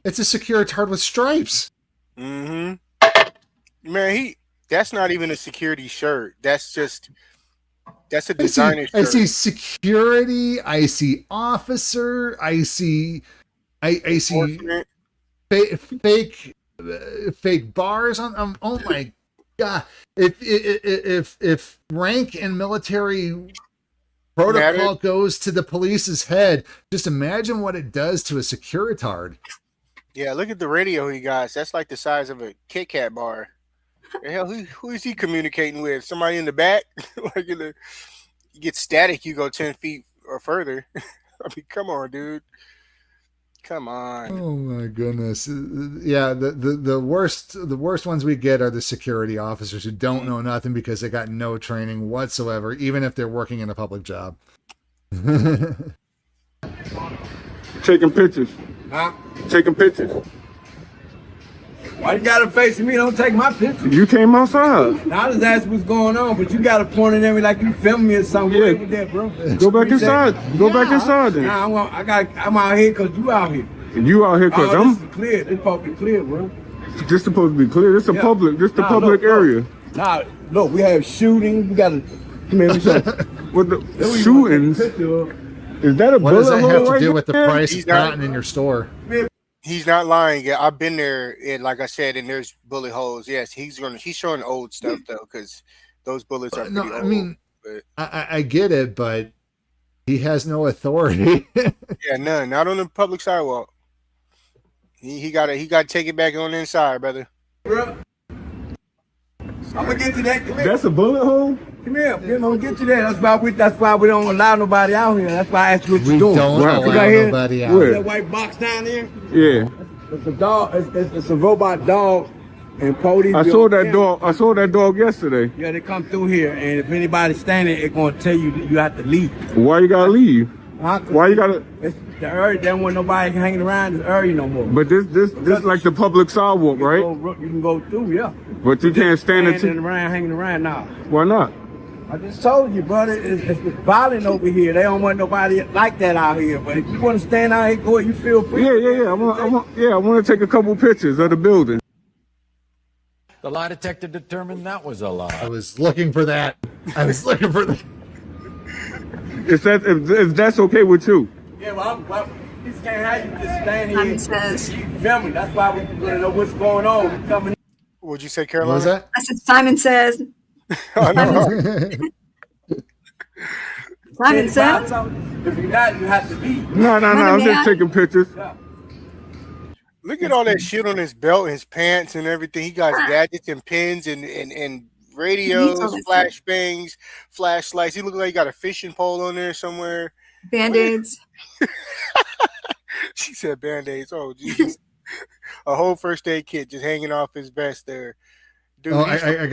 It's a Securitard with stripes. Mm-hmm. Man, that's not even a security shirt. That's a designer shirt. I see security. I see officer. I see fake bars on. Oh my god! If rank and military protocol goes to the police's head, just imagine what it does to a Securitard. Yeah, look at the radio he got. That's like the size of a Kit Kat bar. The hell, who is he communicating with? Somebody in the back? Like you get static, you go 10 feet or further. I mean, come on, dude. Come on. Oh my goodness. Yeah, the worst ones we get are the security officers who don't know nothing because they got no training whatsoever, even if they're working in a public job. Taking pictures. Huh? Taking pictures. Why you gotta face me? Don't take my picture. You came outside. Now I just asked what's going on, but you got to point it at me like you filming me or something. Yeah. With that, bro. Go back inside. Go back inside then. Nah, I'm out here because you out here. You out here because This is clear. This supposed to be clear, bro. This supposed to be clear. This a public. This the public area. Nah, look, we have shooting. We got to. Come here, With the shootings. Is that a What does bullet that have hole to right do with the there? price of cotton in your store? He's not lying. Yeah, I've been there, and like I said, and there's bullet holes. Yes, he's showing old stuff though, because those bullets are pretty old. I mean, but, I get it, but he has no authority. yeah, none. Not on the public sidewalk. He got to take it back on the inside, brother. Bro, I'm gonna get to that. That's a bullet hole. Come here. I'm gonna get to that. That's why we don't allow nobody out here. That's why I asked you what you're doing. Don't Right. allow nobody out. That white box down there. Yeah. It's a dog. It's a robot dog. And police. I saw that dog. I saw that dog yesterday. Yeah, they come through here, and if anybody's standing, it's gonna tell you that you have to leave. Why you gotta leave? Why you gotta? It's the area. Then when nobody hanging around this area no more. But this like the public sidewalk, right? You can go through, yeah. But you can't stand it. Standing around, hanging around now. Why not? I just told you, brother, it's violent over here. They don't want nobody like that out here. But if you want to stand out here, go ahead, you feel free. Yeah. I want to take a couple pictures of the building. The lie detector determined that was a lie. I was looking for that. If that's okay with you. Yeah, well, you just can't have you just stand here. Simon says. Filming. That's why we want to know what's going on. We coming. What'd you say, Caroline? What was that? I said, Simon says. Simon says. If you're not, you have to leave. No. I'm just taking pictures. Look at all that shit on his belt, his pants, and everything. He got gadgets and pins and radios, flashbangs, flashlights. He looks like he got a fishing pole on there somewhere. Band-Aids. She said Band-Aids. Oh, Jesus. A whole first aid kit just hanging off his vest there. Dude, I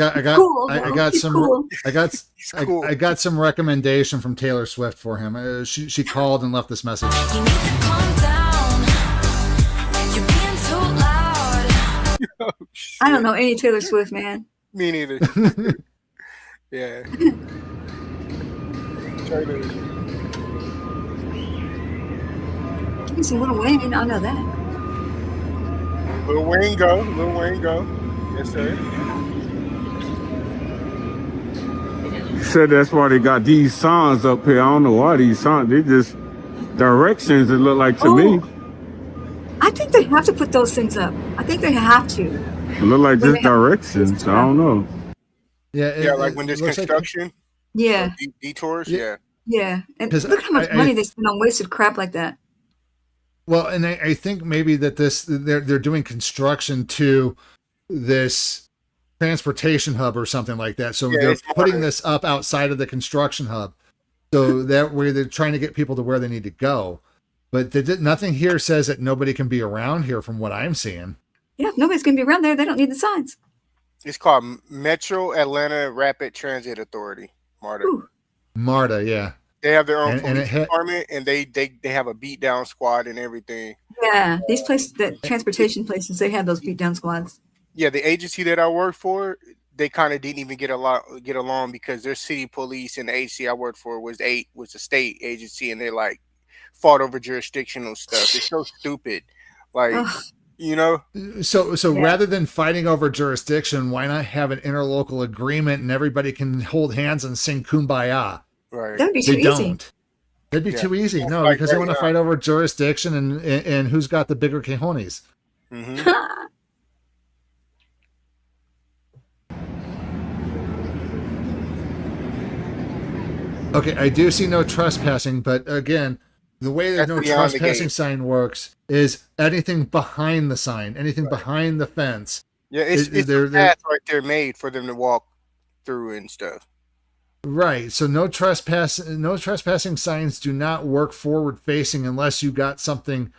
got some recommendation from Taylor Swift for him. She called and left this message. You need to calm down. You're being too loud. I don't know any Taylor Swift, man. Me neither. Yeah. Give me some Little Wayne. I know that. Lil Wayne go. Yes, sir. Said that's why they got these signs up here. I don't know why these signs. They just directions. It look like to me. I think they have to put those things up. I think they have to. It look like just directions. I don't know. Yeah, like when there's construction. Yeah. Detours. Yeah. Yeah. And look how much money they spend on wasted crap like that. Well, and I think maybe that they're doing construction to this transportation hub or something like that. So they're putting this up outside of the construction hub, so that way they're trying to get people to where they need to go. But nothing here says that nobody can be around here, from what I'm seeing. Yeah, if nobody's going to be around there, they don't need the signs. It's called Metro Atlanta Rapid Transit Authority, MARTA. Ooh. MARTA, yeah. They have their own police department, and they have a beat down squad and everything. Yeah, these places, that transportation places, they have those beat down squads. Yeah, the agency that I worked for, they kind of didn't even get along because their city police and the agency I worked for was a state agency, and they like fought over jurisdictional stuff. It's so stupid, like. Ugh. You know, so rather than fighting over jurisdiction, why not have an interlocal agreement and everybody can hold hands and sing Kumbaya? Right. That'd be too easy. That'd be too easy. No, because they want to fight over jurisdiction and who's got the bigger cojones. Mm-hmm. Okay, I do see no trespassing, but again, the way that no trespassing sign works is anything behind the sign, anything behind the fence Yeah, it's a path right there made for them to walk through and stuff. Right. So no trespassing signs do not work forward facing unless you got something.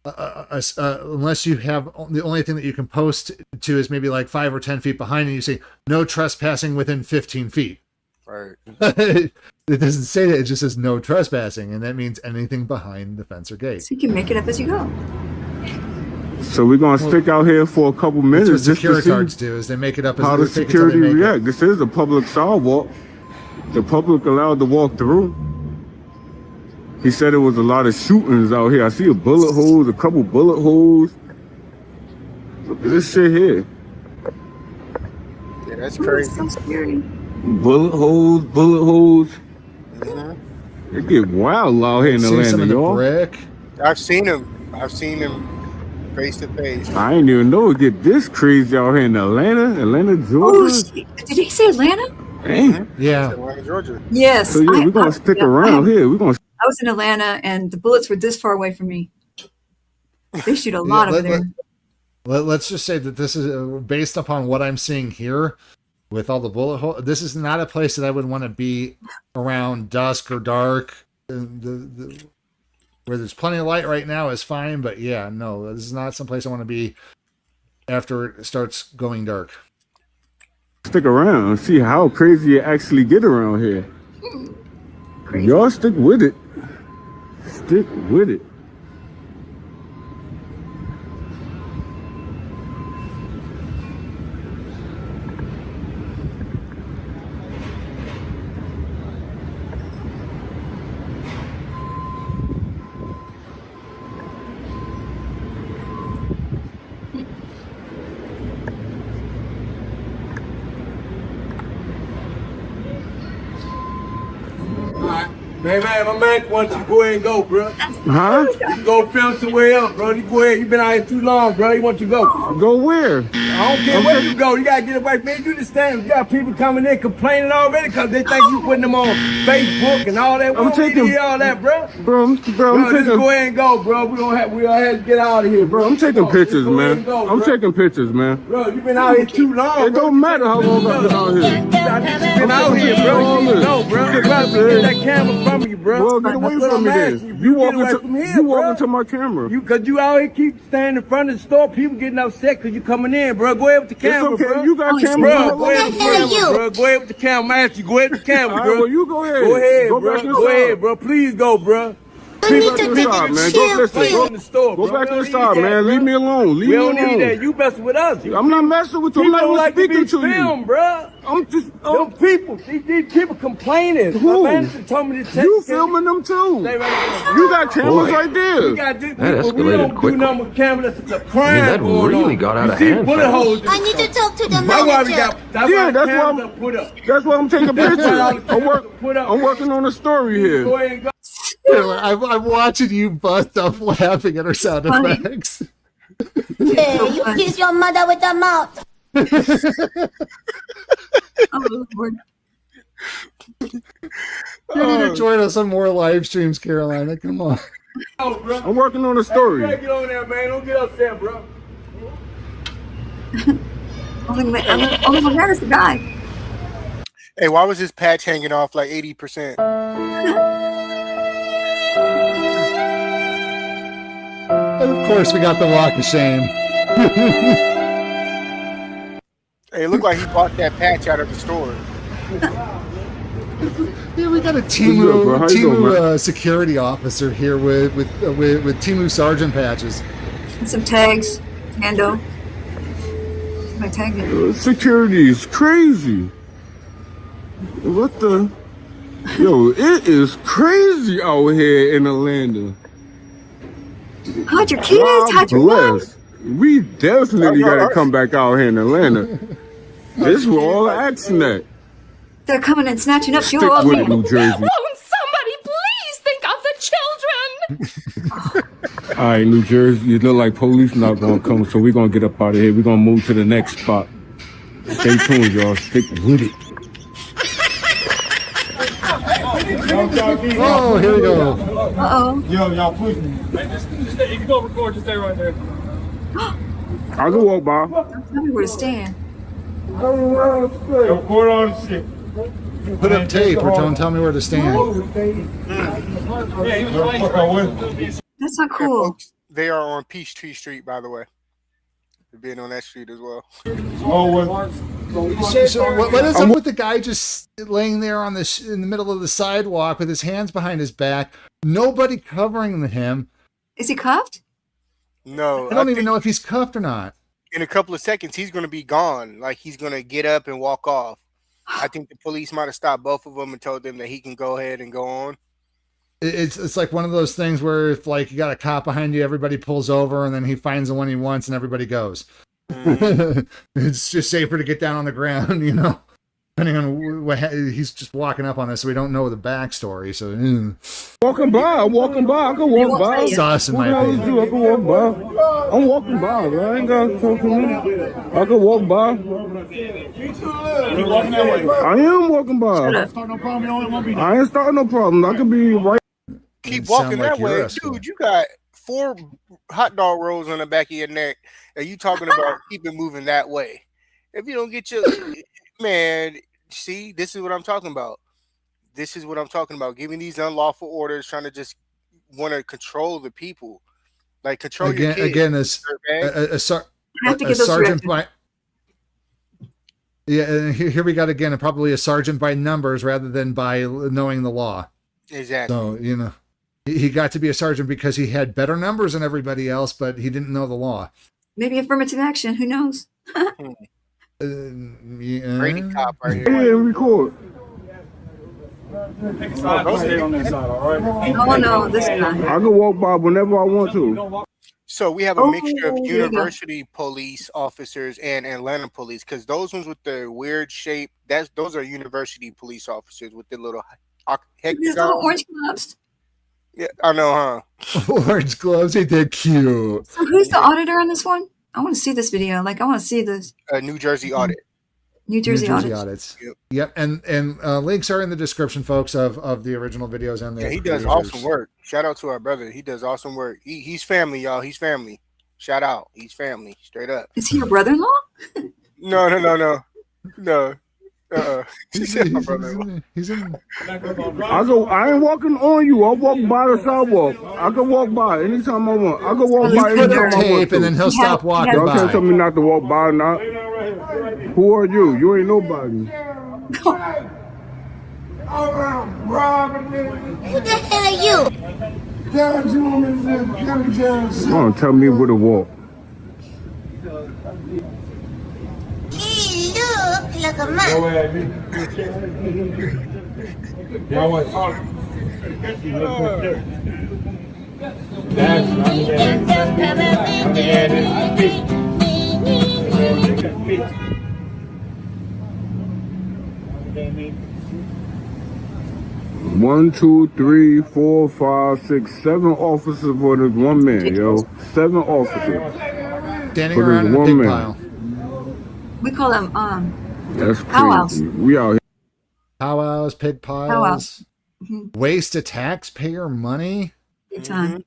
Unless you have the only thing that you can post to is maybe like 5 or 10 feet behind, and you say no trespassing within 15 feet. Right. It doesn't say that. It just says no trespassing, and that means anything behind the fence or gate. So you can make it up as you go. So we're gonna stick out here for a couple minutes. That's what just to security see guards do. Is they make it up as how they the take it till they security make it. react. This is a public sidewalk. The public allowed to walk through. He said it was a lot of shootings out here. I see a bullet holes, a couple bullet holes. Look at this shit here. Yeah, that's crazy. So scary. Bullet holes, bullet holes. It get wild out here in Atlanta, y'all. Brick. I've seen him face to face. I ain't even know it get this crazy out here in Atlanta, Georgia. Did he say Atlanta? Dang. Yeah. Atlanta, Georgia. Yes. So yeah, we're gonna stick around here. We're gonna. I was in Atlanta, and the bullets were this far away from me. They shoot a lot over there. Let's just say that this is based upon what I'm seeing here with all the bullet holes. This is not a place that I would want to be around dusk or dark. Where there's plenty of light right now is fine, but yeah, no, this is not some place I want to be after it starts going dark. Stick around and see how crazy it actually get around here. Y'all stick with it. Stick with it. Man, my man wants you to go ahead and go, bro. Huh? You go film somewhere else, bro. You go ahead. You been out here too long, bro. He wants you to go. Go where? I don't care where you go. You gotta get away. Man, you understand? You got people coming in complaining already because they think you putting them on Facebook and all that. We don't need to hear all that, bro. Bro, just go ahead and go, bro. We don't have to get out of here, bro. I'm taking pictures, man. I'm taking pictures, man. Bro, you been out here too long. It don't matter how long I've been out here. You been out here, bro. You know, bro. Get that camera from you, bro. Bro, get away from me then. You walking to my camera. Cause you out here keep standing in front of the store, people getting upset cause you coming in, bro. Go ahead with the camera, okay. bro. You got camera. Bro, go ahead with the camera, bro. Go ahead with the camera. I ask you, go ahead with the camera, bro. Well, you go ahead. Go ahead, go bro. Back Go ahead, bro. Please go, bro. Go back inside, man. Go in the store. Go back inside, man. Leave me alone. Leave me alone. We don't need that. You messing with us. I'm not messing with you. I'm not like speaking to you. Bro. I'm just them people. These people complaining. Who? My manager told me to take you filming them too. You got cameras right there. We got this that people. escalated We don't quickly. do nothing with cameras. That's a crime. I mean, that going really on. got out of You see hand. bullet holes. I need to talk to the That's why we manager. got. That's Yeah, why that's the why cameras are put up. That's why I'm taking pictures. I'm working on a story here. Go ahead and go. I'm watching you bust up laughing at our sound effects. Hey, you kiss your mother with the mouth. Oh, Lord. You need to join us on more live streams, Carolina. Come on. Oh, bro. I'm working on a story. Hey, get on there, man. Don't get upset, bro. Only my dad is the guy. Hey, why was this patch hanging off like 80%? Of course, we got the walk of shame. Hey, it looked like he bought that patch out of the store. Yeah, we got a Timu security officer here with Timu sergeant patches. And some tags. Hando. My tag. Security is crazy. What the? Yo, it is crazy out here in Atlanta. Hide your kids. Hide your wife. We definitely got to come back out here in Atlanta. This is where all the action at. They're coming and snatching up Stick your with it, New Jersey. Won't somebody please think of the children? All right, New Jersey, you look like police not gonna come, so we're gonna get up out of here. We're gonna move to the next spot. Stay tuned, y'all. Stick with it. Oh, here we go. Uh-oh. Yo, y'all push me. You can go record, just stay right there. I can walk by. Don't tell me where to stand. Put up tape or don't tell me where to stand. That's not cool. Folks, they are on Peachtree Street, by the way. They're being on that street as well. So what is up with the guy just laying there on in the middle of the sidewalk with his hands behind his back? Nobody covering him. Is he cuffed? No. I don't even know if he's cuffed or not. In a couple of seconds, he's going to be gone. Like, he's going to get up and walk off. I think the police might have stopped both of them and told them that he can go ahead and go on. It's like one of those things where if like you got a cop behind you, everybody pulls over and then he finds the one he wants and everybody goes. It's just safer to get down on the ground, you know. Depending on what he's just walking up on us, so we don't know the backstory. So walking by, I'm walking by. I can walk by. Sauce in my opinion. I can walk by. I'm walking by. Bro. I ain't got to talk to me. I can walk by. I am walking by. I ain't starting no problem. I can be right. Keep walking that way, dude. You got 4 hot dog rolls on the back of your neck, and you talking about keep it moving that way. If you don't get your man, see, this is what I'm talking about. This is what I'm talking about. Giving these unlawful orders, trying to just want to control the people, like control your kids. Again, a sergeant by. Yeah, and here we got again, probably a sergeant by numbers rather than by knowing the law. Exactly. So you know, he got to be a sergeant because he had better numbers than everybody else, but he didn't know the law. Maybe affirmative action. Who knows? Brady cop right here. Yeah, record. Oh no, this guy. I can walk by whenever I want to. So we have a mixture of university police officers and Atlanta police, because those ones with the weird shape, those are university police officers with the little These little orange gloves. Yeah, I know, huh? Orange gloves, ain't that cute? So who's the auditor on this one? I want to see this video. Like, I want to see this. New Jersey audit. New Jersey audits. Yep. And links are in the description, folks, of the original videos and the he does awesome work. Shout out to our brother. He does awesome work. He's family, y'all. He's family. Shout out. He's family. Straight up. Is he your brother-in-law? No. He's in. I ain't walking on you. I'll walk by the sidewalk. I can walk by anytime I want. I can walk by anytime I want. And then he'll stop walking Y'all by. can't tell me not to walk by now. Who are you? You ain't nobody. Who the hell are you? Come on, tell me where to walk. He look like a man. One, 2, 3, 4, 5, 6, 7 officers for this one man, yo. 7 officers. Standing around in the pig pile. We call them That's powwows. crazy. We out here. Powwows, pig piles. Powwows. Waste of taxpayer money. Big time.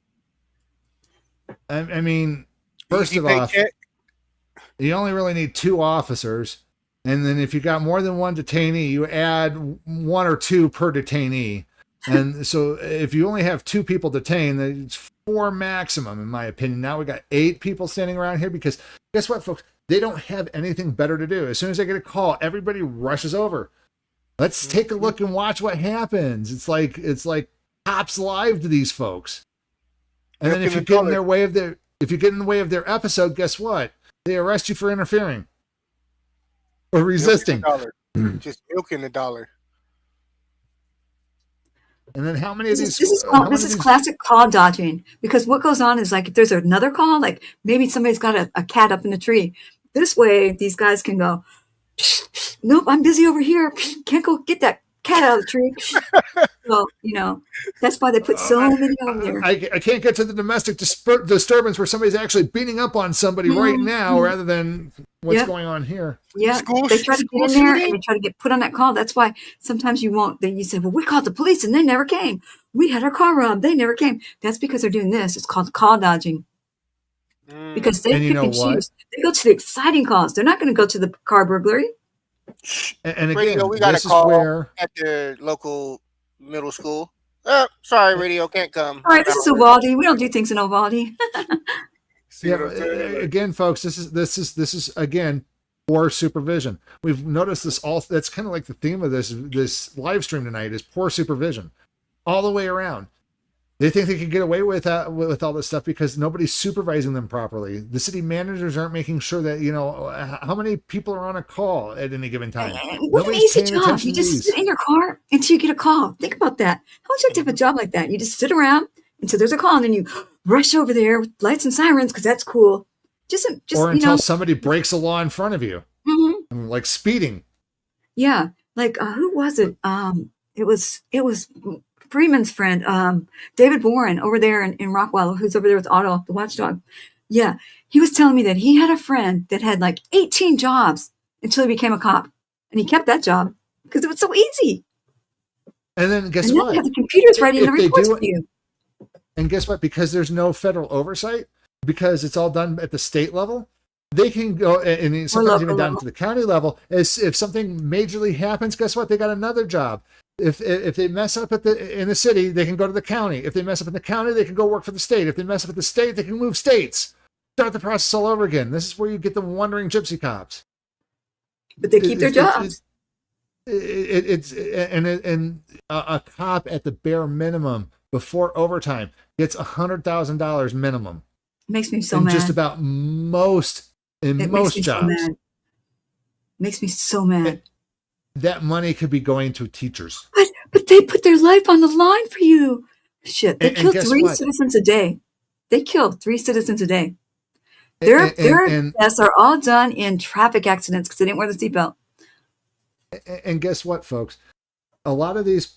I mean, first of all, you only really need 2 officers. And then if you got more than 1 detainee, you add 1 or 2 per detainee. And so if you only have 2 people detained, then it's 4 maximum, in my opinion. Now we got 8 people standing around here because guess what, folks? They don't have anything better to do. As soon as they get a call, everybody rushes over. Let's take a look and watch what happens. It's like cops live to these folks. And then if you get in their way of their episode, guess what? They arrest you for interfering. Or resisting. Just milking the dollar. And then how many of these? This is classic call dodging, because what goes on is like if there's another call, like maybe somebody's got a cat up in a tree. This way, these guys can go, nope, I'm busy over here. Can't go get that cat out of the tree. So, you know, that's why they put so many over there. I can't get to the domestic disturbance where somebody's actually beating up on somebody right now rather than what's going on here. Yeah, they try to get in there and they try to get put on that call. That's why sometimes you won't. You say, well, we called the police and they never came. We had our car robbed. They never came. That's because they're doing this. It's called call dodging. because they And you pick know and what? choose. They go to the exciting calls. They're not going to go to the car burglary. And again, Radio, we got a this is call where at the local middle school. Sorry, radio can't come. All right, this is Uvalde. We don't do things in Uvalde. Again, folks, this is again poor supervision. We've noticed this all. That's kind of like the theme of this live stream tonight is poor supervision, all the way around. They think they can get away with all this stuff because nobody's supervising them properly. The city managers aren't making sure that how many people are on a call at any given time. What an easy job! You just sit in your car until you get a call. Think about that. How would you like to have a job like that? You just sit around until there's a call, and then you rush over there with lights and sirens because that's cool. Just or until somebody breaks a law in front of you, like speeding. Yeah, like who was it? It was Freeman's friend, David Warren over there in Rockwell, who's over there with Otto, the watchdog. Yeah, he was telling me that he had a friend that had like 18 jobs until he became a cop, and he kept that job because it was so easy. And then guess and what? They have the computers writing the reports for you. And guess what? Because there's no federal oversight, because it's all done at the state level, they can go and sometimes even down to the county level. If something majorly happens, guess what? They got another job. If they mess up in the city, they can go to the county. If they mess up in the county, they can go work for the state. If they mess up at the state, they can move states. Start the process all over again. This is where you get the wandering gypsy cops. But they keep their jobs. And a cop at the bare minimum before overtime gets $100,000 minimum. Makes me so mad. Just about most jobs. Makes me so mad. That money could be going to teachers. But they put their life on the line for you. Shit, they kill 3 citizens a day. They kill 3 citizens a day. Their deaths are all done in traffic accidents because they didn't wear the seatbelt. And guess what, folks? A lot of these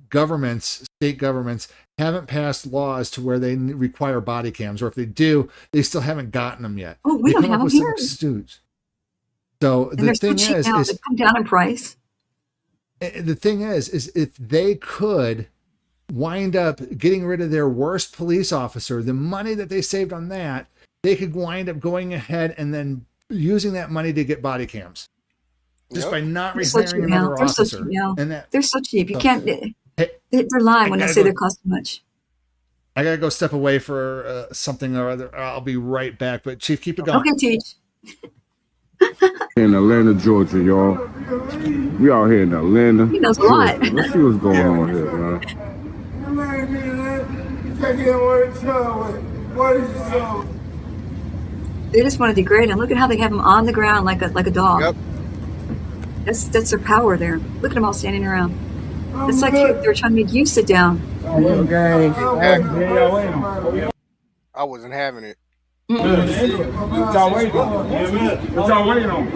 governments, state governments, haven't passed laws to where they require body cams, or if they do, they still haven't gotten them yet. Oh, we don't have them here. So and the thing is they come down in price. The thing is if they could wind up getting rid of their worst police officer, the money that they saved on that, they could wind up going ahead and then using that money to get body cams, just by not rehiring another officer. They're so cheap. You can't. They're lying when they say they cost too much. I gotta go step away for something or other. I'll be right back. But Chief, keep it going. Okay, Teach. In Atlanta, Georgia, y'all. We out here in Atlanta. He knows a lot. Let's see what's going on here, man. They just want to degrade him. Look at how they have him on the ground like a dog. Yep. That's their power there. Look at them all standing around. It's like they're trying to make you sit down. Okay. I wasn't having it. What y'all waiting on? What y'all waiting on?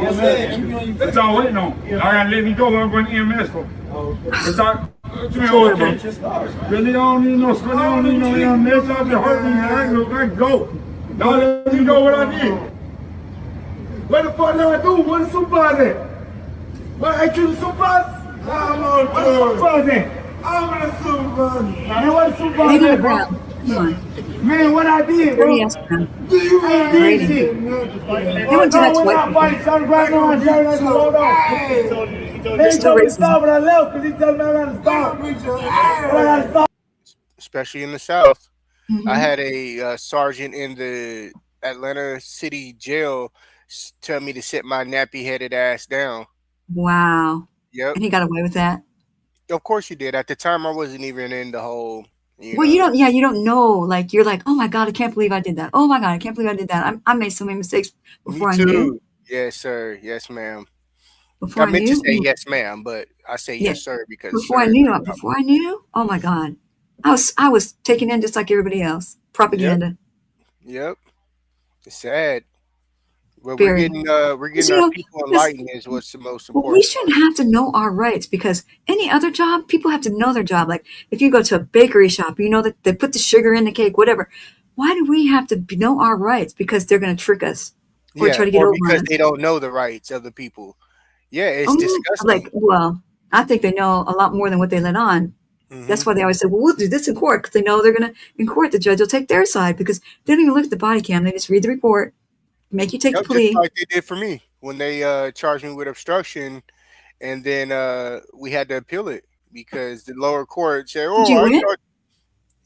What y'all waiting on? I gotta let me go. I'm going to EMS for. What y'all? Really don't need no EMS. I've been hurting me. I can go. Now let me go what I did. What the fuck did I do? What the supervisor? What I do the supervisor? I'm on the supervisor. I'm the supervisor. Man, what the supervisor? Come on. Man, what I did, bro. I did shit. You wouldn't do that to white people. They told me to stop, but I left because he told me I got to stop. Especially in the South. I had a sergeant in the Atlanta City Jail tell me to sit my nappy-headed ass down. Wow. Yep. And he got away with that? Of course you did. At the time, I wasn't even in the whole... you don't know. Like, you're like, oh my God, I can't believe I did that. Oh my God, I can't believe I did that. I made so many mistakes before I knew. Yes, sir. Yes, ma'am. Before I meant knew, to say yes, ma'am, but I say yes, sir, because before I knew, oh my God, I was taken in just like everybody else. Propaganda. Yep. It's sad. But we're getting our people enlightened is what's the most important. Well, we shouldn't have to know our rights because any other job, people have to know their job. Like if you go to a bakery shop, you know that they put the sugar in the cake, whatever. Why do we have to know our rights? Because they're going to trick us or try to get over us. Because they don't know the rights of the people. Yeah, it's disgusting. I think they know a lot more than what they let on. That's why they always say, well, we'll do this in court, because they know they're going to, in court, the judge will take their side, because they don't even look at the body cam. They just read the report, make you take the plea. Just like they did for me when they charged me with obstruction, and then we had to appeal it because the lower court said, Did you win?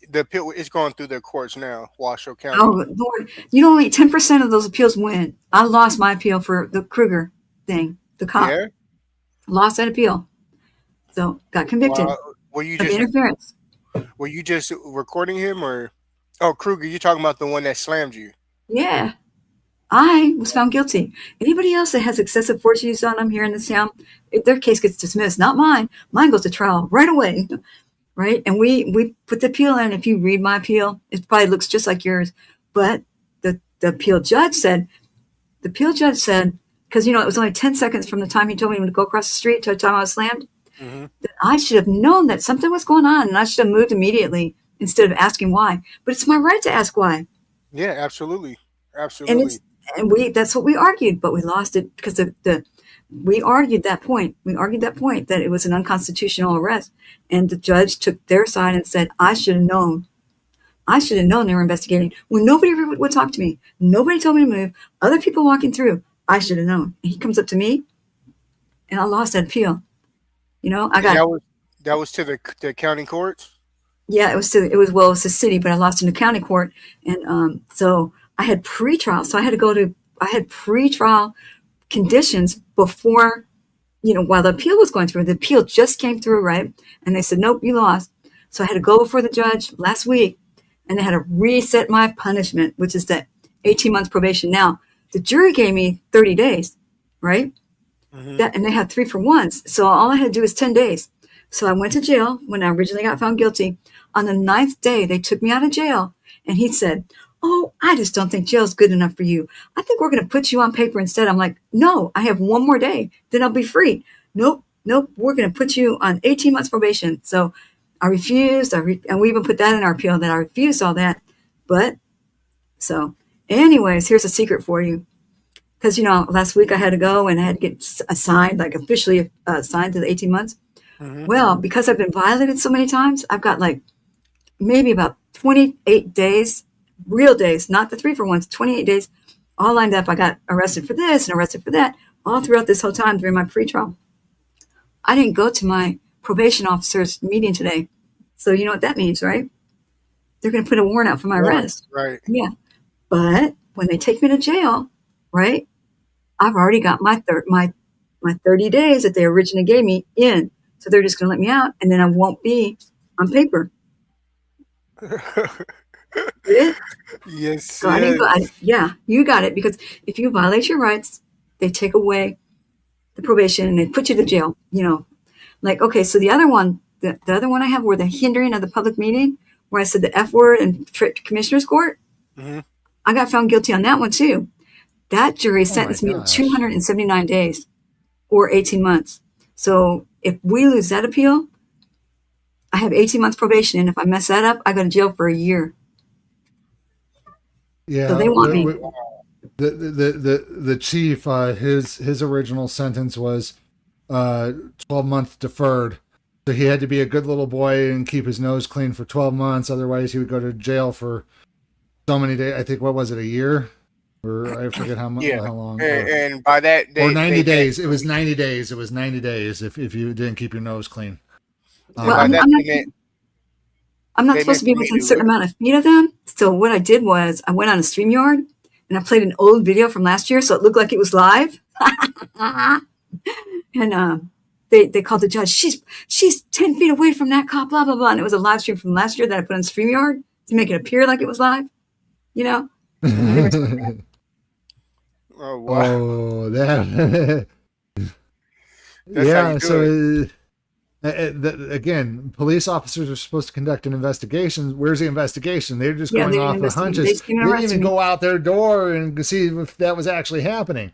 The appeal is going through their courts now, Washoe County. Oh, Lord. You know, only 10% of those appeals win. I lost my appeal for the Kruger thing, the cop. Yeah? Lost that appeal. So, got convicted Were you of just interference. Were you just recording him, or Kruger? You're talking about the one that slammed you? Yeah. I was found guilty. Anybody else that has excessive force use on them here in this town, their case gets dismissed. Not mine. Mine goes to trial right away. Right? And we put the appeal in. If you read my appeal, it probably looks just like yours. But the appeal judge said, because, you know, it was only 10 seconds from the time he told me to go across the street to the time I was slammed, that I should have known that something was going on, and I should have moved immediately instead of asking why. But it's my right to ask why. Yeah, absolutely. Absolutely. And that's what we argued, but we lost it because we argued that point. We argued that point that it was an unconstitutional arrest. And the judge took their side and said, I should have known. I should have known they were investigating. When nobody would talk to me, nobody told me to move, other people walking through, I should have known. And he comes up to me, and I lost that appeal. You know, that was to the county courts? Yeah, it was the city, but I lost in the county court. And so I had pretrial. So I had pretrial conditions before, you know, while the appeal was going through. The appeal just came through, right? And they said, nope, you lost. So I had to go before the judge last week, and they had to reset my punishment, which is the 18 months probation. Now, the jury gave me 30 days, right? And they had 3 for 1s. So all I had to do was 10 days. So I went to jail when I originally got found guilty. On the 9th day, they took me out of jail, and he said, oh, I just don't think jail's good enough for you. I think we're going to put you on paper instead. I'm like, no, I have 1 more day. Then I'll be free. Nope, we're going to put you on 18 months probation. So I refused. And we even put that in our appeal that I refused all that. But so anyways, here's a secret for you. Because, you know, last week I had to go and I had to get assigned, like officially assigned to the 18 months. Well, because I've been violated so many times, I've got like maybe about 28 days, real days, not the 3 for 1s, 28 days, all lined up. I got arrested for this and arrested for that, all throughout this whole time during my pretrial. I didn't go to my probation officer's meeting today. So you know what that means, right? They're going to put a warrant out for my arrest. Right. Yeah. But when they take me to jail, right, I've already got my 30 days that they originally gave me in. So they're just going to let me out, and then I won't be on paper. Yes. So I didn't go. Yeah, you got it. Because if you violate your rights, they take away the probation and they put you to jail. You know, like, okay, so the other one I have were the hindering of the public meeting, where I said the F word in commissioner's court. I got found guilty on that one too. That jury sentenced me to 279 days or 18 months. So if we lose that appeal, I have 18 months probation. And if I mess that up, I go to jail for a year. Yeah. So they want me. The chief, his original sentence was 12-month deferred. So he had to be a good little boy and keep his nose clean for 12 months. Otherwise, he would go to jail for so many days. I think, what was it, a year? Or I forget how much, how long. And by that, or 90 days. It was 90 days. It was 90 days if you didn't keep your nose clean. Well, I'm not supposed to be within a certain amount of feet of them. So what I did was I went on a StreamYard and I played an old video from last year, so it looked like it was live. And they called the judge. She's 10 feet away from that cop. Blah blah blah. And it was a live stream from last year that I put on StreamYard to make it appear like it was live. You know. Oh wow! Oh, that. Yeah. So. Again, police officers are supposed to conduct an investigation. Where's the investigation? They're just going off the hunches. They didn't even go out their door and see if that was actually happening.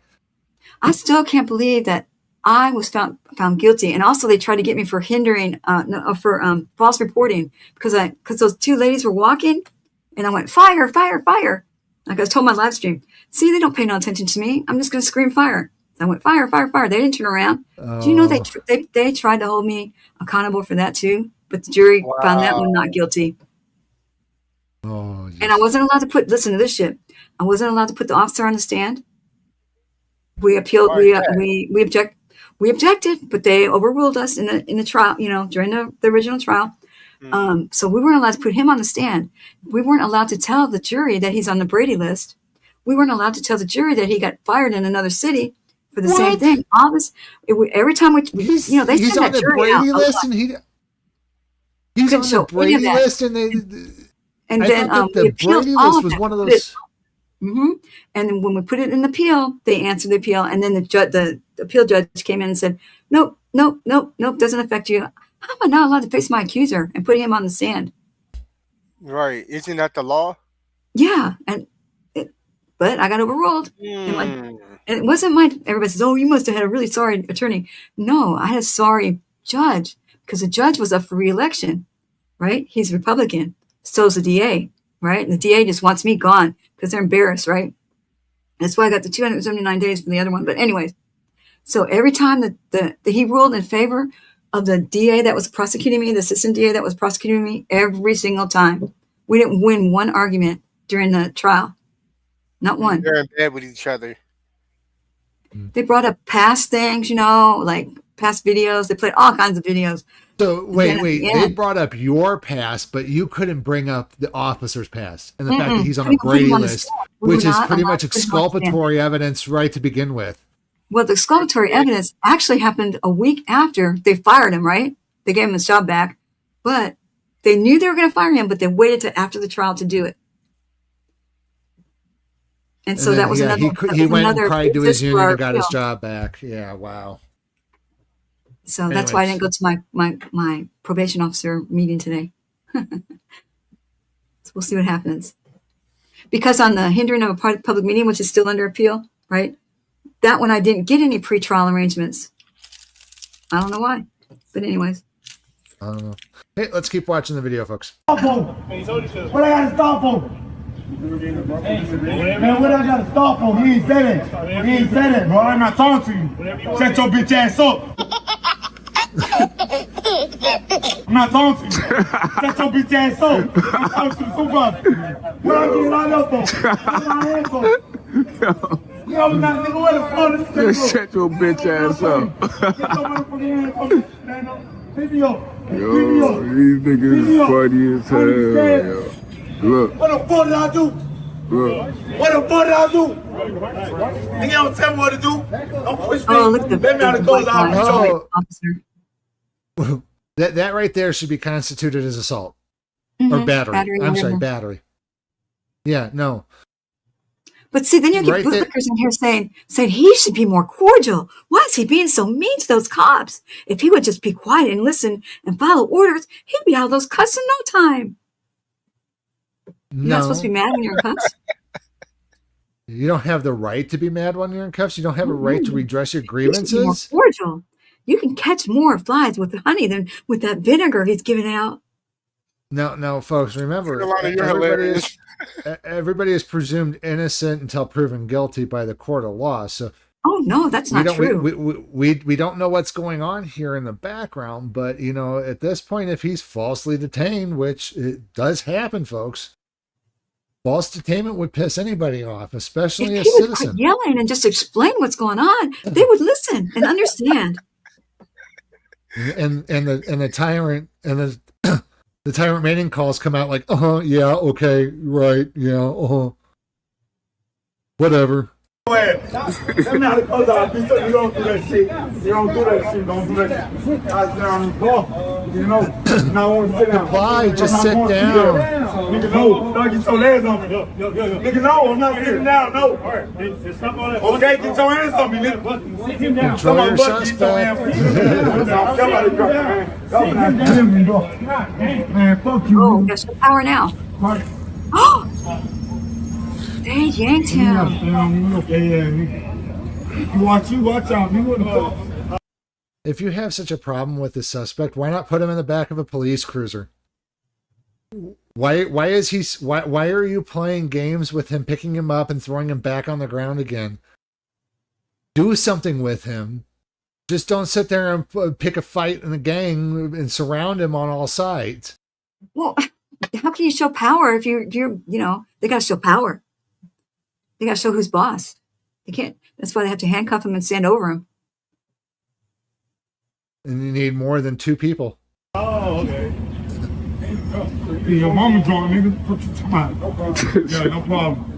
I still can't believe that I was found guilty. And also they tried to get me for hindering, for false reporting because those 2 ladies were walking and I went, fire, fire, fire. Like I was told my live stream, see, they don't pay no attention to me. I'm just going to scream fire. I went, fire, fire, fire. They didn't turn around. Do you know they tried to hold me accountable for that too? but the jury found that one not guilty. Oh, and I wasn't allowed to listen to this shit. I wasn't allowed to put the officer on the stand. We appealed. We objected, but they overruled us in the trial. During the original trial. So we weren't allowed to put him on the stand. We weren't allowed to tell the jury that he's on the Brady list. We weren't allowed to tell the jury that he got fired in another city for the same thing. All this, every time they he's send on that the jury Brady out. list, and he's on the Brady list, and and I then thought that we the appealed Brady all list of was that. one of those. And then when we put it in the appeal, they answered the appeal, and then the appeal judge came in and said, "Nope, doesn't affect you." How am I not allowed to face my accuser and put him on the stand? Right? Isn't that the law? Yeah, but I got overruled. And it wasn't everybody says, "Oh, you must have had a really sorry attorney." No, I had a sorry judge because the judge was up for re-election, right? He's Republican. So's the DA, right? And the DA just wants me gone because they're embarrassed, right? That's why I got the 279 days for the other one. But anyways, so every time that he ruled in favor of the DA that was prosecuting me, the assistant DA that was prosecuting me, every single time. We didn't win one argument during the trial. Not one. They're in bed with each other. They brought up past things, like past videos. They played all kinds of videos. So wait, they brought up your past, but you couldn't bring up the officer's past and the fact that he's on a Brady list, which is pretty much exculpatory evidence right to begin with. Well, the exculpatory evidence actually happened a week after they fired him, right? They gave him his job back, but they knew they were going to fire him, but they waited till after the trial to do it. And so that was another. He went and cried to his union and got his job back. Yeah, wow. So that's why I didn't go to my probation officer meeting today. So we'll see what happens. Because on the hindering of a public meeting, which is still under appeal, right? That one I didn't get any pretrial arrangements. I don't know why. But anyways. I don't know. Hey, let's keep watching the video, folks. What I gotta stop for? Man, what I gotta stop for? He ain't said it. He ain't said it, bro. I'm not talking to you. Shut your bitch ass up. I'm not talking to you. Shut your bitch ass up. I'm talking to the supervisor. What I'm getting lined up for? What am I here for? Yo, not nigga, where the fuck is Just shut your bitch ass up. Get your motherfucking hands on me, man. Pick me up. Yo, these niggas funny as hell, yo. Look. What the fuck did I do? Look. What the fuck did I do? Nigga, don't tell me what to do. Don't push me. Oh, look at Let me out of the door. officer. That right there should be constituted as assault or Mhm. battery. I'm sorry, whatever. battery. Yeah, no. But see, then you get Right there- bootlickers in here saying he should be more cordial. Why is he being so mean to those cops? If he would just be quiet and listen and follow orders, he'd be out of those cuffs in no time. You're not supposed to be mad when you're in cuffs. You don't have the right to be mad when you're in cuffs. You don't have a right to redress your He should be more grievances. cordial. You can catch more flies with honey than with that vinegar he's giving out. No, folks, remember, Carolina, you're hilarious. everybody is presumed innocent until proven guilty by the court of law. So, Oh no, that's not true. we don't know what's going on here in the background, but at this point, if he's falsely detained, which it does happen, folks, false detainment would piss anybody off, especially If a he would quit citizen. yelling and just explain what's going on, they would listen and understand. And the tyrant and the tyrant mating calls come out like, yeah, okay, right, yeah, whatever. Let me out of the door. You don't do that shit. You don't do that shit. Don't do that shit. I sit down and talk. Now I want to sit down. Comply, just I'm not sit going to down. Nigga, no. Don't get your legs on me. Nigga, no. I'm not sitting down. No. Okay, get your hands on me, nigga. Control your suspect. Man, fuck you. Oh, got some power now. Oh, they yanked him. You watch out. You wouldn't fuck. If you have such a problem with the suspect, why not put him in the back of a police cruiser? Why are you playing games with him, picking him up and throwing him back on the ground again? Do something with him. Just don't sit there and pick a fight in the gang and surround him on all sides. Well, how can you show power if you're you know, they got to show power. They got to show who's boss. They can't. That's why they have to handcuff him and stand over him. And you need more than 2 people. Oh, okay. Your mama drunk, nigga. Put your time. Yeah, no problem.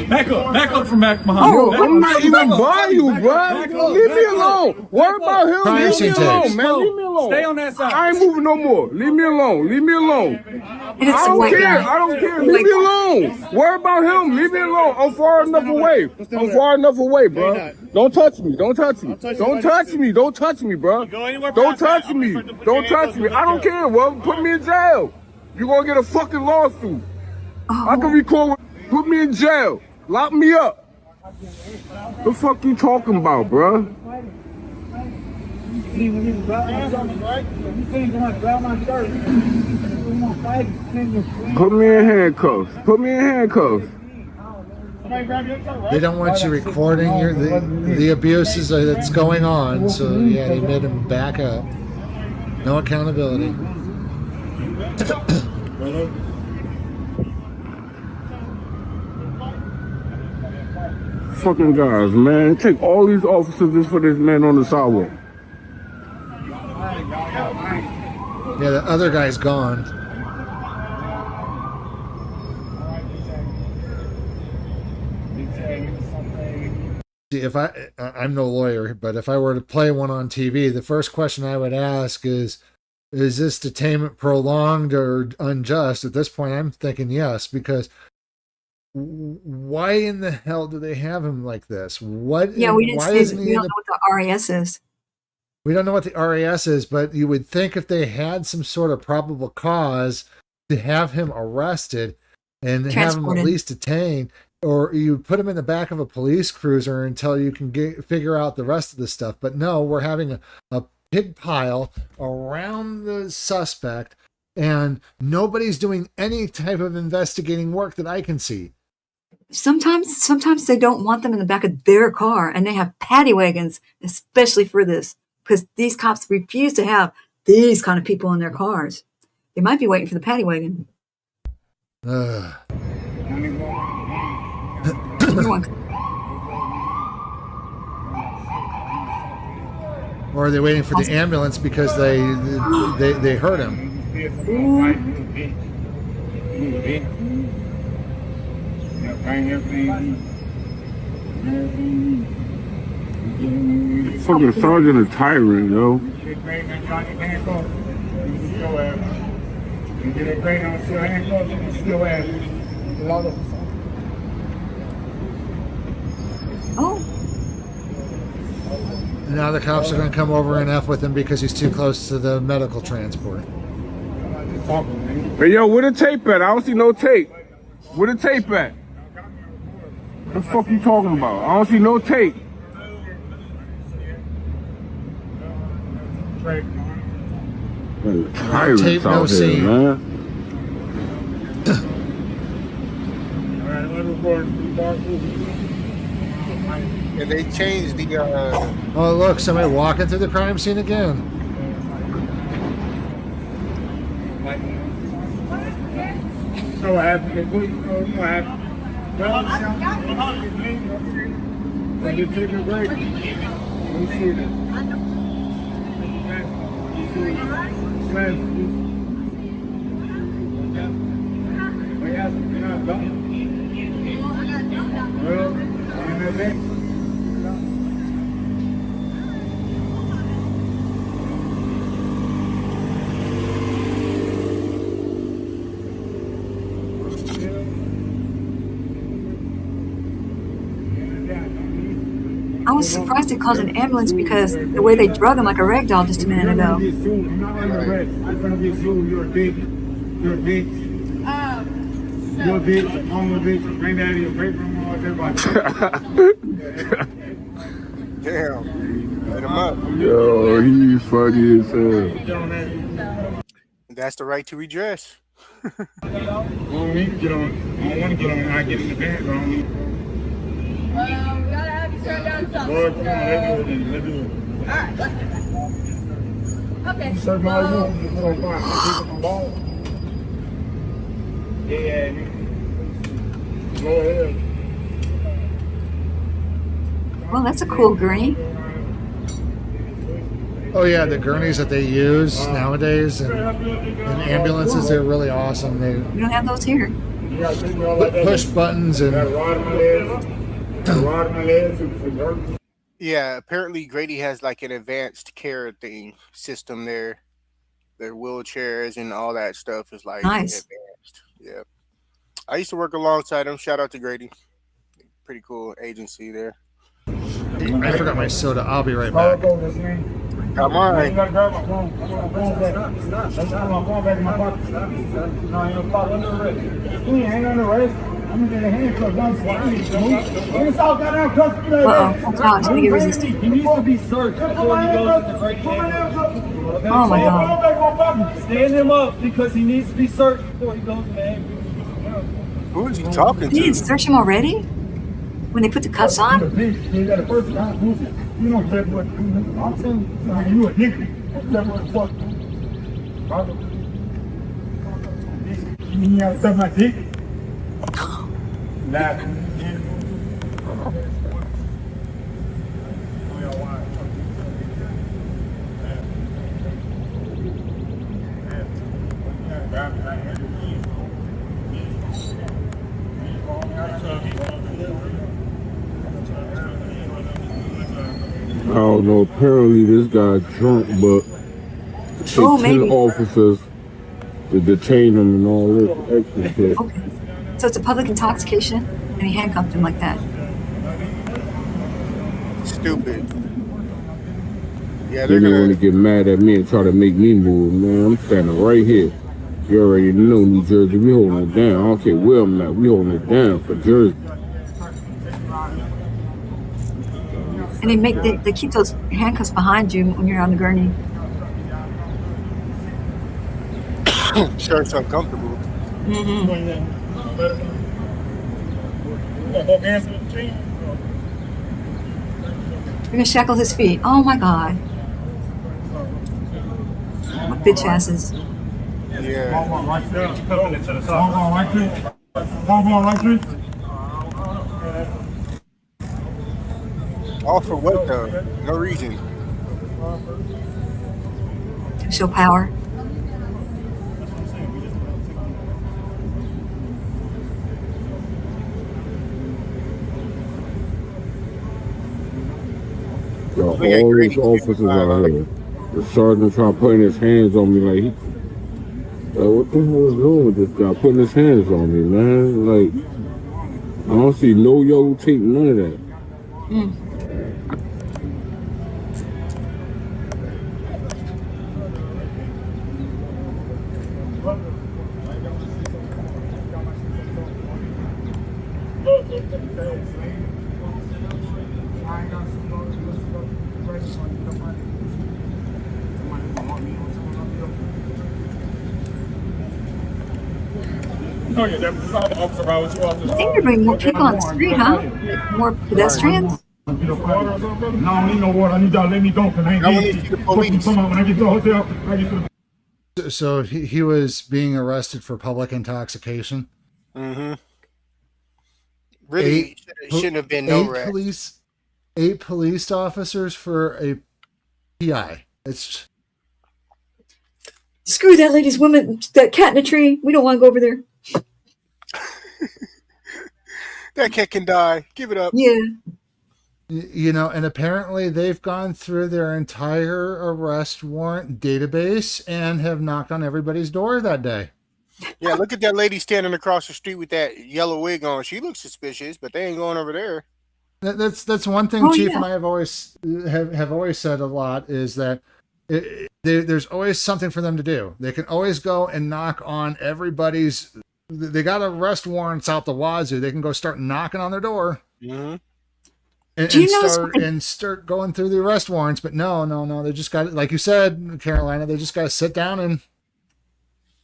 Back up from back behind. Yo, I'm not even by you, bro. Leave me alone. Worry about him. Crime Leave me scene alone, tapes. man. Leave me alone. Stay on that side. I ain't moving no more. Leave me alone. Leave me alone. And it's I a don't white care. guy. I don't care. Leave me alone. Worry about him. Leave me alone. I'm far enough away. I'm far enough away, bro. Don't touch me. Don't touch me. Don't touch me. Don't touch me, bro. Don't touch me. Don't touch me. I don't care, bro. Put me in jail. You're gonna get a fucking lawsuit. I can record. Put me in jail. Lock me up. The fuck you talking about, bro? Put me in handcuffs. Put me in handcuffs. They don't want you recording the abuses that's going on, so yeah, they made him back up. No accountability. Fucking guys, man. Take all these officers just for this man on the sidewalk. Yeah, the other guy's gone. See, if I'm no lawyer, but if I were to play one on TV, the first question I would ask is this detainment prolonged or unjust? At this point, I'm thinking yes, because why in the hell do they have him like this? What? Yeah, we didn't why say, isn't he we in don't the, know what the RAS is. We don't know what the RAS is, but you would think if they had some sort of probable cause to have him arrested and have him at least detained, or you put him in the back of a police cruiser until you can figure out the rest of the stuff. But no, we're having a pig pile around the suspect, and nobody's doing any type of investigating work that I can see. Sometimes they don't want them in the back of their car, and they have paddy wagons, especially for this, because these cops refuse to have these kind of people in their cars. They might be waiting for the paddy wagon. Or are they waiting for the ambulance because they hurt him? Fucking sergeant a tyrant, yo. Oh. And now the cops are going to come over and F with him because he's too close to the medical transport. Hey, yo, where the tape at? I don't see no tape. Where the tape at? What the fuck you talking about? I don't see no tape. Tyrants tape, no out here, scene. man. And they changed the. Oh, look, somebody walking through the crime scene again. So what happened? What happened? Well, you take a break. You see that. I was surprised they called an ambulance because the way they drug him like a rag doll just a minute ago. I'm not under arrest. I'm gonna get sued. You're a bitch. You're a bitch. You're a bitch. I'm a bitch. Granddaddy, your great grandma, everybody. Damn. Let him up. Yo, he's funny as hell. That's the right to redress. I don't need to get on. I don't want to get on. I get in the bed. I don't need. We gotta have you turn down something. Lord, come on, let's do it. Okay. Search my room. You're going to find some people from ball. Yeah. Go ahead. Well, that's a cool gurney. Oh yeah, the gurneys that they use nowadays and ambulances, they're really awesome. They We don't have those here. push buttons and Yeah, apparently Grady has like an advanced care system there. Their wheelchairs and all that stuff is like Nice. advanced. Yeah. I used to work alongside him. Shout out to Grady. Pretty cool agency there. I forgot my soda. I'll be right back. Come on. You gotta grab my phone. I'm going back. I'm going back in my pocket. No, I ain't no pocket. He ain't under arrest. I'm gonna get a handcuff. It's all goddamn custody. Uh-oh. That's hot. He resisting. He needs to be searched before he goes to the Brady ambulance. Oh my God. Stand him up because he needs to be searched before he goes to the ambulance. Who is he talking Did you to? search him already? When they put the cuffs on? You got the first time. You don't care what I'm saying. You a nigga. That's what the fuck. You got stuff like this. Nah. I don't know. Apparently, this guy drunk, but it took 10 maybe. officers to detain him and all this extra shit. Okay. So it's a public intoxication, and he handcuffed him like that. Stupid. Yeah, They they're didn't want gonna. to get mad at me and try to make me move, man. I'm standing right here. You already know New Jersey. We holding it down. I don't care where I'm at. We holding it down for Jersey. And they keep those handcuffs behind you when you're on the gurney. Sure, it's uncomfortable. Mm-hmm. You're gonna shackle his feet. Oh my God. What bitch asses. Yeah. All for what though? No reason. Show power. Got all these officers out here. The sergeant trying putting his hands on me like, what the hell is wrong with this guy putting his hands on me, man? Like, I don't see no yellow tape, none of that. Mm. Oh yeah, that was officer. I was I think they're bringing more people on the street, huh? Like more pedestrians? No, I don't need no water. I need y'all to let me go because I ain't getting the police. When I get to the hotel, I get to the... So he was being arrested for public intoxication. Mm-hmm. Really, shouldn't have been no arrest. 8 police officers for a PI. It's Screw that lady's woman, that cat in a tree. We don't want to go over there. That cat can die. Give it up. Yeah. You know, and apparently they've gone through their entire arrest warrant database and have knocked on everybody's door that day. Yeah, look at that lady standing across the street with that yellow wig on. She looks suspicious, but they ain't going over there. That's one thing Chief and I have always said a lot is that there's always something for them to do. They can always go and knock on everybody's. They got arrest warrants out the wazoo. They can go start knocking on their door. Mm-hmm. And start going through the arrest warrants, but no. They just got, like you said, Carolina. They just got to sit down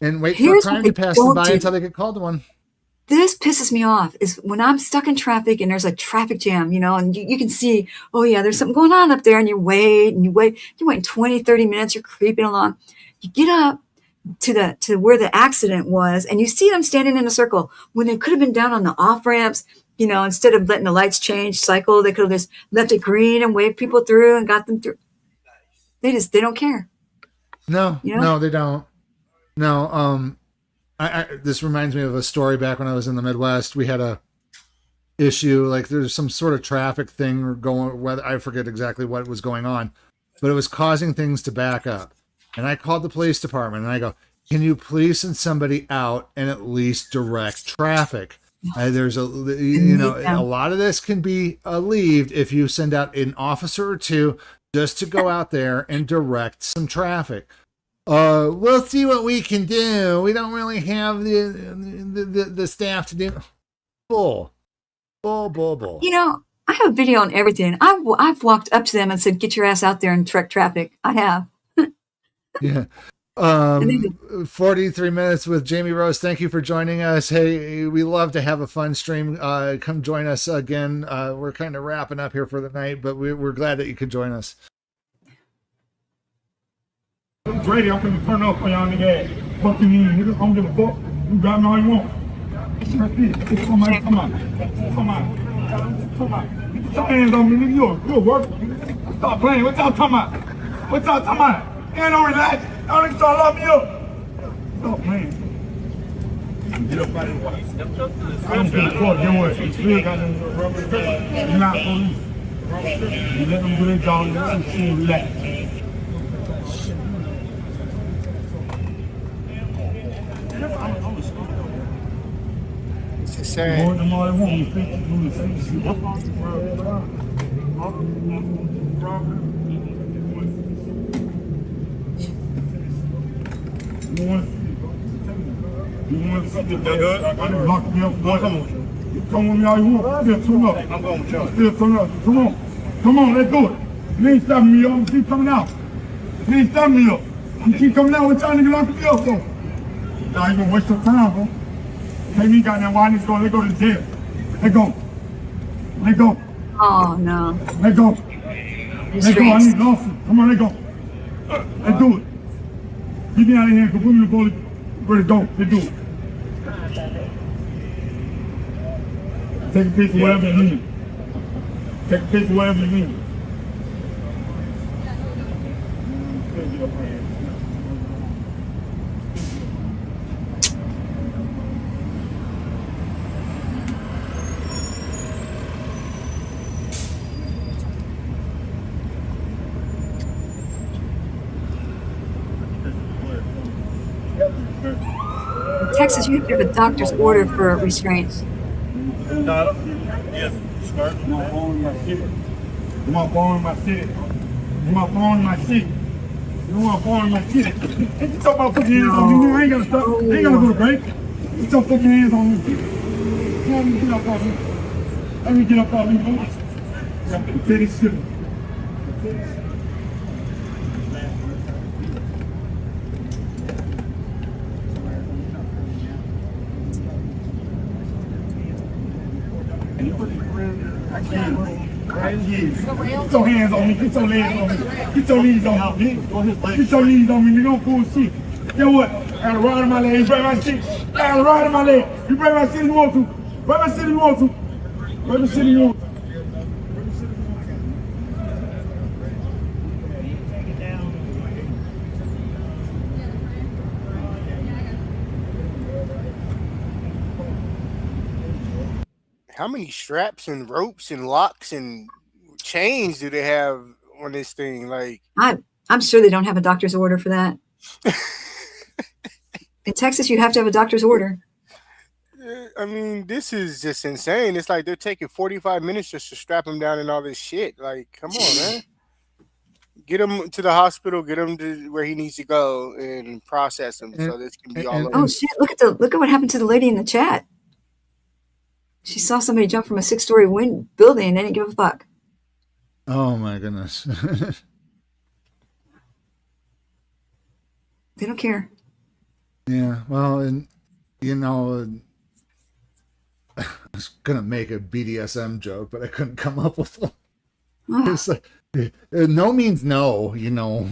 and wait for a crime to pass them by until they get called to one. this pisses me off is when I'm stuck in traffic and there's a traffic jam, you know, and you can see, oh yeah, there's something going on up there, and you wait 20, 30 minutes, you're creeping along. You get up to where the accident was, and you see them standing in a circle when they could have been down on the off ramps, you know, instead of letting the lights change cycle, they could have just left it green and waved people through and got them through. They don't care. No, You know? no, they don't. No, this reminds me of a story back when I was in the Midwest. We had a issue, like there's some sort of traffic thing going, whether I forget exactly what was going on, but it was causing things to back up. And I called the police department and I go, can you please send somebody out and at least direct traffic? There's a lot of this can be alleviated if you send out an officer or two just to go out there and direct some traffic. We'll see what we can do. We don't really have the staff to do. Bull. You know, I have video on everything. I've walked up to them and said, "Get your ass out there and direct traffic." I have. Yeah. 43 minutes with Jamie Rose. Thank you for joining us. Hey, we love to have a fun stream. Come join us again. We're kind of wrapping up here for the night, but we're glad that you could join us. Brady, I'm finna turn up for y'all nigga ass. Fuck you mean, nigga? I don't give a fuck. You got me all you want. Come on. Get your hands on me, nigga. You're working. Stop playing. What y'all talking about? Ain't no relax. Y'all niggas trying to lock me up. Stop playing. Get up out of the way. I don't give a fuck. Get what? You still got them rubber. You're not police. You let them do their job. Let them see and relax. It's sad. More than all they want. You think you do the same shit. You want to see the good? I done locked me up. Boy, come on. Come with me all you want. Still turn up. I'm going with y'all. Still turn up. Come on, let's do it. You ain't stopping me up. I'm keep coming out. You ain't stopping me up. You keep coming out with y'all niggas locking me up, though. Now you gonna waste your time, bro. Take me goddamn why niggas go, they go to jail. Let go. Oh no. Let go. I need lawsuit. Come on, let go. Let's do it. Get me out of here and put me in the bullet. Ready to go. Let's do it. Take a piece of whatever you need. In Texas, you have to have a doctor's order for restraints. Yes, sir. You want phone in my city. You want phone in my city. Ain't you talking about putting your hands on me? I ain't gonna stop. I ain't gonna go to break. You talking put your hands on me. Let me get up off me, boy. Got the titty shit. I can't. Get your hands on me. Get your legs on me. Get your knees on me. Get your knees on me. You don't pull shit. Get what? I got a rod in my leg. You break my shit. I got a rod in my leg. You break my shit if you want to. Break my shit if you want to. Break the shit if you want to. How many straps and ropes and locks and chains do they have on this thing? Like, I'm sure they don't have a doctor's order for that. In Texas, you have to have a doctor's order. I mean, this is just insane. It's like they're taking 45 minutes just to strap him down and all this shit. Like, come on, man. Get him to the hospital, get him to where he needs to go, and process him so this can be all over. Oh shit! Look at what happened to the lady in the chat. She saw somebody jump from a 6-story building and didn't give a fuck. Oh my goodness. They don't care. Yeah, well, and you know, was gonna make a BDSM joke, but I couldn't come up with one. It's like, no means no, you know.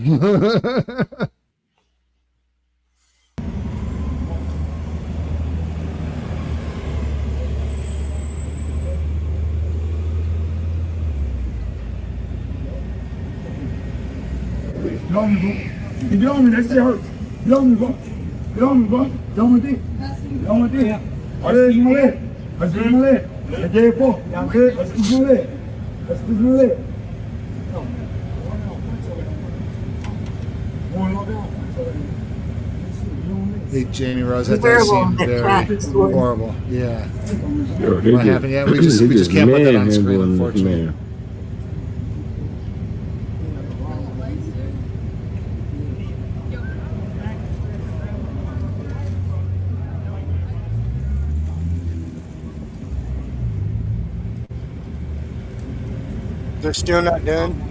Get on me, bro. Get on me, that shit hurts. Get on me, bro. Get on me, bro. Get on my dick. Get on my dick. That's my leg. That's my leg. That's my leg. That's my leg. That's my leg. Hey, Jamie Rose, that does seem very horrible. Yeah. What happened? Yeah, we just can't put that on screen, unfortunately. They're still not done.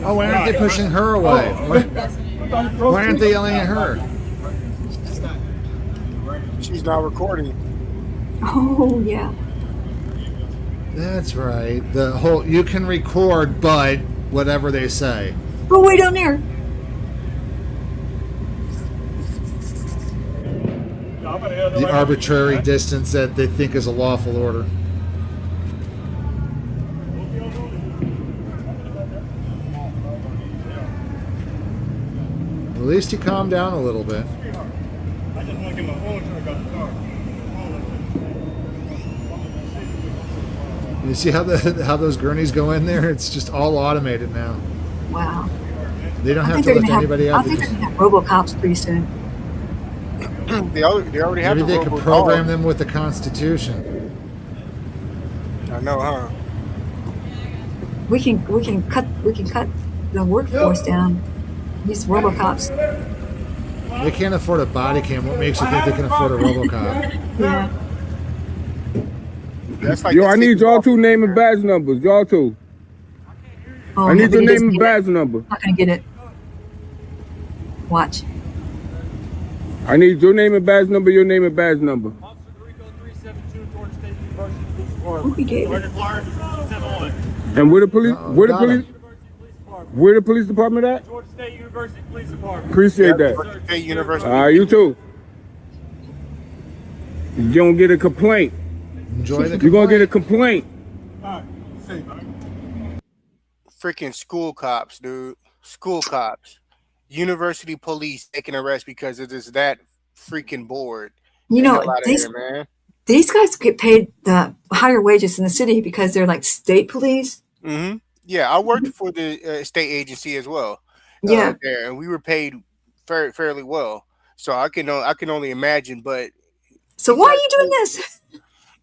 Oh, why aren't they pushing her away? Why aren't they yelling at her? She's not recording. Oh, yeah. That's right. The whole, you can record, but whatever they say. Oh, way down there. The arbitrary distance that they think is a lawful order. At least you calm down a little bit. You see how those gurneys go in there? It's just all automated now. Wow. They don't have to lift anybody out. I think they're going to have RoboCops pretty soon. They already have. Maybe they could program them with the Constitution. I know, huh? We can cut the workforce down. Use RoboCops. They can't afford a body cam. What makes you think they can afford a RoboCop? Yeah. Like yo, I need y'all two name and badge numbers. Y'all two. Oh, I need your name and badge number. I'm not gonna get it. Watch. I need your name and badge number. Your name and badge number. We gave it. And where the police? Where the police? Where the police department at? Georgia State University Police Department. Appreciate that. Georgia State University. You too. You don't get a complaint. Enjoy the You're gonna get a complaint. Freaking school cops, dude. School cops. University police taking arrest because it is that freaking bored. You know, these guys get paid the higher wages in the city because they're like state police. Mm-hmm. Yeah, I worked for the state agency as well. Yeah, there, and we were paid fairly well. So I can only imagine. But so why are you doing this?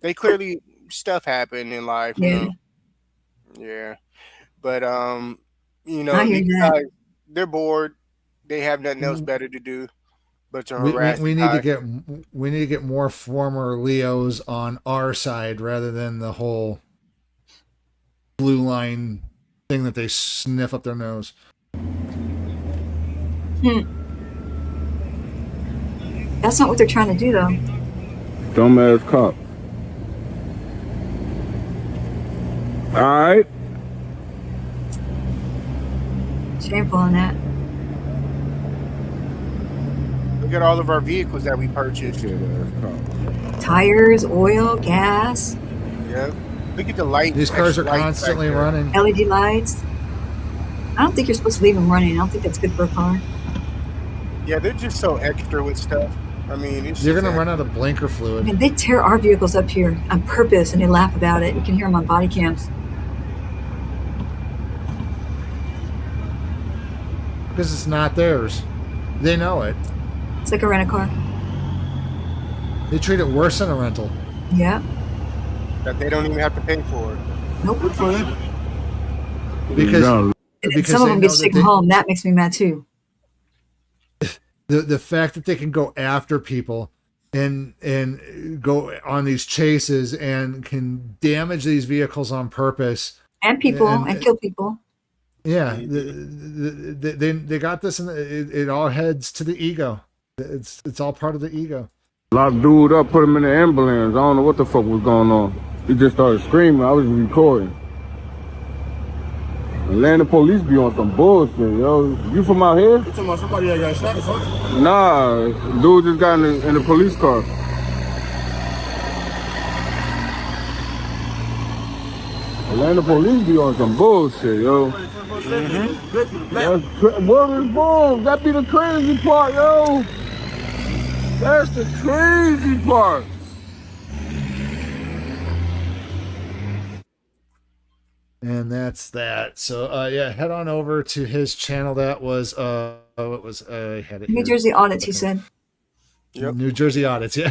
They clearly stuff happened in life. Yeah. You know? Yeah. But you know, these guys, they're bored. They have nothing else better to do but to harass. We need to get more former Leos on our side rather than the whole blue line thing that they sniff up their nose. That's not what they're trying to do, though. Dumbass cop. All right. Shameful on that. Look at all of our vehicles that we purchased. Tires, oil, gas. Yeah. Look at the lights. These cars are constantly running. LED lights. I don't think you're supposed to leave them running. I don't think that's good for a car. Yeah, they're just so extra with stuff. I mean, you're going to run out of blinker fluid. I mean, they tear our vehicles up here on purpose, and they laugh about it. You can hear them on body cams. Because it's not theirs. They know it. It's like a rent-a-car. They treat it worse than a rental. Yeah. That they don't even have to pay for it. Nope. Because some of them get to take them home. That makes me mad too. The fact that they can go after people and go on these chases and can damage these vehicles on purpose and people and kill people. Yeah, they got this, and it all heads to the ego. It's all part of the ego. Locked dude up, put him in the ambulance. I don't know what the fuck was going on. He just started screaming. I was recording. Atlanta police be on some bullshit, yo. You from out here? You talking about somebody that got shot or something? Nah, dude just got in the police car. Atlanta police be on some bullshit, yo. Where is boom? That be the crazy part, yo. That's the crazy part. And that's that. So yeah, head on over to his channel. That was what was I had it New here. Jersey Audits, he said. Yep. New Jersey Audits, yeah.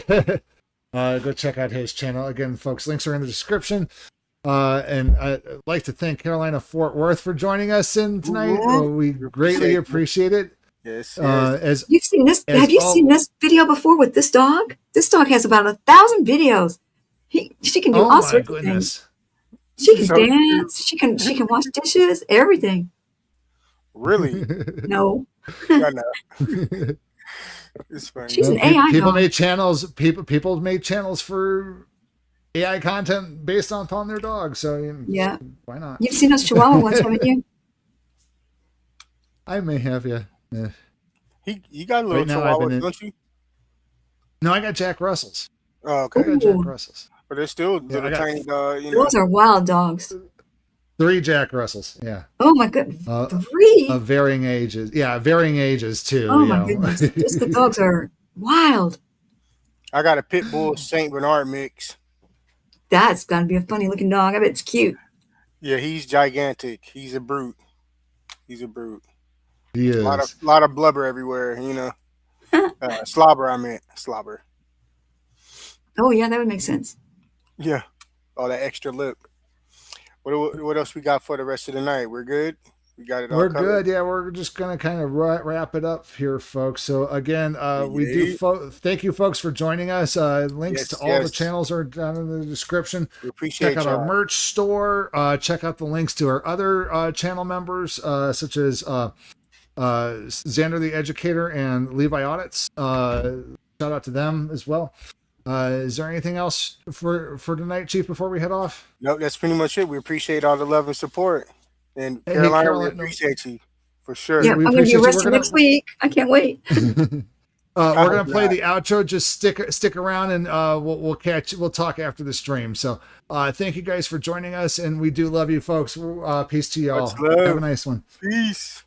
Go check out his channel. Again, folks, links are in the description. And I'd like to thank Carolina Fort Worth for joining us in tonight. We greatly appreciate it. Yes. As You've seen this? Have you seen this video before with this dog? This dog has about 1,000 videos. She can do all sorts of things. She can dance. She can wash dishes. Everything. Really? No. I know. It's funny. She's an AI people dog. made channels. People made channels for AI content based upon their dogs. So Yeah. why not? You've seen us Chihuahua ones, haven't you? I may have, yeah. You got a little Chihuahua, don't you? No, I got Jack Russells. Oh, okay. I got Jack Russells. But they're still little tiny dog. You know. Those are wild dogs. 3 Jack Russells. Yeah. Oh my goodness. 3 of varying ages. Yeah, varying ages too. Oh my goodness. Just the dogs are wild. I got a pit bull Saint Bernard mix. That's gotta be a funny looking dog. I bet it's cute. Yeah, he's gigantic. He's a brute. He's a brute. He is. A lot of blubber everywhere, you know. Slobber, I meant. Slobber. Oh yeah, that would make sense. Yeah. All that extra lip. What else we got for the rest of the night? We're good? We got it all We're covered? good. Yeah, we're just going to kind of wrap it up here, folks. So again, we do thank you folks for joining us. Links to all the channels are down in the description. We appreciate Check out our merch store. Check out the links to our other channel members, such as Xander the Educator and Levi Audits. Shout out to them as well. Is there anything else for tonight, Chief, before we head off? Nope, that's pretty much it. We appreciate all the love and support. And Carolina, we appreciate you for sure. Yeah, I'm going to be arrested next week. I can't wait. We're going to play the outro. Just stick around, and we'll talk after the stream. So thank you guys for joining us, and we do love you, folks. Peace to y'all. Have a nice one. Peace.